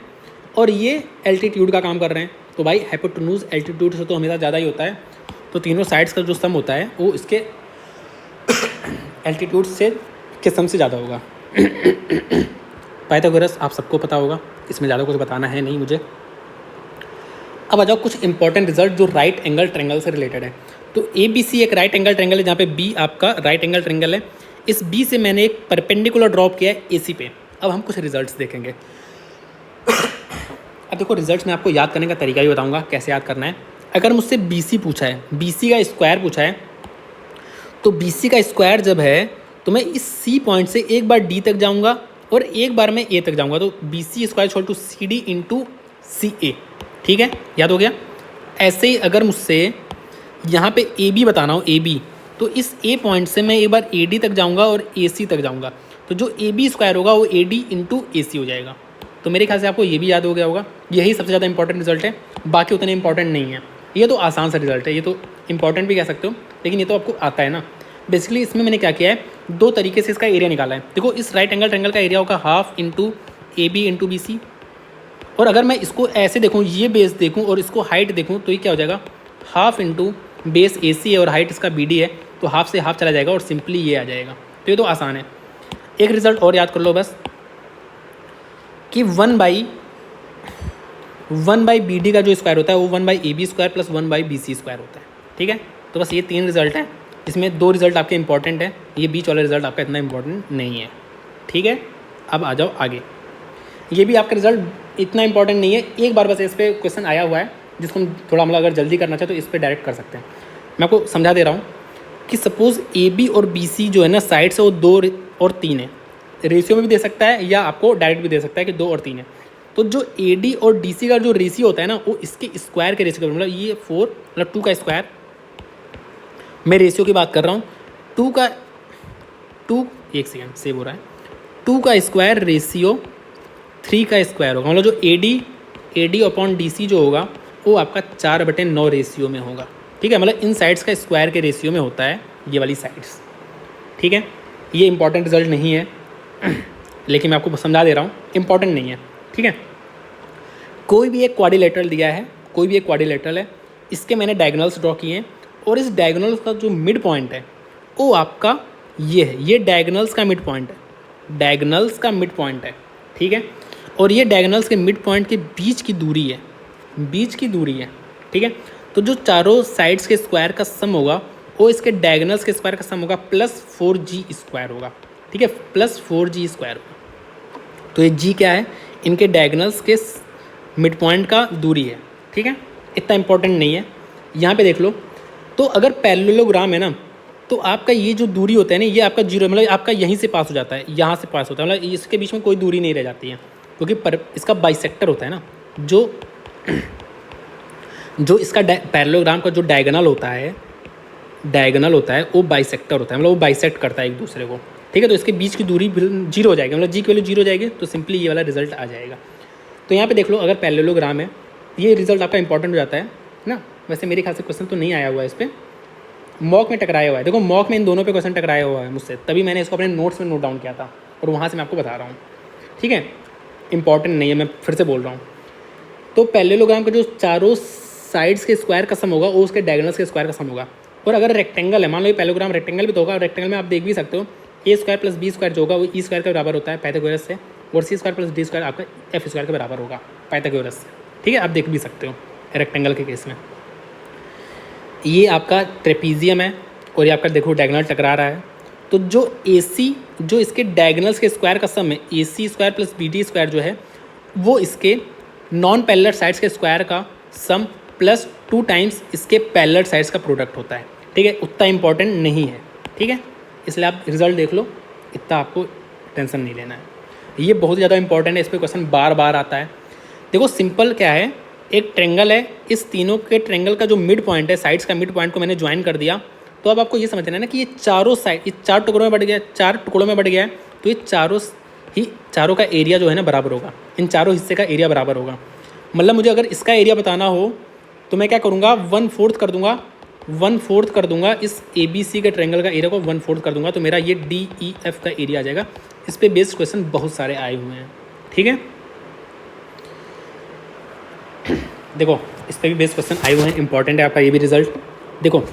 और ये एल्टीट्यूड का काम कर रहे हैं। तो भाई हाइपोटेन्यूज एल्टीट्यूड से तो हमेशा ज़्यादा ही होता है, तो तीनों साइड्स का जो सम होता है वो इसके एल्टीट्यूड से के सम से ज़्यादा होगा। पाइथागोरस आप सबको पता होगा, इसमें ज़्यादा कुछ बताना है नहीं मुझे। अब आ जाओ कुछ इंपॉर्टेंट रिजल्ट जो राइट एंगल ट्रेंगल से रिलेटेड है। तो ABC एक राइट एंगल ट्रेंगल है जहाँ पे B आपका राइट एंगल ट्रेंगल है। इस B से मैंने एक परपेंडिकुलर ड्रॉप किया है AC पे। अब हम कुछ रिजल्ट्स देखेंगे। अब देखो रिजल्ट्स में आपको याद करने का तरीका भी बताऊंगा कैसे याद करना है। अगर मुझसे BC पूछा है, BC का स्क्वायर पूछा है, तो BC का स्क्वायर जब है तो मैं इस C पॉइंट से एक बार D तक जाऊँगा और एक बार मैं A तक जाऊँगा, तो BC square equal to CD into CA। ठीक है, याद हो गया। ऐसे ही अगर मुझसे यहाँ पे AB बताना हो, AB, तो इस A पॉइंट से मैं एक बार AD तक जाऊँगा और AC तक जाऊँगा, तो जो AB स्क्वायर होगा वो AD इंटू AC हो जाएगा। तो मेरे ख्याल से आपको ये भी याद हो गया होगा। यही सबसे ज़्यादा इंपॉर्टेंट रिजल्ट है, बाकी उतने इंपॉर्टेंट नहीं है। ये तो आसान सा रिजल्ट है, ये तो इंपॉर्टेंट भी कह सकते हो, लेकिन ये तो आपको आता है ना। बेसिकली इसमें मैंने क्या किया है, दो तरीके से इसका एरिया निकाला है। देखो इस राइट एंगल ट्रेंगल का एरिया होगा half into AB into BC, और अगर मैं इसको ऐसे देखूँ, ये बेस देखूँ और इसको हाइट देखूँ, तो ये क्या हो जाएगा, हाफ इंटू बेस AC है और हाइट इसका BD है, तो हाफ से हाफ चला जाएगा और सिंपली ये आ जाएगा। तो ये तो आसान है। एक रिजल्ट और याद कर लो बस, कि 1/BD का जो स्क्वायर होता है वो 1/AB square plus 1/BC square होता है। ठीक है, तो बस ये 3 रिजल्ट हैं, इसमें 2 रिजल्ट आपके इंपॉर्टेंट हैं, ये बीच वाला रिजल्ट आपका इतना इंपॉर्टेंट नहीं है। ठीक है, अब आ जाओ आगे। ये भी आपका रिजल्ट इतना इंपॉर्टेंट नहीं है, एक बार बस इस पर क्वेश्चन आया हुआ है जिसको हम थोड़ा मतलब अगर जल्दी करना चाहे तो इस पर डायरेक्ट कर सकते हैं। मैं आपको समझा दे रहा हूँ कि सपोज़ AB और BC जो है ना साइड से, वो 2 और 3 है। रेशियो में भी दे सकता है या आपको डायरेक्ट भी दे सकता है कि 2 और 3 है। तो जो AD और DC का जो रेशियो होता है ना, वो इसके स्क्वायर के रेशियो का, मतलब ये 4 मतलब 2 का स्क्वायर, मैं रेशियो की बात कर रहा हूँ। 2 एक सेकेंड सेव हो रहा है, 2 का स्क्वायर रेशियो 3 का स्क्वायर होगा, मतलब जो AD अपॉन DC जो होगा वो आपका 4/9 रेशियो में होगा। ठीक है, मतलब इन साइड्स का स्क्वायर के रेशियो में होता है ये वाली साइड्स। ठीक है, ये इंपॉर्टेंट रिजल्ट नहीं है लेकिन मैं आपको समझा दे रहा हूँ, इंपॉर्टेंट नहीं है। ठीक है, कोई भी एक क्वाड्रिलेटरल दिया है, कोई भी एक क्वाड्रिलेटरल है, इसके मैंने डायगोनल्स ड्रॉ किए हैं और इस डायगोनल्स का जो मिड पॉइंट है वो आपका ये है, ये डायगोनल्स का मिड पॉइंट है, डायगोनल्स का मिड पॉइंट है, ठीक है। और ये डायगोनल्स के मिड पॉइंट के बीच की दूरी है, बीच की दूरी है, ठीक है। तो जो चारों साइड्स के स्क्वायर का सम होगा वो इसके डायगोनल्स के स्क्वायर का सम होगा प्लस 4g स्क्वायर होगा, ठीक है, प्लस 4g स्क्वायर होगा। तो ये g क्या है, इनके डायगोनल्स के मिड पॉइंट का दूरी है, ठीक है, इतना इंपॉर्टेंट नहीं है। यहाँ पे देख लो, तो अगर पैरेललोग्राम है ना तो आपका ये जो दूरी होता है ना ये आपका जीरो, मतलब आपका यहीं से पास हो जाता है, यहाँ से पास होता है, मतलब इसके बीच में कोई दूरी नहीं रह जाती है, क्योंकि इसका बाइसेक्टर होता है ना, जो इसका पैरेललोग्राम का जो डायगोनल होता है वो बाइसेक्टर होता है, मतलब वो बाइसेक्ट करता है एक दूसरे को, ठीक है। तो इसके बीच की दूरी जीरो हो जाएगी, मतलब जी की वैल्यू जीरो हो जाएगी, तो सिंपली ये वाला रिजल्ट आ जाएगा। तो यहाँ पे देख लो, अगर पैरेललोग्राम है ये रिजल्ट आपका इंपॉर्टेंट हो जाता है ना। वैसे मेरे ख्याल से क्वेश्चन तो नहीं आया हुआ है इस पर, मॉक में टकराया हुआ है, देखो मॉक में इन दोनों पे क्वेश्चन टकराया हुआ है मुझसे, तभी मैंने इसको अपने नोट्स में नोट डाउन किया था और वहाँ से मैं आपको बता रहा हूँ, ठीक है। इंपॉर्टेंट नहीं है, मैं फिर से बोल रहा हूँ। तो पैरेललोग्राम का जो चारों साइड्स के स्क्वायर का सम होगा वो उसके डायगोनल्स के स्क्वायर का सम होगा। और अगर रेक्टेंगल है, मान लो ये पैरेललोग्राम रेक्टेंगल भी तो होगा, और रेक्टेंगल में आप देख भी सकते हो ए स्क्वायर प्लस बी स्क्वायर जो होगा वो ई स्क्वायर के बराबर होता है पाइथागोरस से, और सी स्क्वायर प्लस डी स्क्वायर आपका एफ स्क्वायर के बराबर होगा पाइथागोरस से, ठीक है। आप देख भी सकते हो रेक्टेंगल के केस में। ये आपका ट्रेपीजियम है और ये आपका देखो डायगोनल टकरा रहा है, तो जो AC जो इसके डायगोनल्स के स्क्वायर का सम है AC square plus BD square जो है वो इसके नॉन पैरेलल साइड्स के स्क्वायर का सम प्लस 2 टाइम्स इसके पैरेलल साइड्स का प्रोडक्ट होता है, ठीक है। उतना इंपॉर्टेंट नहीं है, ठीक है, इसलिए आप रिजल्ट देख लो, इतना आपको टेंशन नहीं लेना है। ये बहुत ज़्यादा इंपॉर्टेंट है, इस पर क्वेश्चन बार बार आता है। देखो सिंपल क्या है, एक ट्रेंगल है, इस तीनों के ट्रेंगल का जो मिड पॉइंट है, साइड्स का मिड पॉइंट को मैंने ज्वाइन कर दिया। तो अब आपको ये समझना है ना कि ये चारों साइड, ये 4 टुकड़ों में बढ़ गया, 4 टुकड़ों में बढ़ गया है, तो ये चारों का एरिया जो है ना बराबर होगा, इन चारों हिस्से का एरिया बराबर होगा। मतलब मुझे अगर इसका एरिया बताना हो तो मैं क्या करूँगा, 1/4 कर दूंगा, 1/4 कर दूंगा इस ABC के ट्रेंगल का एरिया को 1/4 कर दूंगा, तो मेरा ये DEF का एरिया आ जाएगा। इस पर बेस्ड क्वेश्चन बहुत सारे आए हुए हैं, ठीक है। देखो इस पर भी बेस्ड क्वेश्चन आए हुए हैं, इंपॉर्टेंट है आपका ये भी रिजल्ट। देखो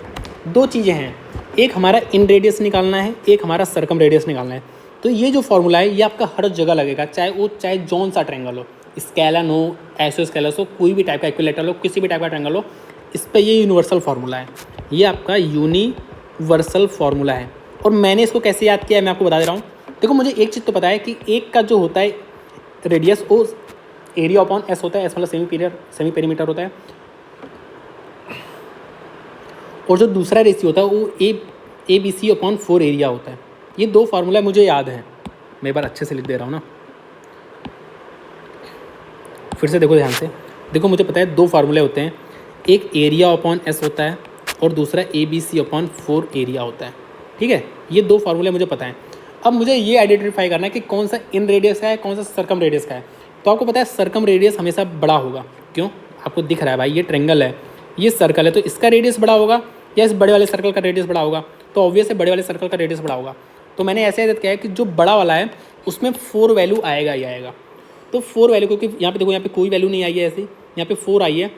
2 चीज़ें हैं, एक हमारा इन रेडियस निकालना है, एक हमारा सर्कम रेडियस निकालना है। तो ये जो फॉर्मूला है ये आपका हर जगह लगेगा, चाहे जौन सा ट्रेंगल हो, स्केलन हो, आइसोस्केलस हो, कोई भी टाइप का इक्विलेटरल हो, किसी भी टाइप का ट्रेंगल हो, इस पर ये यूनिवर्सल फार्मूला है, ये आपका यूनिवर्सल फार्मूला है। और मैंने इसको कैसे याद किया है मैं आपको बता दे रहा हूँ। देखो मुझे एक चीज़ तो पता है कि एक का जो होता है रेडियस वो एरिया अपॉन एस होता है, एस मतलब सेमी पेरीमीटर होता है, और जो दूसरा रेशियो होता है वो ABC अपॉन 4 एरिया होता है। ये 2 फार्मूला मुझे याद हैं, मैं एक बार अच्छे से लिख दे रहा हूँ ना, फिर से देखो ध्यान से। देखो मुझे पता है 2 फार्मूले होते हैं, एक एरिया अपॉन एस होता है और दूसरा ABC अपॉन 4 एरिया होता है, ठीक है। ये 2 फार्मूले मुझे पता है। अब मुझे ये आइडेंटिफाई करना है कि कौन सा इन रेडियस का है, कौन सा सर्कम रेडियस का है। तो आपको पता है सर्कम रेडियस हमेशा बड़ा होगा, क्यों, आपको दिख रहा है भाई ये ट्रेंगल है, ये सर्कल है, तो इसका रेडियस बड़ा होगा या इस बड़े वाले सर्कल का रेडियस बड़ा होगा, तो ऑब्वियस है बड़े वाले सर्कल का रेडियस बड़ा होगा। तो मैंने ऐसे याद किया है कि जो बड़ा वाला है उसमें 4 वैल्यू आएगा ही आएगा। तो 4 वैल्यू, क्योंकि यहाँ पे देखो यहाँ पे कोई वैल्यू नहीं आई है ऐसी, यहाँ पे 4 आई है,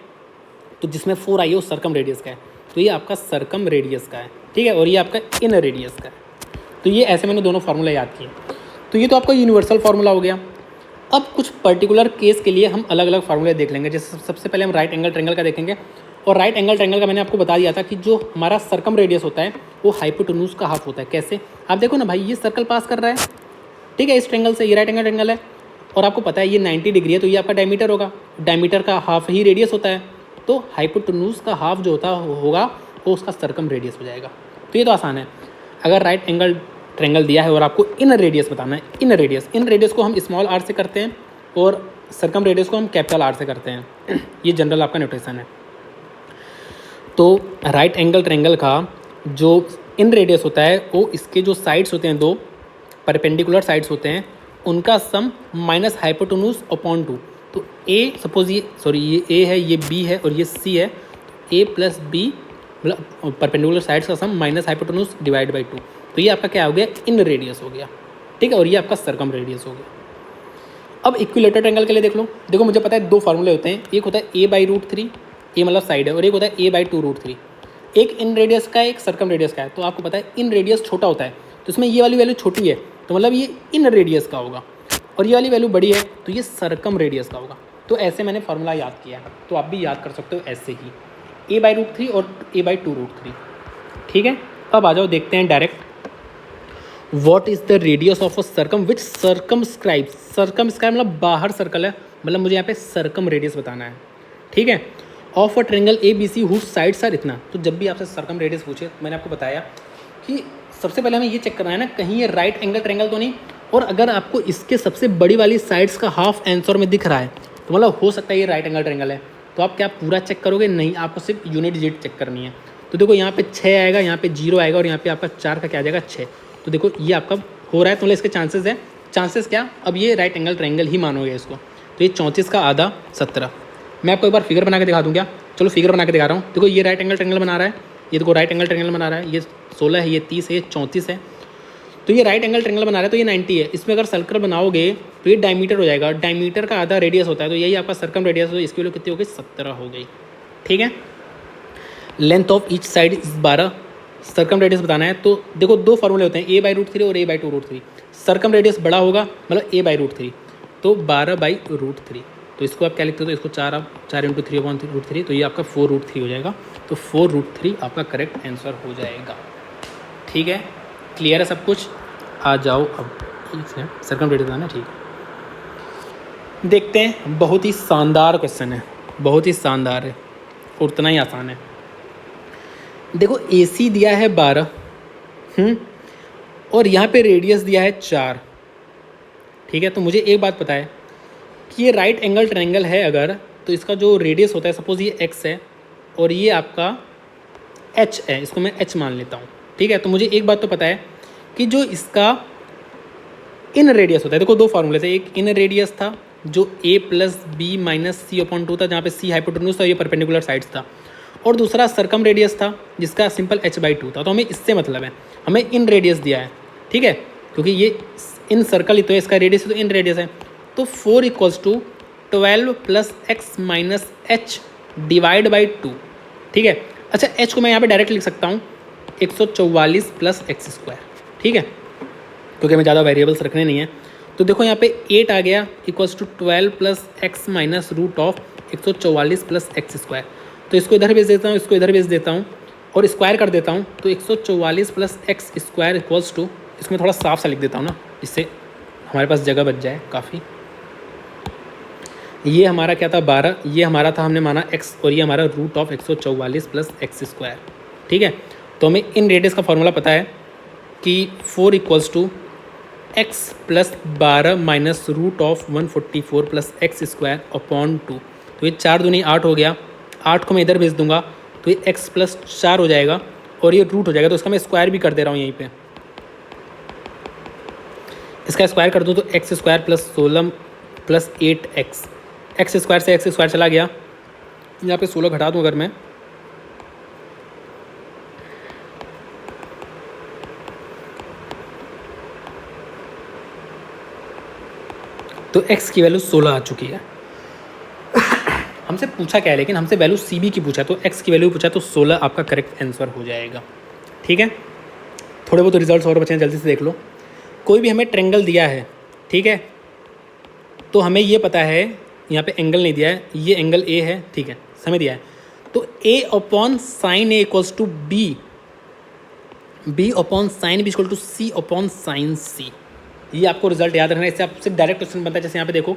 तो जिसमें 4 आई है वो सर्कम रेडियस का है, तो ये आपका सर्कम रेडियस का है, ठीक है, और ये आपका इन रेडियस का है। तो ये ऐसे मैंने दोनों फार्मूला याद किए। तो ये तो आपका यूनिवर्सल फार्मूला हो गया। अब कुछ पर्टिकुलर केस के लिए हम अलग अलग फार्मूले देख लेंगे। जैसे सबसे पहले हम राइट एंगल ट्रेंगल का देखेंगे, और राइट एंगल ट्रेंगल का मैंने आपको बता दिया था कि जो हमारा सर्कम रेडियस होता है वो हाइपोटेन्यूज का हाफ होता है। कैसे, आप देखो ना भाई, ये सर्कल पास कर रहा है, ठीक है, इस ट्रेंगल से, ये राइट एंगल ट्रेंगल है, और आपको पता है ये 90 डिग्री है, तो ये आपका डायमीटर होगा, डायमीटर का हाफ ही रेडियस होता है, तो हाइपोटेन्यूज का हाफ जो होगा वो उसका सर्कम रेडियस हो जाएगा। तो ये तो आसान है। अगर राइट एंगल ट्रेंगल दिया है और आपको इन रेडियस बताना है, इन रेडियस को हम स्मॉल r से करते हैं और सर्कम रेडियस को हम कैपिटल R से करते हैं। ये जनरल आपका नोटेशन है। तो राइट एंगल ट्रेंगल का जो इन रेडियस होता है वो इसके जो साइड्स होते हैं, 2 परपेंडिकुलर साइड्स होते हैं, उनका सम माइनस हाइपोटेन्यूज अपॉन 2। तो ए सपोज ये ए है, ये बी है और ये सी है, तो ए प्लस बी मतलब परपेंडिकुलर साइड्स का सम माइनस हाइपोटेन्यूज डिवाइड बाई 2। तो ये आपका क्या हो गया, इन रेडियस हो गया, ठीक है, और ये आपका सर्कम रेडियस हो गया। अब इक्विलेटर ट्रेंगल के लिए देख लो। देखो मुझे पता है 2 फार्मूले होते हैं, एक होता है a/√3 ए मतलब साइड है, और एक होता है a/2√3। एक इन रेडियस का है, एक सर्कम रेडियस का है। तो आपको पता है इन रेडियस छोटा होता है, तो इसमें ये वाली वैल्यू छोटी है, तो मतलब ये इन रेडियस का होगा, और ये वाली वैल्यू बड़ी है तो ये सर्कम रेडियस का होगा। तो ऐसे मैंने फार्मूला याद किया है, तो आप भी याद कर सकते हो ऐसे ही, a/√3 और a/2√3। ठीक है, अब आ जाओ देखते हैं direct, what is the radius of a circum which circumscribe. Circumscribe मतलब बाहर सर्कल है, मतलब मुझे यहाँ पे सर्कम रेडियस बताना है। ठीक है, of a triangle ABC whose sides are इतना। तो जब भी आपसे सर्कम रेडियस पूछे, मैंने आपको बताया कि सबसे पहले हमें ये चेक करना है ना, कहीं ये राइट एंगल ट्रेंगल तो नहीं, और अगर आपको इसके सबसे बड़ी वाली साइड्स का हाफ आंसर में दिख रहा है तो मतलब हो सकता है ये राइट एंगल ट्रेंगल है। तो आप क्या पूरा चेक करोगे? नहीं, आपको सिर्फ यूनिट डिजिट चेक करनी है। तो देखो यहाँ पे 6 आएगा, यहाँ पे 0 आएगा, और यहाँ पे आपका 4 का क्या आ जाएगा 6। तो देखो ये आपका हो रहा है, तो मतलब इसके चांसेस है, चांसेस क्या, अब ये राइट एंगल ट्रायंगल ही मानोगे इसको। तो ये 34 का आधा 17। मैं आपको एक बार फिगर बना के दिखा दूँ क्या? चलो फिगर बना के दिखा रहा हूँ। देखो ये राइट एंगल ट्रायंगल बना रहा है, ये देखो राइट एंगल ट्रायंगल बना रहा है, ये 16 है, ये 30 है, ये 34 है। तो ये राइट एंगल ट्रायंगल बना रहा है, तो ये 90 है। इसमें अगर सर्कल बनाओगे तो ये डायमीटर हो जाएगा, डायमीटर का आधा रेडियस होता है, तो यही आपका सर्कम रेडियस हो, इसकी वैल्यू कितनी हो गई? 17 हो गई। ठीक है, length of each side is 12। Circum radius बताना है, तो देखो दो फार्मूले होते हैं, a/√3 और a/2√3। सर्कम रेडियस बड़ा होगा मतलब a/√3, तो 12/√3। तो इसको आप क्या लिखते हो? तो इसको 4 आप 4 × 3/√3, तो ये आपका 4√3 हो जाएगा। तो 4√3 आपका करेक्ट आंसर हो जाएगा। ठीक है, क्लियर है सब कुछ? आ जाओ अब, ठीक है, सर्कम रेडियस बताना है। ठीक है, देखते हैं, बहुत ही शानदार क्वेश्चन है, बहुत ही शानदार है, उतना ही आसान है। देखो AC दिया है 12, और यहाँ पे रेडियस दिया है 4। ठीक है, तो मुझे एक बात पता है कि ये राइट एंगल ट्रायंगल है अगर, तो इसका जो रेडियस होता है, सपोज ये x है और ये आपका h है, इसको मैं h मान लेता हूँ। ठीक है, तो मुझे एक बात तो पता है कि जो इसका इन रेडियस होता है, देखो दो फार्मूले थे, एक इन रेडियस था जो a + b - c/2 था, जहाँ पे c हाइपोटेन्यूज था, ये परपेंडिकुलर साइड्स था, और दूसरा सर्कम रेडियस था जिसका सिंपल h/2 था। तो हमें इससे मतलब है, हमें इन रेडियस दिया है। ठीक है, क्योंकि ये इन सर्कल ही तो है, इसका रेडियस तो इन रेडियस है। तो 4 = 12 + x - h / 2। ठीक है, अच्छा h को मैं यहाँ पे डायरेक्ट लिख सकता हूँ 144 + x²। ठीक है, क्योंकि हमें ज़्यादा वेरिएबल्स रखने नहीं है। तो देखो यहाँ पे 8 आ गया, = 12 + x - √144 + x²। तो इसको इधर भेज देता हूँ, इसको इधर भेज देता हूँ, और स्क्वायर कर देता हूँ। तो 144 + x², इसमें थोड़ा साफ सा लिख देता हूँ ना, इससे हमारे पास जगह बच जाए काफ़ी। ये हमारा क्या था 12, ये हमारा था, हमने माना x, और ये हमारा √144 + x²। ठीक है, तो हमें इन रेडियस का फॉर्मूला पता है कि 4 = x + 12 - √144 + x²/2। तो ये 4 दूनी 8 हो गया, 8 को मैं इधर भेज दूंगा तो ये x + 4 हो जाएगा, और ये रूट हो जाएगा, तो इसका मैं स्क्वायर भी कर दे रहा हूँ यहीं पे। इसका स्क्वायर कर दूँ तो x² + 16 + 8x, x² से x² चला गया, यहाँ पे 16 घटा दूँ अगर मैं, तो x की वैल्यू 16 आ चुकी है। हमसे पूछा क्या है, लेकिन हमसे वैल्यू CB की पूछा, तो x की वैल्यू पूछा, तो 16 आपका करेक्ट आंसर हो जाएगा। ठीक है, थोड़े बहुत रिजल्ट्स और बचे हैं, जल्दी से देख लो। कोई भी हमें ट्रेंगल दिया है, ठीक है, तो हमें ये पता है, यहाँ पे एंगल नहीं दिया है, ये एंगल A है, ठीक है, समय दिया है, तो A/sin A = B, B/sin B = C/sin C। ये आपको रिजल्ट याद रखना है, इससे आपसे डायरेक्ट क्वेश्चन बनता है। जैसे यहाँ पे देखो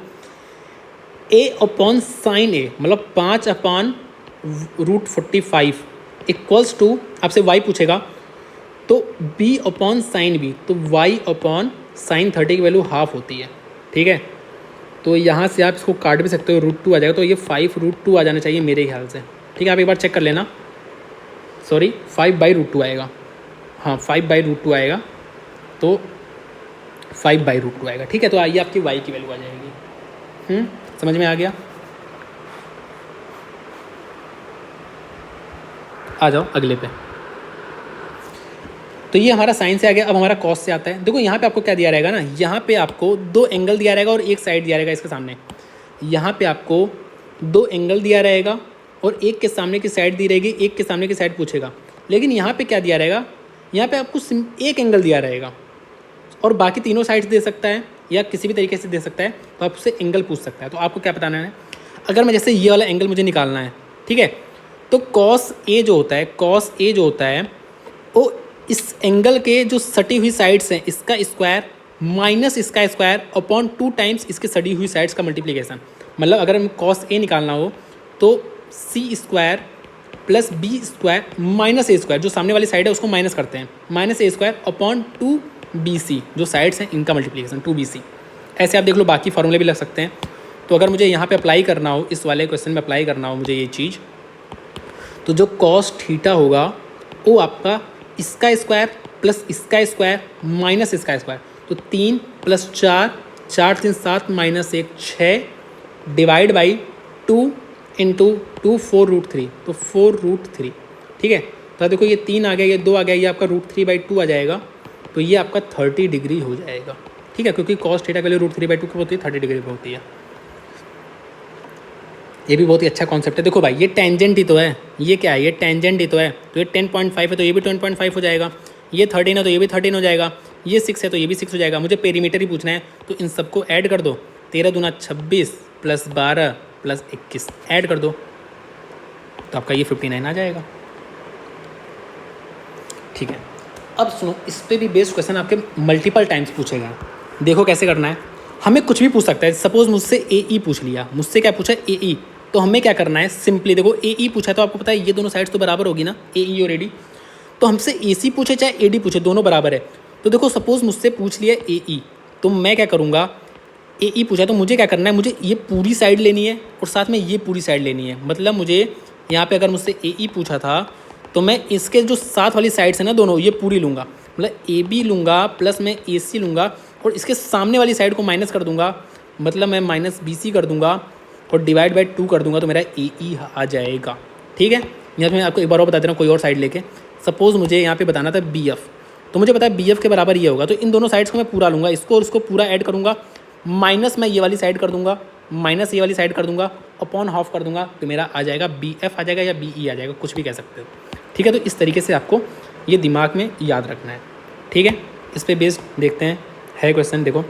A/sin A मतलब 5/√45 = आपसे y पूछेगा, तो B/sin B, तो y/sin 30 की वैल्यू हाफ होती है। ठीक है, तो यहाँ से आप इसको काट भी सकते हो, √2 आ जाएगा, तो ये 5√2 आ जाना चाहिए मेरे ख्याल से। ठीक है, आप एक बार चेक कर लेना, सॉरी 5/√2 आएगा, हाँ 5/√2 आएगा, तो 5/√2 आएगा। ठीक है, तो आइए आपकी y की वैल्यू आ जाएगी। समझ में आ गया? आ जाओ अगले पे। तो ये हमारा साइन से आ गया, अब हमारा कॉस से आता है। देखो यहाँ पे आपको क्या दिया रहेगा ना, यहाँ पे आपको 2 एंगल दिया रहेगा और एक साइड दिया रहेगा इसके सामने। यहाँ पे आपको 2 एंगल दिया रहेगा और एक के सामने की साइड दी रहेगी, एक के सामने की साइड पूछेगा। लेकिन यहाँ पे क्या दिया रहेगा, यहाँ पे आपको एक एंगल दिया रहेगा और बाकी तीनों साइड्स दे सकता है या किसी भी तरीके से दे सकता है, तो आपसे एंगल पूछ सकता है। तो आपको क्या बताना है, अगर मैं जैसे ये वाला एंगल मुझे निकालना है, ठीक है, तो कॉस ए जो होता है वो इस एंगल के जो सटी हुई साइड्स हैं इसका स्क्वायर माइनस इसका स्क्वायर अपॉन 2 टाइम्स इसके सटी हुई साइड्स का मल्टीप्लिकेशन। मतलब अगर हमें कॉस ए निकालना हो तो C square plus B square minus A square, जो सामने वाली साइड है उसको माइनस करते हैं, minus A square upon 2bc, जो साइड्स हैं इनका मल्टीप्लिकेशन 2bc। ऐसे आप देख लो, बाकी फॉर्मूले भी लग सकते हैं। तो अगर मुझे यहाँ पे अप्लाई करना हो, इस वाले क्वेश्चन में अप्लाई करना हो मुझे ये चीज़, तो जो कॉस थीटा होगा वो आपका इसका स्क्वायर प्लस इसका स्क्वायर माइनस इसका स्क्वायर, तो 3 + 4, 4 3 7 माइनस 1 6 डिवाइड बाई 2 इंटू 2 4√3, तो 4√3, ठीक है। तो देखो ये 3 आ गया, ये 2 आ गया, ये आपका √3/2 आ जाएगा, तो ये आपका 30 डिग्री हो जाएगा, ठीक है, क्योंकि कॉस थीटा के लिए √3/2 की होती है, 30 डिग्री पर होती है। ये भी बहुत ही अच्छा कॉन्सेप्ट है। देखो भाई ये टेंजेंट ही तो है, ये क्या है, ये टेंजेंट ही तो है, तो ये 10.5 है तो ये भी 10.5 हो जाएगा, ये 13 है तो ये भी 13 हो जाएगा, ये 6 है तो ये भी 6 हो जाएगा। मुझे पेरीमीटर ही पूछना है, तो इन सबको ऐड कर दो, 13 दूना 26 + 12 + 21 ऐड कर दो, तो आपका ये 59 आ जाएगा, ठीक है। अब सुनो, इस पर भी बेस्ड क्वेश्चन आपके मल्टीपल टाइम्स पूछेगा। देखो कैसे करना है, हमें कुछ भी पूछ सकता है। सपोज मुझसे ए पूछ लिया, मुझसे क्या पूछा, ए, तो हमें क्या करना है, सिंपली देखो ए पूछा तो आपको पता है ये दोनों साइड्स तो बराबर होगी ना, ए और एडी, तो हमसे AC पूछे चाहे AD पूछे दोनों बराबर है। तो देखो सपोज मुझसे पूछ लिया AE, तो मैं क्या करूँगा, AE पूछा तो मुझे क्या करना है, मुझे ये पूरी साइड लेनी है और साथ में ये पूरी साइड लेनी है। मतलब मुझे यहाँ पे अगर मुझसे AE पूछा था तो मैं इसके जो साथ वाली साइड्स है ना दोनों, ये पूरी लूँगा, मतलब AB लूँगा प्लस मैं AC लूँगा और इसके सामने वाली साइड को माइनस कर दूँगा, मतलब मैं -BC कर दूँगा और डिवाइड बाई 2 कर दूँगा, तो मेरा AE आ जाएगा, ठीक है। यहाँ पे मैं आपको एक बार और बता दे रहा हूँ कोई और साइड लेके। सपोज़ मुझे यहाँ पे बताना था BF, तो मुझे पता है BF के बराबर ये होगा, तो इन दोनों साइड्स को मैं पूरा लूँगा, इसको और उसको पूरा ऐड करूँगा, माइनस मैं ये वाली साइड कर दूँगा, माइनस ये वाली साइड कर दूँगा, अपॉन हाफ कर दूँगा, तो मेरा आ जाएगा BF आ जाएगा या BE आ जाएगा, कुछ भी कह सकते हो, ठीक है। तो इस तरीके से आपको ये दिमाग में याद रखना है, ठीक है। इस पर बेस्ड देखते हैं, है क्वेश्चन देखो,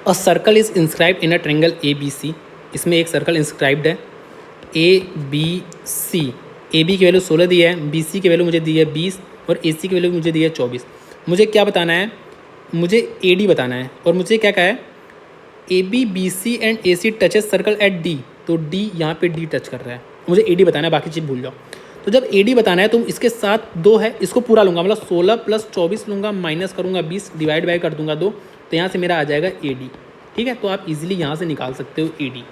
a circle is inscribed in a triangle ABC, इसमें एक सर्कल इंस्क्राइब्ड है ABC, AB की वैल्यू 16 दी है, BC की वैल्यू मुझे दी है 20 और AC की वैल्यू मुझे दी है 24। मुझे क्या बताना है, मुझे AD बताना है, और मुझे क्या कहा है, AB BC and AC touches circle eight D, तो D यहाँ पे D टच कर रहा है, मुझे AD बताना है, बाकी चीज़ भूल जाओ। तो जब AD बताना है तो इसके साथ 2 है, इसको पूरा लूँगा, मतलब 16 + 24 लूँगा, माइनस करूँगा 20, डिवाइड बाई कर दूँगा 2, तो यहाँ से मेरा आ जाएगा AD, ठीक है। तो आप इजीली यहाँ से निकाल सकते हो AD,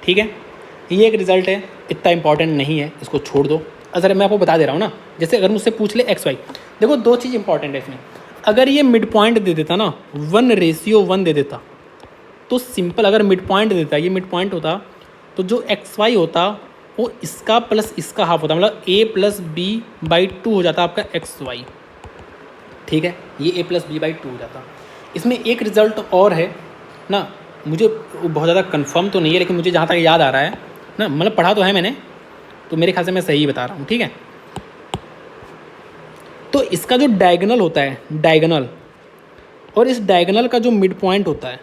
ठीक है। ये एक रिजल्ट है, इतना इंपॉर्टेंट नहीं है, इसको छोड़ दो। अगर मैं आपको बता दे रहा हूँ ना, जैसे अगर मुझसे पूछ ले XY, देखो 2 चीज़ इंपॉर्टेंट है इसमें। अगर ये मिड पॉइंट दे देता ना, 1:1 दे देता, तो सिंपल, अगर मिड पॉइंट देता, ये मिड पॉइंट होता, तो जो XY होता वो इसका प्लस इसका हाफ होता, मतलब A + B/2 हो जाता आपका XY, ठीक है। ये A + B/2 हो जाता। इसमें एक रिज़ल्ट और है ना, मुझे बहुत ज़्यादा कंफर्म तो नहीं है, लेकिन मुझे जहाँ तक याद आ रहा है ना, मतलब पढ़ा तो है मैंने, तो मेरे ख्याल से मैं सही बता रहा हूँ, ठीक है। तो इसका जो डायगोनल होता है, डायगोनल, और इस डायगोनल का जो मिड पॉइंट होता है,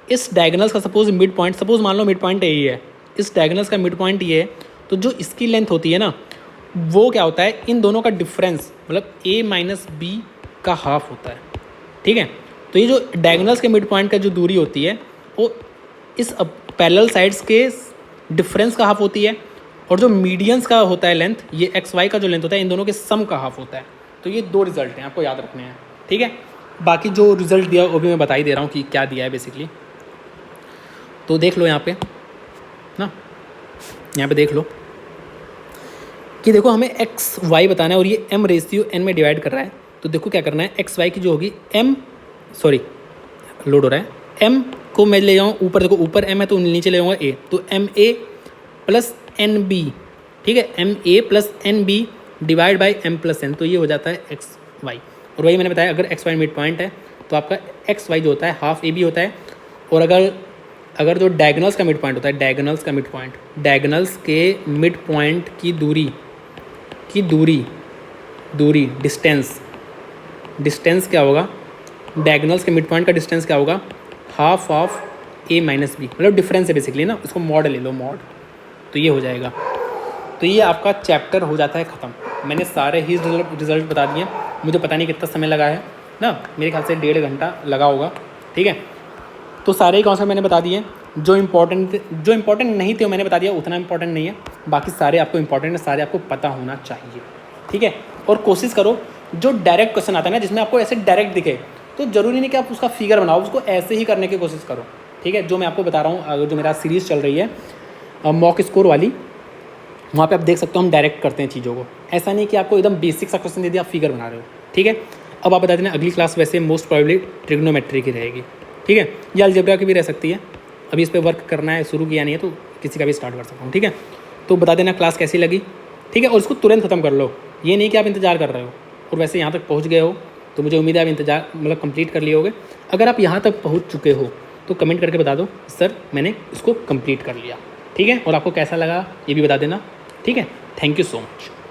इस डायगोनल्स का सपोज मिड पॉइंट, सपोज मान लो मिड पॉइंट यही है, इस डायगोनल्स का मिड पॉइंट ये है, तो जो इसकी लेंथ होती है ना, वो क्या होता है, इन दोनों का डिफरेंस, मतलब A - B का हाफ होता है, ठीक है। तो ये जो डायगोनल्स के मिड पॉइंट का जो दूरी होती है वो इस पैरेलल साइड्स के डिफरेंस का हाफ होती है, और जो मीडियंस का होता है लेंथ, ये XY का जो लेंथ होता है, इन दोनों के सम का हाफ होता है। तो ये 2 रिजल्ट हैं, आपको याद रखने हैं, ठीक है। बाकी जो रिजल्ट दिया वो भी मैं बता ही दे रहा हूँ कि क्या दिया है बेसिकली। तो देख लो यहाँ पे ना, यहाँ पे देख लो कि देखो हमें XY बताना है और ये M/N में डिवाइड कर रहा है। तो देखो क्या करना है, XY की जो होगी लोड हो रहा है, M को मैं ले जाऊँ ऊपर, देखो ऊपर M है तो नीचे ले जाऊँगा A, तो MA + NB, ठीक है, MA + NB divide by M + N, तो ये हो जाता है XY। और वही मैंने बताया, अगर XY मिड पॉइंट है तो आपका XY जो होता है हाफ AB होता है, और अगर अगर जो डायगोनल्स का मिड पॉइंट होता है, डायगोनल्स के मिड पॉइंट की दूरी डिस्टेंस क्या होगा, डायगोनल्स के मिड पॉइंट का डिस्टेंस क्या होगा, half of a minus b, मतलब डिफरेंस है बेसिकली ना, इसको मॉड ले लो, मॉड, तो ये हो जाएगा। तो ये आपका चैप्टर हो जाता है ख़त्म। मैंने सारे ही रिजल्ट बता दिए, मुझे पता नहीं कितना समय लगा है ना, मेरे ख्याल से 1.5 घंटा लगा होगा, ठीक है। तो सारे ही कॉन्सेप्ट मैंने बता दिए, जो इम्पोर्टेंट नहीं थे वो मैंने बता दिया, उतना इंपॉर्टेंट नहीं है, बाकी सारे आपको इंपॉर्टेंट है, सारे आपको पता होना चाहिए, ठीक है। और कोशिश करो जो डायरेक्ट क्वेश्चन आता है ना, जिसमें आपको ऐसे डायरेक्ट दिखे, तो ज़रूरी नहीं कि आप उसका फिगर बनाओ, उसको ऐसे ही करने की कोशिश करो, ठीक है। जो मैं आपको बता रहा हूँ, अगर जो मेरा सीरीज़ चल रही है मॉक स्कोर वाली, वहाँ पे आप देख सकते हो हम डायरेक्ट करते हैं चीज़ों को, ऐसा नहीं कि आपको एकदम बेसिक सा क्वेश्चन दे दिया आप फिगर बना रहे हो, ठीक है। अब आप बता देना, अगली क्लास वैसे मोस्ट प्रोबेबली ट्रिग्नोमेट्री की रहेगी, ठीक है, या अलजेब्रा की भी रह सकती है। अभी इस पर वर्क करना है, शुरू किया नहीं है, तो किसी का भी स्टार्ट कर सकता हूँ, ठीक है। तो बता देना क्लास कैसी लगी, ठीक है, और इसको तुरंत ख़त्म कर लो, ये नहीं कि आप इंतज़ार कर रहे हो, और वैसे यहाँ तक पहुँच गए हो तो मुझे उम्मीद है आप इंतज़ार मतलब कंप्लीट कर लिए होगे। अगर आप यहाँ तक पहुँच चुके हो तो कमेंट करके बता दो सर मैंने इसको कंप्लीट कर लिया, ठीक है, और आपको कैसा लगा ये भी बता देना, ठीक है। Thank you so much.